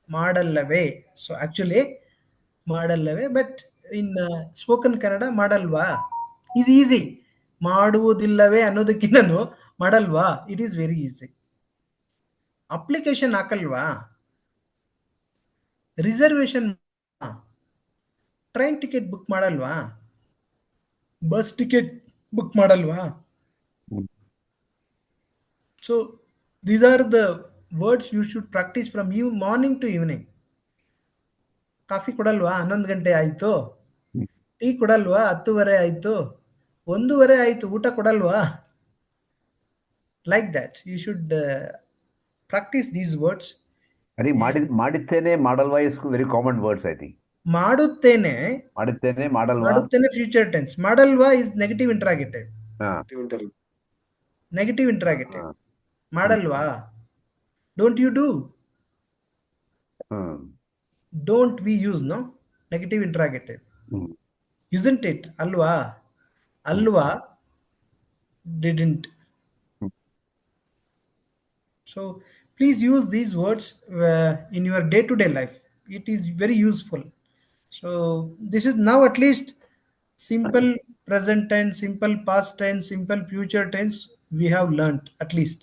madallave. So actually madallave, but in spoken Kannada madalva is easy. ಮಾಡುವುದಿಲ್ಲವೇ ಅನ್ನೋದಕ್ಕಿಂತನೂ ಮಾಡಲ್ವಾ, it is very easy. Application ಹಾಕಲ್ವಾ, reservation, train ticket book ಮಾಡಲ್ವಾ, bus ticket book ಮಾಡಲ್ವಾ. So these are the words you should practice from morning to evening. Coffee ಕೊಡಲ್ವಾ, 11 ಗಂಟೆ ಆಯ್ತು. Tea ಕೊಡಲ್ವಾ, 10:30 ಆಯ್ತು. 1:30 ಆಯ್ತು, ಊಟ ಕೊಡಲ್ವಾ. Like that you should practice these words. ಮಾಡಿದ್ದೇನೆ, ಮಾಡಲ್ವಾ is very common words I think. ಮಾಡುತ್ತೇನೆ, ಮಾಡುತ್ತೇನೆ, ಮಾಡಲ್ವಾ. ಮಾಡುತ್ತೇನೆ ಫ್ಯೂಚರ್ ಟೆನ್ಸ್. ಮಾಡಲ್ವಾ is negative interrogative. Negative interrogative. ಮಾಡಲ್ವಾ, don't you do. Don't we use no negative interrogative. Isn't it? Alva, alva, didn't. So please use these words in your day-to-day life. It is very useful. So this is now at least simple present tense, simple past tense, simple future tense we have learnt. At least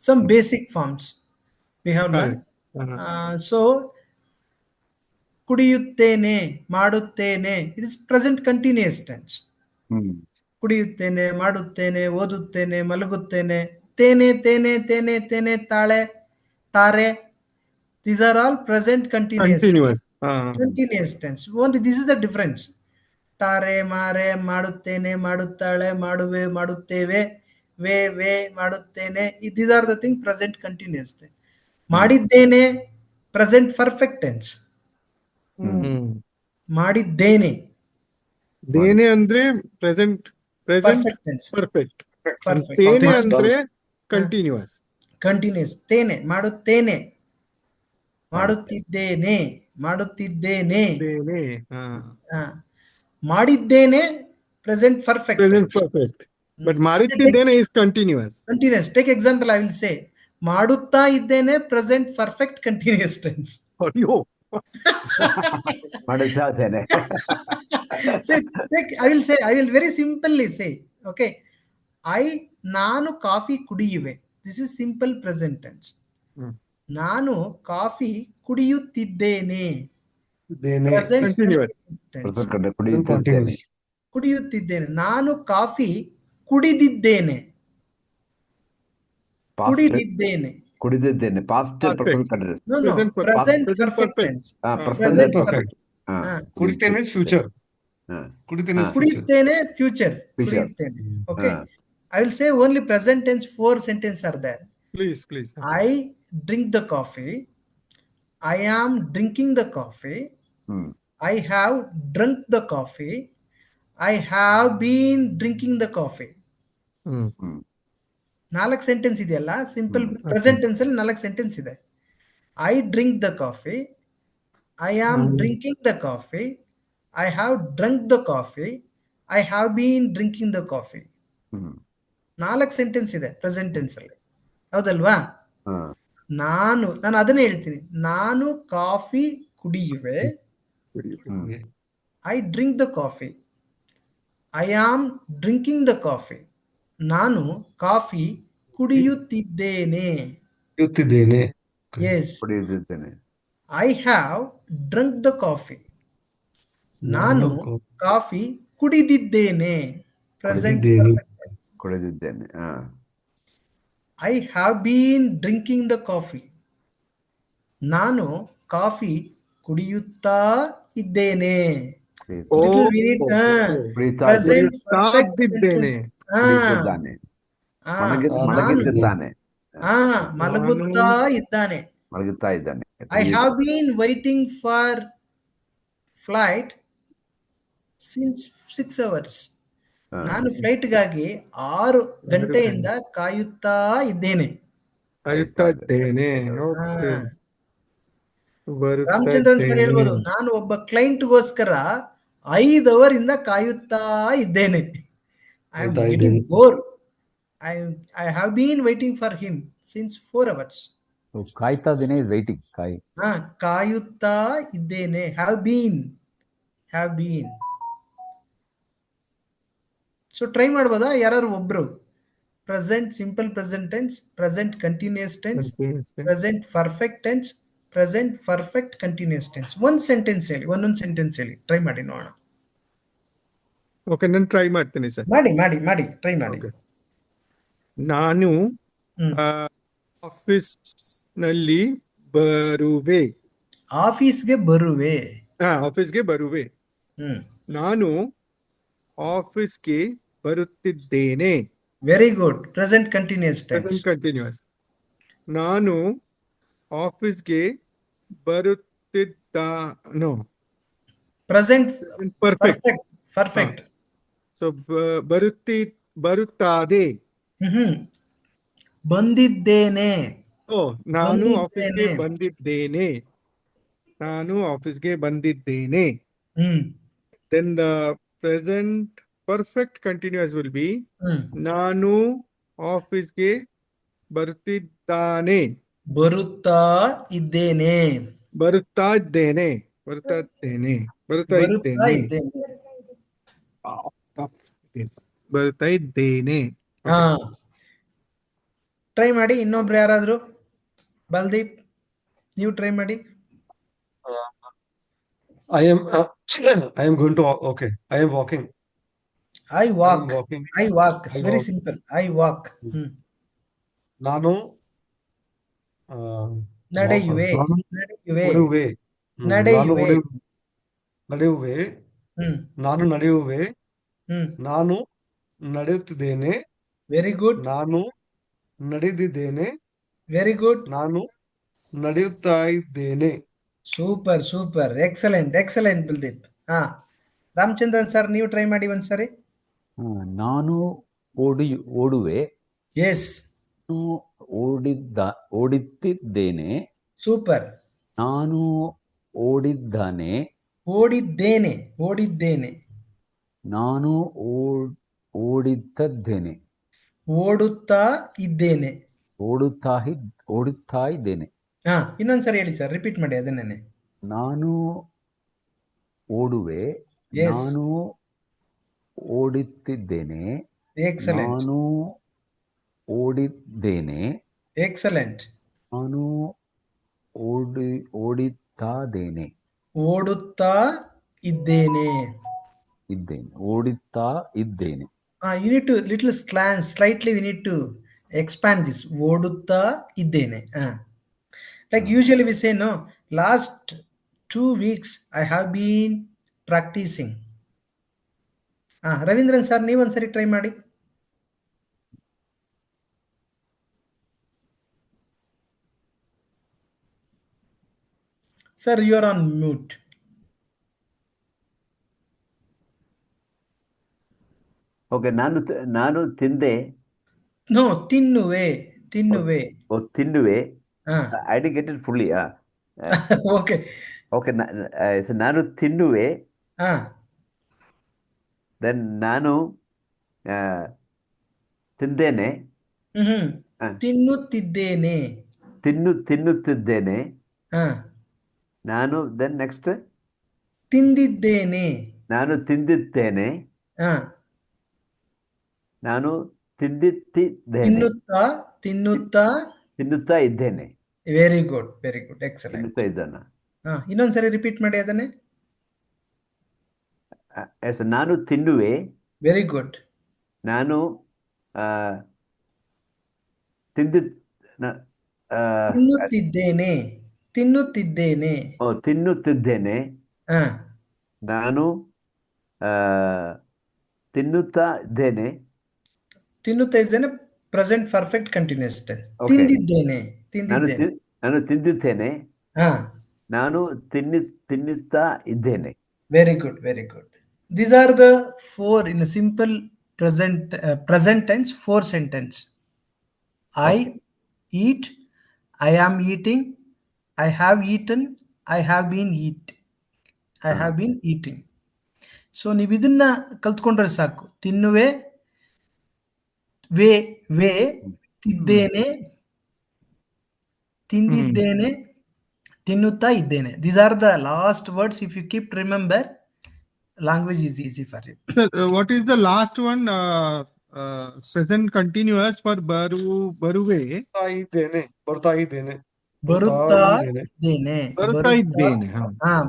some basic forms we have learnt. So ಕುಡಿಯುತ್ತೇನೆ, ಮಾಡುತ್ತೇನೆ, it is present continuous tense. ಕುಡಿಯುತ್ತೇನೆ, ಮಾಡುತ್ತೇನೆ, ಓದುತ್ತೇನೆ, ಮಲಗುತ್ತೇನೆ. ತೇನೆ, ತೇನೆ, ತೇನೆ, ತೇನೆ, ತಾಳೆ, ತಾರೆ. These are all present continuous tense. Only this is the difference. ತಾರೆ, ಮಾರೆ, ಮಾಡುತ್ತೇನೆ, ಮಾಡುತ್ತಾಳೆ, ಮಾಡುವೆ, ಮಾಡುತ್ತೇವೆ, ವೇ, ವೇ, ಮಾಡುತ್ತೇನೆ. These are the things present continuous tense. ಮಾಡಿದ್ದೇನೆ, present perfect tense. ಮಾಡಿದ್ದೇನೆ, ದೇನೆ ಅಂದ್ರೆ present perfect tense. Perfect. Perfect. ತೇನೆ ಅಂದ್ರೆ ಕಂಟಿನ್ಯೂಸ್. ಕಂಟಿನ್ಯೂಸ್. ತೇನೆ, ಮಾಡುತ್ತೇನೆ, ಮಾಡುತ್ತಿದ್ದೇನೆ, ಮಾಡುತ್ತಿದ್ದೇನೆ. ಮಾಡಿದ್ದೇನೆ ಪ್ರೆಸೆಂಟ್ ಪರ್ಫೆಕ್ಟ್. ಬಟ್ ಮಾಡುತ್ತಿದ್ದೇನೆ is continuous. Continuous. Take example, I will say ಮಾಡುತ್ತಾ ಇದ್ದೇನೆ ಪ್ರೆಸೆಂಟ್ ಪರ್ಫೆಕ್ಟ್ ಕಂಟಿನ್ಯೂಸ್ ಟೆನ್ಸ್. ಅಯ್ಯೋ, I will very simply say, okay, ನಾನು ಕಾಫಿ ಕುಡಿಯುವೆ. This is simple present tense. ನಾನು ಕಾಫಿ ಕುಡಿಯುತ್ತಿದ್ದೇನೆ, present tense. ಕುಡಿಯುತ್ತಿದ್ದೇನೆ. ನಾನು ಕಾಫಿ ಕುಡಿದಿದ್ದೇನೆ, ಕುಡಿದಿದ್ದೇನೆ, ಕುಡಿದಿದ್ದೇನೆ. Past no present perfect tense. Present perfect. ಕುಡಿತೇನೆ is future. ಕುಡಿತೇನೆ future. ಕುಡಿಯುತ್ತೇನೆ. Okay, I will say only present tense 4 sentences are there. Please. I drink the coffee, I am drinking the coffee, I have drunk the coffee, I have been drinking the coffee. 4 sentence ಇದೆಯಲ್ಲ, simple present tense ಅಲ್ಲಿ 4 sentence ಇದೆ. I drink the coffee, I am drinking the coffee, I have drunk the coffee, I have been drinking the coffee. 4 sentence ಇದೆ present tense ಅಲ್ಲಿ, ಹೌದಲ್ವಾ? ನಾನು ಅದನ್ನೇ ಹೇಳ್ತೀನಿ. ನಾನು ಕಾಫಿ ಕುಡಿಯುವೆ, I drink the coffee, I am drinking the coffee. ನಾನು coffee ಕುಡಿಯುತ್ತಿದ್ದೇನೆ. Yes. I have drunk the coffee. ನಾನು ಕಾಫಿ ಕುಡಿದಿದ್ದೇನೆ. ಪ್ರೆಸೆಂಟ್ ಕುಡಿದಿದ್ದೇನೆ. I have been drinking the coffee. ನಾನು ಕಾಫಿ ಕುಡಿಯುತ್ತಾ ಇದ್ದೇನೆ. ಆ, ಮಲಗಿದ್ದಾನೆ. ಆ, ನಾನು ಮಲಗಿದ್ದಾನೆ. ಮಲಗುತ್ತಾ ಇದ್ದಾನೆ. ಮಲಗುತ್ತಾ ಇದ್ದಾನೆ. I have bean waiting for flight since 6 hours. ನಾನು ಫ್ಲೈಟ್ಗಾಗಿ 6 ಗಂಟೆಯಿಂದ ಕಾಯುತ್ತಾ ಇದ್ದೇನೆ. ಕಾಯುತ್ತಾ ಇದ್ದೇನೆ. ಆ, ಓಕೆ, ಬರುತ್ತಾ ರಾಮಚಂದ್ರನ್ ಸರ್ ಇದ್ದೇನೆ. ಹೇಳ್ಬೋದು, ನಾನು ಒಬ್ಬ ಕ್ಲೈಂಟ್ಗೋಸ್ಕರ 5 hour ಇಂದ ಕಾಯುತ್ತಾ ಇದ್ದೇನೆ. ಐ ಆಮ್ ಕಾಯ್ತಾ ಗೆಟಿಂಗ್ ಇದ್ದೇನೆ. Bore. I have bean waiting for him since 4 hours. ಕಾಯ್ತಾ ಇದ್ದೇನೆ ಇಸ್ ವೈಟಿಂಗ್. ಕಾಯುತ್ತಾ ಇದ್ದೇನೆ. Have been. ಸೊ ಟ್ರೈ ಮಾಡ್ಬೋದಾ ಯಾರು ಒಬ್ರು? Present simple present tense, present continuous tense, present perfect tense, present perfect continuous tense. ಒಂದೊಂದು ಸೆಂಟೆನ್ಸ್ ಹೇಳಿ, ಟ್ರೈ ಮಾಡಿ ನೋಡೋಣ. ಓಕೆ, ನಾನು ಟ್ರೈ ಮಾಡ್ತೇನೆ ಸರ್. ಮಾಡಿ ಟ್ರೈ ಮಾಡಿ. Okay. ನಾನು ಹ್ಮ್. ಆಫೀಸ್ ನಲ್ಲಿ ಬರುವೆ. ಆಫೀಸ್ಗೆ ಬರುವೆ. ಆಫೀಸ್ಗೆ ಬರುವೆ. ಹ್ಮ್. ನಾನು ಆಫೀಸ್ಗೆ ಬರುತ್ತಿದ್ದೇನೆ. Very good. Present continuous tense. Present continuous. ನಾನು ಆಫೀಸ್ಗೆ ಬರುತ್ತಿದ್ದಾನೋ. Present perfect. ಪರ್ಫೆಕ್ಟ್. ಸೊ ಬರುತ್ತಾದೆ. ಬಂದಿದ್ದೇನೆ. ನಾನು ಬಂದಿದ್ದೇನೆ. ಆಫೀಸ್ಗೆ ಬಂದಿದ್ದೇನೆ. Then the present perfect continuous will be ನಾನು ಆಫೀಸ್ಗೆ ಬರುತ್ತಿದ್ದಾನೆ. ಬರುತ್ತಾ ಇದ್ದೇನೆ. ಬರುತ್ತಾ ಇದ್ದೇನೆ. ಟ್ರೈ ಮಾಡಿ. ಇನ್ನೊಬ್ರು ಯಾರಾದ್ರು? ಬಲ್ದೀಪ್, ನೀವು ಟ್ರೈ ಮಾಡಿ. I am going to, okay. I am walking. I walk. walking. It's very simple. I walk. ನಾನು ನಡೆಯುವೆ. ನಡೆಯುವೆ. ನಾನು ನಡೆಯುವೆ. ನಾನು ನಡೆಯುತ್ತಿದ್ದೇನೆ. Very good. ನಾನು ನಡೆದಿದ್ದೇನೆ. Very good. ನಾನು ನಡೆಯುತ್ತಾ ಇದ್ದೇನೆ. ಸೂಪರ್. ಎಕ್ಸಲೆಂಟ್ ಬಲ್ದೀಪ್. ರಾಮಚಂದ್ರನ್ ಸರ್, ನೀವು ಟ್ರೈ ಮಾಡಿ ಒಂದ್ಸರಿ. ನಾನು ಓಡುವೆ. ಎಸ್. ಓಡುತ್ತಿದ್ದೇನೆ. ಸೂಪರ್. ನಾನು ಓಡಿದ್ದೇನೆ. ನಾನು ಓಡುತ್ತಿದ್ದೇನೆ. ಓಡುತ್ತಾ ಇದ್ದೇನೆ. ಓಡುತ್ತಾ ಇದ್ದೇನೆ. ಇನ್ನೊಂದ್ಸರಿ ಹೇಳಿ ಸರ್, ರಿಪೀಟ್ ಮಾಡಿ ಅದನ್ನೇ. ನಾನು ಓಡುವೆ. ನಾನು ಓಡುತ್ತಿದ್ದೇನೆ. ಎಕ್ಸಲೆಂಟ್. ನಾನು ಓಡಿದ್ದೇನೆ. ಎಕ್ಸಲೆಂಟ್. ನಾನು ಓಡುತ್ತಾ ಇದ್ದೇನೆ. ಓಡುತ್ತಾ ಇದ್ದೇನೆ. You need to little slightly we need to expand this. ಓಡುತ್ತಾ ಇದ್ದೇನೆ. Like usually we say, no, last 2 weeks I have been practicing. Ravindran sir, ನೀವು ಒಂದ್ಸರಿ ಟ್ರೈ ಮಾಡಿ. Sir, you are on mute. Okay, ನಾನು ತಿಂದೆ. ನೋ, ತಿನ್ನುವೆ. ತಿನ್ನುವೆ. I did get it fully. Okay. ನಾನು ತಿನ್ನುವೆ. ದೆನ್ ನಾನು ತಿಂದೇನೆ. ತಿನ್ನುತ್ತಿದ್ದೇನೆ. ತಿನ್ನುತ್ತಿದ್ದೇನೆ. ನಾನು ದೆನ್ ನೆಕ್ಸ್ಟ್ ತಿಂದಿದ್ದೇನೆ. ನಾನು ತಿಂದಿದ್ದೇನೆ. ನಾನು ತಿನ್ನುತ್ತಾ ಇದ್ದೇನೆ. Very good. ಎಕ್ಸಲೆಂಟ್. ತಿನ್ನುತ್ತಾ ಇದ್ದಾನ. ಇನ್ನೊಂದ್ಸರಿ ರಿಪೀಟ್ ಮಾಡಿ ಅದನ್ನೇ. ನಾನು ತಿನ್ನುವೆ. Very good. ನಾನು ತಿನ್ನುತ್ತಿದ್ದೇನೆ. ನಾನು ತಿನ್ನುತ್ತಾ ಇದ್ದೇನೆ. ತಿನ್ನುತ್ತಾ ಇದ್ದೇನೆ present perfect continuous tense. Okay. ತಿಂದಿದ್ದೇನೆ ನಾನು ತಿಂದಿದ್ದೇನೆ. ನಾನು ತಿಂದಿದ್ದೇನೆ, ಹಾ, ನಾನು ತಿನ್ನುತ್ತಾ ಇದ್ದೇನೆ. very good, very good. These are the 4 in a simple present tense, 4 sentence. I eat, I am eating, I have eaten, I have been eating. So ನೀವು ಇದನ್ನ ಕಲ್ತ್ಕೊಂಡ್ರೆ ಸಾಕು. ತಿನ್ನುವೆ, ವೇ ತಿದ್ದೇನೆ, ತಿಂದಿದ್ದೇನೆ, ತಿನ್ನುತ್ತಾ ಇದ್ದೇನೆ. These are the last words. If you keep remember, language is easy for you. What is the last one? Present continuous for ಬರುವೆ. ಬರ್ತಾ ಇದ್ದೇನೆ. ಬರುತ್ತಾ ಇದ್ದೇನೆ.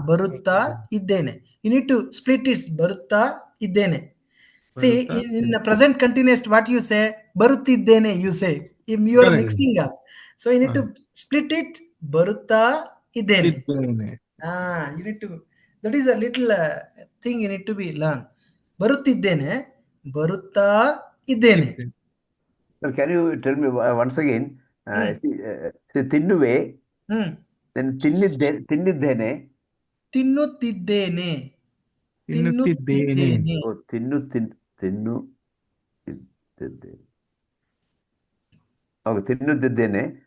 ಬರುತ್ತಾ ಇದ್ದೇನೆ. You need to split it. ಬರುತ್ತಾ ಇದ್ದೇನೆ. See, in the present continuous, what you say, ಬರುತ್ತಿದ್ದೇನೆ, you say. If you are mixing up, so you need to split it. ಬರುತ್ತಾ ಇದ್ದೇನೆ. You need to. That is a little thing you need to be learn. ಬರುತ್ತಿದ್ದೇನೆ, ಬರುತ್ತಾ ಇದ್ದೇನೆ. Sir, can you tell me once again? ತಿನ್ನುವೆ, then ತಿನ್ನಿದ್ದೇನೆ, ತಿನ್ನುತ್ತಿದ್ದೇನೆ, ತಿನ್ನುತ್ತಿದ್ದೇನೆ.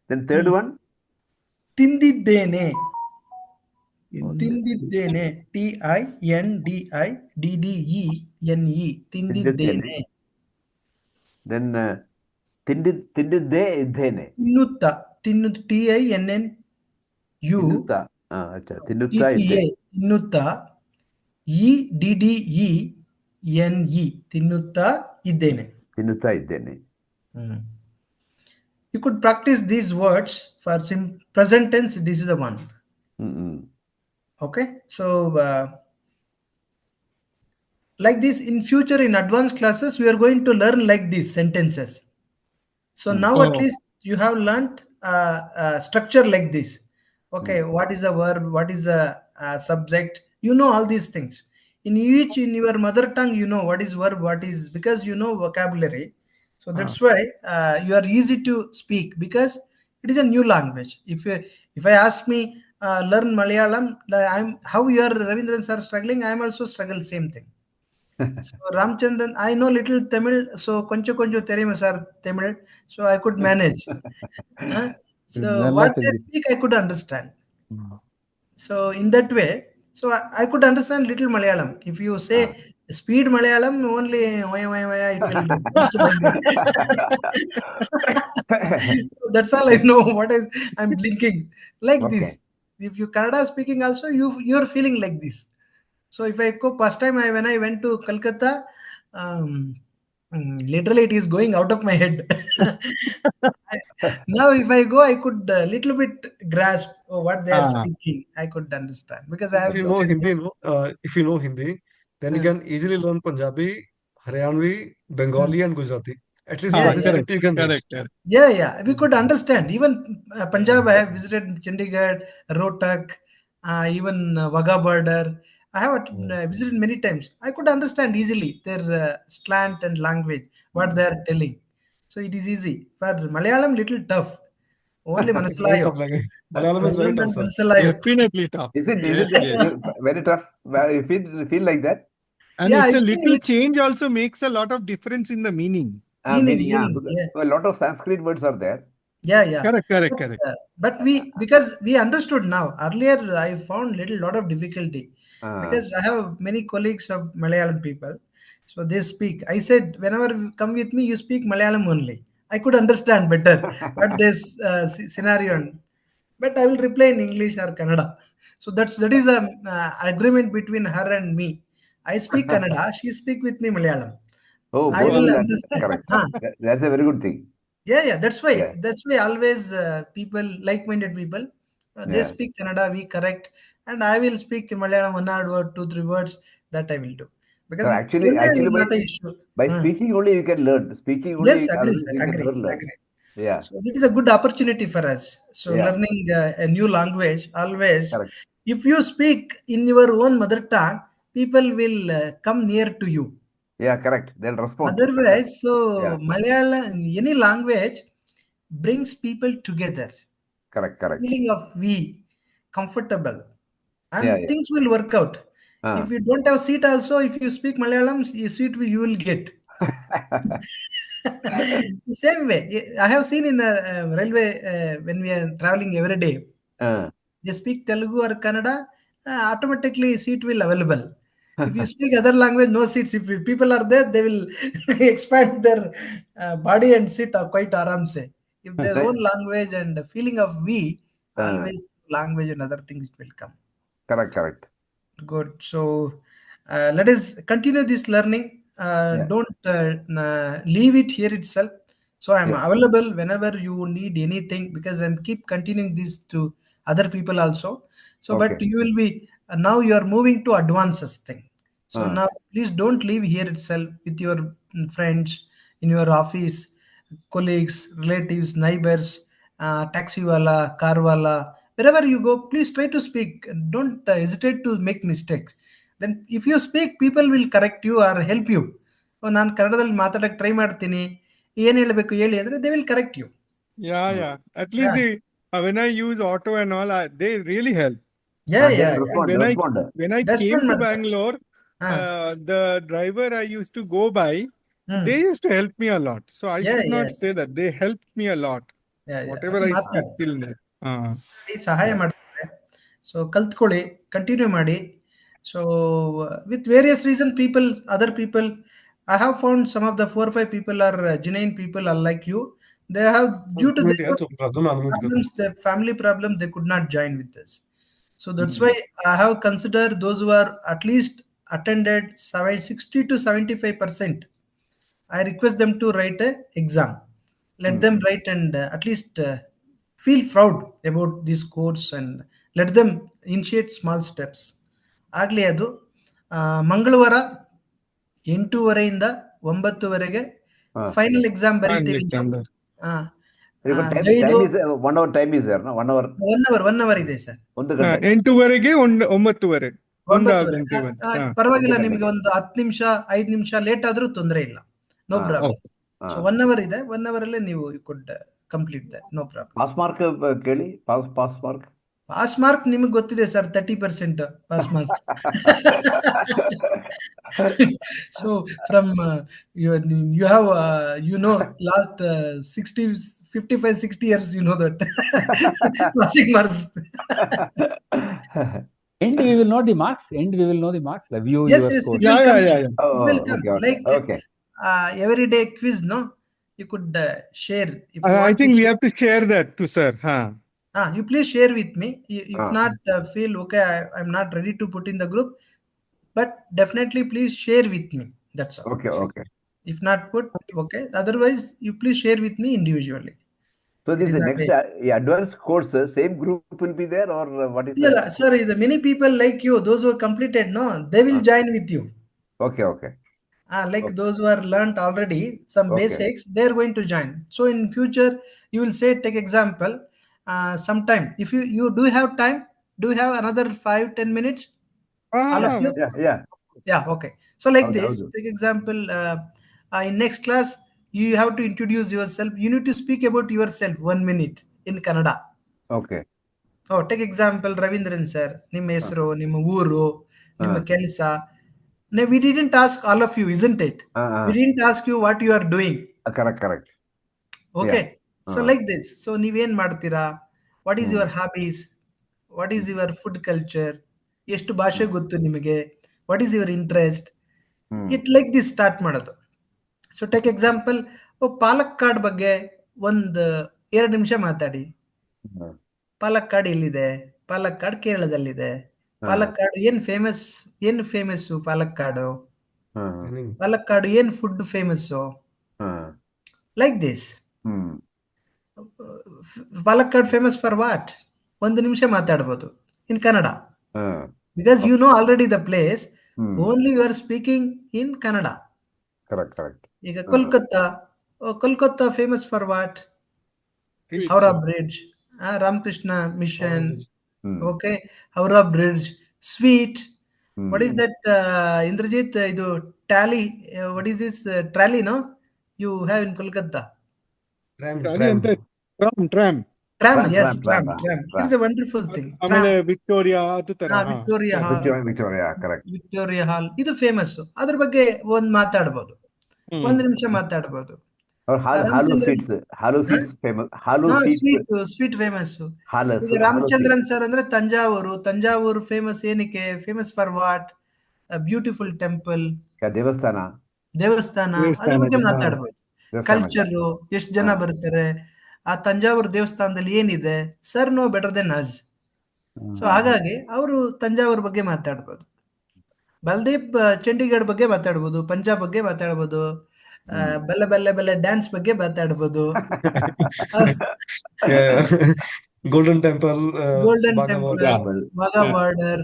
Then third one? ತಿಂದಿದ್ದೇನೆ. ತಿಂದಿದ್ದೇನೆ. TINDIDDENE. ತಿಂದಿದ್ದೇನೆ. Then ತಿಂದಿದ್ದೇ ಇದ್ದೇನೆ. ತಿನ್ನುತ್ತಾ. TINNU. ತಿನ್ನುತ್ತಾ ಇದ್ದೆ. ತಿನ್ನುತ್ತಾ. EDDENE. ತಿನ್ನುತ್ತಾ ಇದ್ದೇನೆ. ತಿನ್ನುತ್ತಾ ಇದ್ದೇನೆ. You could practice these words for present tense. This is the one. Okay, so like this in future in advanced classes we are going to learn like these sentences. So now at least you have learnt structure like this. Okay, what is a verb, what is a subject, you know all these things. In your mother tongue you know what is verb, what is, because you know vocabulary. So that's why you are easy to speak because it is a new language. If I ask me learn Malayalam, how you are Ravindran sir struggling, I am also struggle same thing. So Ramchandran, I know little Tamil, so koncho theriyum sir Tamil, so I could manage. So what they speak I could understand. So in that way, so I could understand little Malayalam. If you say speed Malayalam, only it will do. That's all I know. What is I'm blinking like this. If you Kannada speaking also, you're feeling like this. So if I go first time when I went to Kolkata, literally it is going out of my head. Now if I go, I could little bit grasp what they are speaking. I could understand because I have. If you know Hindi, then you can easily learn Punjabi, Haryanvi, Bengali, and Gujarati. At least you can. Correct. Yeah, we could understand. Even Punjab, I have visited Chandigarh, Rohtak, even Wagah border. I have visited many times. I could understand easily their slant and language, what they are telling. So it is easy. For Malayalam, little tough. Only Manasalayo. Malayalam is very tough, sir. Definitely tough. Is it very tough? You feel like that? And it's a little change also makes a lot of difference in the meaning. Meaning. A lot of Sanskrit words are there. Yeah. Correct. But because we understood now. Earlier, I found lot of difficulty because I have many colleagues of Malayalam people. So they speak. I said, whenever you come with me, you speak Malayalam only. I could understand better what this scenario. But I will reply in English or Kannada. So that is a agreement between her and me. I speak Kannada. She speak with me Malayalam. Oh, I will understand. Correct. That's a very good thing. Yeah. That's why always people, like-minded people, they speak Kannada, we correct, and I will speak Malayalam 1 word, 2-3 words. That I will do because actually not an issue. By speaking only you can learn. Speaking only. Yes, agree. Yeah. So it is a good opportunity for us. So learning a new language always. Correct. If you speak in your own mother tongue, people will come near to you. Yeah, correct. They'll respond. Otherwise, so Yeah. Malayalam, any language brings people together. Correct, correct. Feeling of we, comfortable, and Yeah, yeah. things will work out. If you don't have seat also, if you speak Malayalam, seat you will get. The same way, I have seen in the railway when we are traveling every day, they speak Telugu or Kannada, automatically seat will available. If you speak other language, no seats. If people are there, they will expand their body and sit quite aram se. If their own language and the feeling of we, always language and other things will come. Correct, correct. Good. So let us continue this learning. Don't leave it here itself. So I'm available whenever you need anything, because I'm keep continuing this to other people also. So but you will be now you are moving to advances thing. So now please don't leave here itself with your friends, in your office, colleagues, relatives, neighbors, taxi wala, car wala, wherever you go, please try to speak. Don't hesitate to make mistakes. Then if you speak, people will correct you or help you. ನಾನು ಕನ್ನಡದಲ್ಲಿ ಮಾತಾಡಕ್ಕೆ try ಮಾಡ್ತೀನಿ, ಏನ್ ಹೇಳ್ಬೇಕು ಹೇಳಿ ಅಂದ್ರೆ they will correct you. Yeah. At least when I use auto and all, they really help. When I came to Bangalore, the driver I used to go by, they used to help me a lot. So I should not say that. They helped me a lot. Whatever I speak till now. ಸಹಾಯ ಮಾಡ್ತಾರೆ. So ಕಲ್ತ್ಕೊಳ್ಳಿ, continue ಮಾಡಿ. So with various reason, other people, I have found some of the 4 or 5 people are genuine people, unlike you. They have, due to their problems, their family problems, they could not join with us. So that's why I have considered those who are at least attended 60 to 75%. I request them to write an exam. Let them write and at least feel proud about this course, and let them initiate small steps. ಆಗಲಿ ಅದು ಮಂಗಳವಾರ 8:30 ಇಂದ 9:00ವರೆಗೆ final exam ಬರೀತೀವಿ. One hour time is there, no? 1 hour. 1 hour ಇದೆ sir. 8:00ವರೆಗೆ 9:00ವರೆ. ಪರವಾಗಿಲ್ಲ, ನಿಮಗೆ ಒಂದು 10 ನಿಮಿಷ 5 ನಿಮಿಷ ಲೇಟ್ ಆದ್ರೂ ತೊಂದರೆ ಇಲ್ಲ, ನೋ ಪ್ರಾಬ್ಲಮ್. ಸೊ 1 hour ಇದೆ, 1 hour ಅಲ್ಲೇ ನೀವು could complete that, no problem. Pass mark ಕೇಳಿ, ಪಾಸ್ ಮಾರ್ಕ್. ಪಾಸ್ ಮಾರ್ಕ್ ನಿಮಗೆ ಗೊತ್ತಿದೆ sir, 30% pass marks. So from you have last 55-60 years, you know that passing marks. End we will know the marks. Review Yes, your score. Like every day quiz, no? You could share. I think we have to share that to sir. You please share with me. If not feel okay, I'm not ready to put in the group, but definitely please share with me. That's all. Okay. If not put, okay. Otherwise, you please share with me individually. So this is next advanced course, same group will be there, or what is that? Yeah, sorry, the many people like you, those who have completed, no, they will join with you. Okay. Like those who are learnt already some basics, they're going to join. So in future, you will say, take example, sometime if you do have time, do you have another 5-10 minutes? All of you? Yeah, okay. So like this, take example, in next class, you have to introduce yourself. You need to speak about yourself 1 minute in Kannada. Okay. Take example, Ravindran sir, ನಿಮ್ಮ ಹೆಸರು, ನಿಮ್ಮ ಊರು, ನಿಮ್ಮ ಕೆಲಸ. No, we didn't ask all of you, isn't it? We didn't ask you what you are doing. Correct. Okay. So like this. So ನೀವೇನ್ ಮಾಡ್ತೀರಾ? What is your hobbies? What is your food culture? ಎಷ್ಟು ಭಾಷೆ ಗೊತ್ತು ನಿಮಗೆ? What is your interest? It like this start ಮಾಡೋದು. So take example, Palakkad ಬಗ್ಗೆ 1-2 ನಿಮಿಷ ಮಾತಾಡಿ. ಪಾಲಕ್ಕಾಡ್ ಎಲ್ಲಿದೆ? ಪಾಲಕ್ಕಾಡ್ ಕೇರಳದಲ್ಲಿದೆ. ಪಾಲಕ್ಕಾಡು ಏನ್ ಫೇಮಸ್ ಪಾಲಕ್ಕಾಡು? ಪಾಲಕ್ಕಾಡು ಏನ್ food famous? Like this. Palakkad famous for what? 1 ನಿಮಿಷ ಮಾತಾಡ್ಬೋದು in Kannada, because you know already the place, only you are speaking in Kannada. Correct. ಈಗ Kolkata famous for what? Howrah Bridge, Ramakrishna Mission. Okay, Howrah Bridge, sweet. What is that, Indrajit? tally. What is this trolley? No, you have in Kolkata. Tram, Trolley tram. ante tram. Tram, Tram, yes, tram, tram. tram, It's a wonderful thing. ಆಮೇಲೆ Tram. Victoria ಅದು ತರ Victoria Hall. Victoria, correct. Victoria Hall ಇದು famous. ಅದ್ರ ಬಗ್ಗೆ ಒಂದ್ ಮಾತಾಡ್ಬೋದು, ಒಂದ್ ನಿಮಿಷ ಮಾತಾಡ್ಬೋದು. Or Halu sweets famous. Halu sweets. Sweet famous. Halu ಈಗ ರಾಮಚಂದ್ರನ್ ಸರ್ ಅಂದ್ರೆ ತಂಜಾವೂರು ಫೇಮಸ್. ಏನಕ್ಕೆ famous? For what? Beautiful temple, ದೇವಸ್ಥಾನ, ಅದ್ರ ಬಗ್ಗೆ ಮಾತಾಡ್ಬೋದು. ಕಲ್ಚರ್, ಎಷ್ಟು ಜನ ಬರ್ತಾರೆ, ಆ ತಂಜಾವೂರು ದೇವಸ್ಥಾನದಲ್ಲಿ ಏನಿದೆ, sir no better than us. So ಹಾಗಾಗಿ ಅವರು ತಂಜಾವೂರ್ ಬಗ್ಗೆ ಮಾತಾಡ್ಬೋದು. ಬಲ್ದೀಪ್ ಚಂಡೀಗಢ ಬಗ್ಗೆ ಮಾತಾಡ್ಬೋದು, ಪಂಜಾಬ್ ಬಗ್ಗೆ ಮಾತಾಡ್ಬೋದು, ಬೆಲ್ಲ ಡ್ಯಾನ್ಸ್ ಬಗ್ಗೆ ಮಾತಾಡ್ಬೋದು. Golden temple, Wagah border,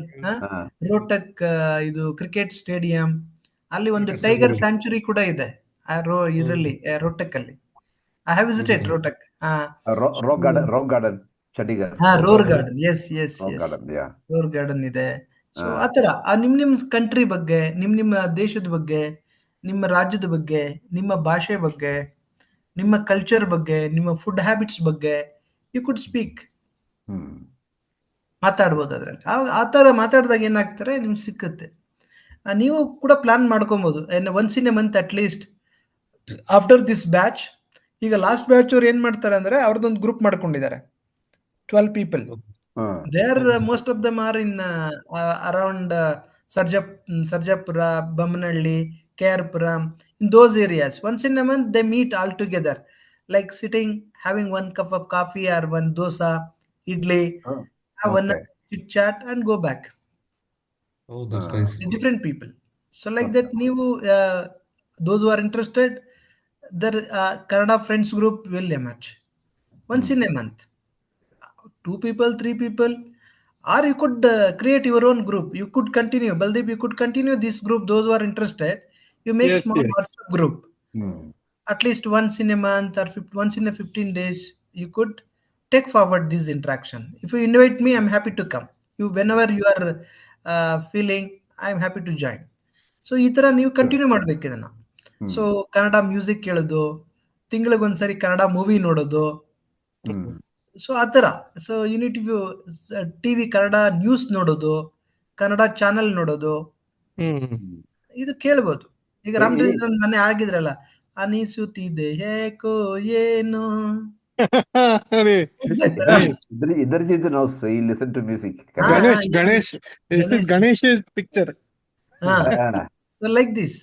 Rohtak, ಇದು ಕ್ರಿಕೆಟ್ ಸ್ಟೇಡಿಯಂ, ಅಲ್ಲಿ ಒಂದು ಟೈಗರ್ ಸ್ಯಾಂಚುರಿ ಕೂಡ ಇದೆ ಇದರಲ್ಲಿ ರೋಟಕ್ ಅಲ್ಲಿ. I have visited Rohtak. Rock garden Chandigarh. Rose garden, yes rose garden ಇದೆ. ಸೊ ಆತರ ನಿಮ್ ಕಂಟ್ರಿ ಬಗ್ಗೆ, ನಿಮ್ಮ ದೇಶದ ಬಗ್ಗೆ, ನಿಮ್ಮ ರಾಜ್ಯದ ಬಗ್ಗೆ, ನಿಮ್ಮ ಭಾಷೆ ಬಗ್ಗೆ, ನಿಮ್ಮ ಕಲ್ಚರ್ ಬಗ್ಗೆ, ನಿಮ್ಮ ಫುಡ್ ಹ್ಯಾಬಿಟ್ಸ್ ಬಗ್ಗೆ ಯು ಕುಡ್ ಸ್ಪೀಕ್, ಮಾತಾಡ್ಬೋದು ಅದ್ರಲ್ಲಿ. ಆ ತರ ಮಾತಾಡಿದಾಗ ಏನಾಗ್ತಾರೆ, ನಿಮ್ಗೆ ಸಿಕ್ಕುತ್ತೆ. ನೀವು ಕೂಡ ಪ್ಲಾನ್ ಮಾಡ್ಕೊಬಹುದು once in a month at least after this batch. ಈಗ ಲಾಸ್ಟ್ ಬ್ಯಾಚ್ ಅವ್ರು ಏನ್ ಮಾಡ್ತಾರೆ ಅಂದ್ರೆ ಅವ್ರದ್ದೊಂದು ಗ್ರೂಪ್ ಮಾಡ್ಕೊಂಡಿದ್ದಾರೆ, 12 people. They are most of them are in around Sarjapura, Bammanalli, KR-Puram, in those areas. Once in a month they meet all together, like sitting, having one cup of coffee or one dosa, idli, have one chit chat and go back. Oh, that's nice. Different people. So like that, ನೀವು those who are interested, their Kannada friends group will emerge once in a month. 2 people, 3 people, or you could create your own group. You could continue, Baldeep, you could continue this group. Those who are interested, you make small WhatsApp group. At least once in a month or once in a 15 days, you could take forward this interaction. If you invite me, I'm happy to come. You, whenever you are feeling, I'm happy to join. So ಈ ತರ ನೀವು continue ಮಾಡ್ಬೇಕು ಇದನ್ನ. So Kannada music ಕೇಳೋದು, ತಿಂಗಳಿಗೊಂದ್ಸರಿ Kannada movie ನೋಡೋದು. So ಆತರ. So unit TV Kannada news ನೋಡೋದು, Kannada channel ನೋಡೋದು, ಇದು ಕೇಳ್ಬೋದು. ಈಗ ರಾಮಚಂದ್ರನ್ ಮನೆ ಆಗಿದ್ರಲ್ಲ, ಅನಿಸುತ್ತಿದೆ ಹೇಕೋ ಏನು. Indrajit knows, he listen to music. Ganesh. This is Ganesh's picture. So like this.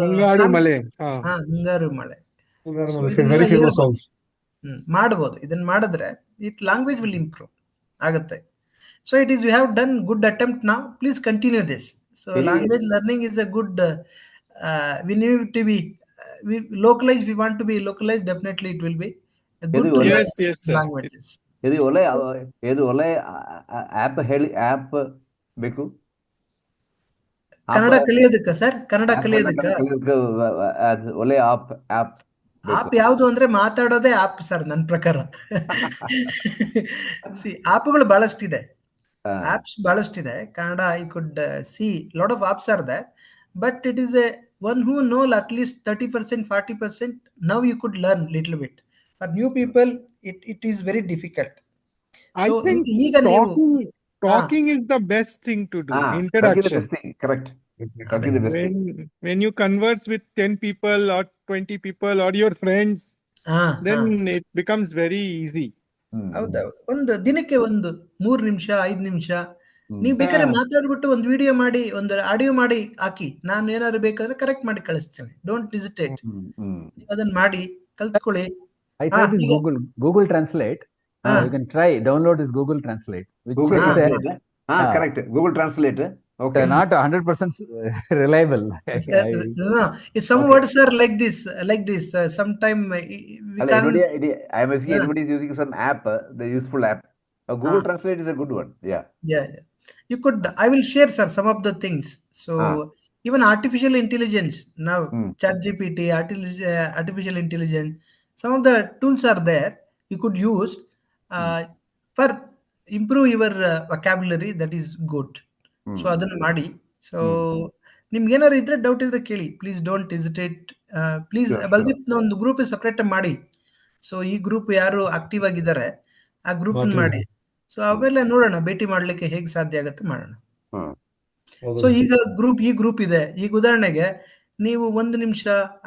ಮುಂಗಾರು ಮಳೆ. ಮುಂಗಾರು ಮಳೆ. Very famous songs. ಮಾಡಬಹುದು. ಇದನ್ನ ಮಾಡಿದ್ರೆ ಇಟ್ ಲ್ಯಾಂಗ್ವೇಜ್ ವಿಲ್ ಇಂಪ್ರೂವ್ ಆಗುತ್ತೆ. So it is, you have done good attempt now, please continue this. So language learning is a good, we need to be localized. We want to be localized, definitely it will be a good languages. ಇದು ಒಳ್ಳೆ app ಹೇಳಿ, app ಬೇಕು ಕನ್ನಡ ಕಲಿಯೋದಕ್ಕ ಸರ್, ಕನ್ನಡ ಕಲಿಯೋದಕ್ಕ ಒಳ್ಳೆ app ಯಾವುದು ಅಂದ್ರೆ ಮಾತಾಡೋದೇ ಆಪ್ ಸರ್, ನನ್ನ ಪ್ರಕಾರ. ಆಪ್ಗಳು ಬಹಳಷ್ಟಿದೆ, ಆಪ್ಸ್ ಬಹಳಷ್ಟಿದೆ Kannada. You could see lot of apps are there, but it is a one who know at least 30%, 40%. Now you could learn little bit. For new people, it is very difficult. I think talking is the best thing to do. Introduction. Correct. When you converse with 10 people or 20 people or your friends, then it becomes very easy. ಹೌದೌದು. ಒಂದು ದಿನಕ್ಕೆ ಒಂದು 3 ನಿಮಿಷ 5 ನಿಮಿಷ ನೀವು ಬೇಕಾದ್ರೆ ಮಾತಾಡ್ಬಿಟ್ಟು ಒಂದು ವಿಡಿಯೋ ಮಾಡಿ, ಒಂದು ಆಡಿಯೋ ಮಾಡಿ ಹಾಕಿ, ನಾನು ಏನಾದ್ರು ಬೇಕಾದ್ರೆ ಕರೆಕ್ಟ್ ಮಾಡಿ ಕಳಿಸ್ತೇನೆ. ಡೋಂಟ್ ಹೆಸಿಟೇಟ್, ಅದನ್ನ ಮಾಡಿ ಕಲ್ತ್ಕೊಳ್ಳಿ. I tried this Google Translate. You can try download this Google Translate, which correct. Google Translate. Okay. Not 100% reliable. Some words are like this. Sometime I am assuming everybody is using some app, the useful app. Google Translate is a good one. Yeah. You could, I will share, sir, some of the things. So even artificial intelligence now, ChatGPT, artificial intelligence, some of the tools are there you could use for improve your vocabulary. That is good. So adannu ಮಾಡಿ. So ನಿಮ್ಗೆ ಏನಾದ್ರು ಇದ್ರೆ doubt ಇದ್ರೆ ಕೇಳಿ, please don't hesitate. Please ಬಲ್ದೀಪ್ ಒಂದು group separate ಮಾಡಿ. So ಈ group ಯಾರು ಆಕ್ಟಿವ್ ಆಗಿದ್ದಾರೆ ಆ ಗ್ರೂಪ್ ಮಾಡಿ. ಸೊ ಆಮೇಲೆ ನೋಡೋಣ ಭೇಟಿ ಮಾಡ್ಲಿಕ್ಕೆ ಹೇಗೆ ಸಾಧ್ಯ ಆಗುತ್ತೆ ಮಾಡೋಣ. ಸೊ ಈಗ ಈ ಗ್ರೂಪ್ ಇದೆ. ಈಗ ಉದಾಹರಣೆಗೆ ನೀವು 1 ನಿಮಿಷ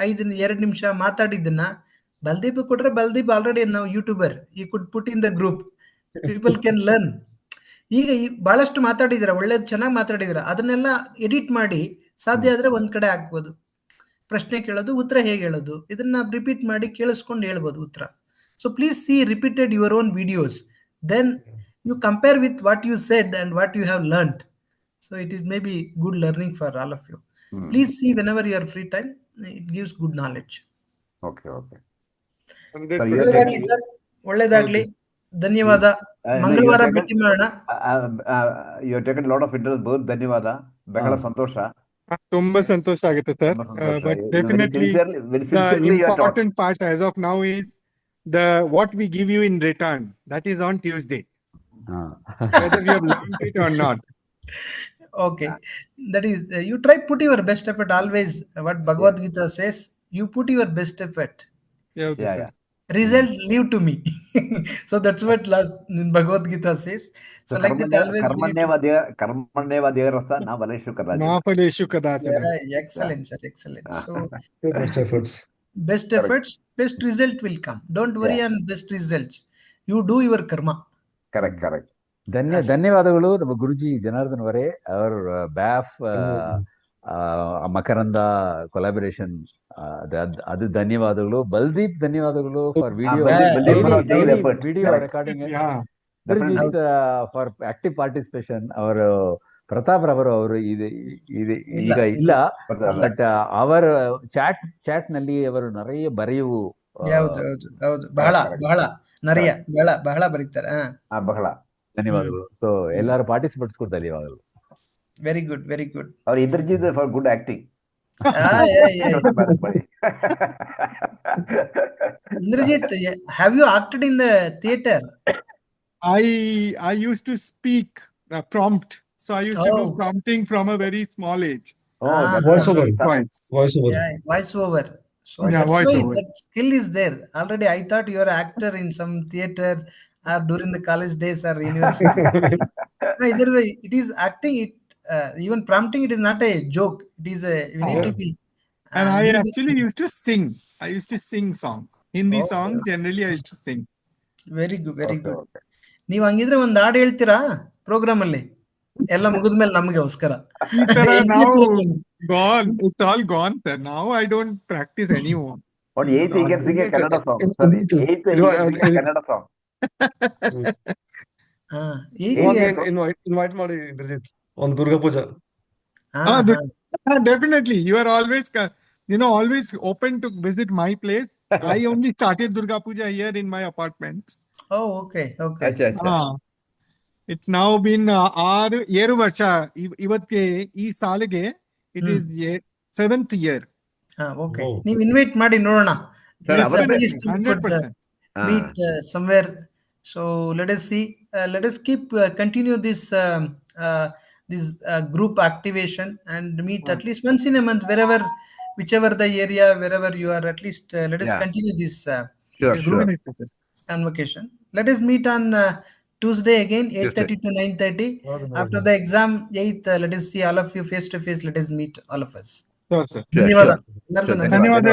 2 ನಿಮಿಷ ಮಾತಾಡಿದ್ದನ್ನ ಬಲ್ದೀಪ್ ಕೊಟ್ರೆ, ಬಲ್ದೀಪ್ ಆಲ್ರೆಡಿ ನಾವು ಯೂಟ್ಯೂಬರ್, ಈ could put in the group, people can learn. ಈಗ ಬಹಳಷ್ಟು ಮಾತಾಡಿದಿರ, ಒಳ್ಳೇದು ಚೆನ್ನಾಗಿ ಮಾತಾಡಿದಿರ, ಅದನ್ನೆಲ್ಲ ಎಡಿಟ್ ಮಾಡಿ ಸಾಧ್ಯ ಆದ್ರೆ ಒಂದ್ ಕಡೆ ಹಾಕ್ಬೋದು. ಪ್ರಶ್ನೆ ಕೇಳೋದು, ಉತ್ತರ ಹೇಗೆ ಹೇಳೋದು, ಇದನ್ನ ರಿಪೀಟ್ ಮಾಡಿ ಕೇಳಿಸ್ಕೊಂಡು ಹೇಳ್ಬೋದು ಉತ್ತರ. So please see repeated your own videos, then you compare with what you said and what you have learned. So it is maybe good learning for all of you. Please see whenever you are free time. It gives good knowledge. Okay. ಒಳ್ಳೆದಾಗ್ಲಿ. ಧನ್ಯವಾದ. ಮಂಗಳವಾರ ಭೇಟಿ ಮಾಡೋಣ. You have taken a lot of interest, both. ಧನ್ಯವಾದ. ಬಹಳ ಸಂತೋಷ. ತುಂಬಾ ಸಂತೋಷ ಆಗುತ್ತೆ sir. But definitely the important part as of now is what we give you in return. That is on Tuesday. Whether you have learned it or not. Okay, that is you try put your best effort always. What Bhagavad Gita says, you put your best effort. Yeah. Result leave to me. So that's what Bhagavad Gita says. So like that always karmannevadhyarastha na faleshu kadachana. Excellent sir, excellent. So best efforts, best result will come. Don't worry on best results. You do your karma. Correct. ಧನ್ಯವಾದಗಳು ನಮ್ಮ ಗುರುಜಿ ಜನಾರ್ದನ್ ಅವರೇ. Hour ಬ್ಯಾಫ್ ಮಕರಂದ collaboration, ಅದು ಧನ್ಯವಾದಗಳು. ಬಲ್ದೀಪ್ ಧನ್ಯವಾದಗಳು for video recording. Guruji for active participation. ಅವರು ಪ್ರತಾಪ್ ರವರು ಅವರು ಈಗ ಇಲ್ಲ, ಬಟ್ ಅವರ ಚಾಟ್ ನಲ್ಲಿ ಅವರು நிறைய ಬರೆಯುವು. ಹೌದು, ಬಹಳ ಬರೀತಾರೆ. ಬಹಳ ಧನ್ಯವಾದಗಳು. ಸೊ ಎಲ್ಲರೂ ಪಾರ್ಟಿಸಿಪೇಟ್ಸ್ ಕೂಡ ಧನ್ಯವಾದಗಳು. Very good. ಅವ್ರ Indrajit for good acting. Indrajit, have you acted in the theater? I used to speak prompt. So I used to do prompting from a very small age. Voiceover. So that's why that skill is there already. I thought you are an actor in some theater or during the college days or university. No, either way, it is acting. It even prompting, it is not a joke. It is you need to be. And I actually used to sing. I used to sing songs. Hindi songs generally I used to sing. Very good. ನೀವು ಹಂಗಿದ್ರೆ ಒಂದು ಹಾಡು ಹೇಳ್ತೀರಾ program ಅಲ್ಲಿ? ಎಲ್ಲ ಮುಗಿದ್ಮೇಲೆ ನಮಗೋಸ್ಕರ. Now gone. It's all gone, sir. Now I don't practice anymore. On 8th he can sing a Kannada song. Sorry, 8th he can sing a Kannada song. Invite ಮಾಡಿ Indrajit on Durga Puja. Definitely. You are always always open to visit my place. I only started Durga Puja here in my apartment. Oh, okay. It's now been 7 ವರ್ಷ. ಇವತ್ತಿಗೆ ಈ ಸಾಲಿಗೆ it is 7th year. Okay. ನೀವು invite ಮಾಡಿ ನೋಡೋಣ. 100%. Meet somewhere. So let us see. Let us continue this group activation and meet at least once in a month, whichever the area, wherever you are. At least let us continue this group convocation. Let us meet on Tuesday again, 8:30 to 9:30. After the exam 8th, let us see all of you face to face. Let us meet all of us. Sure, sir. ಧನ್ಯವಾದ. ಧನ್ಯವಾದ.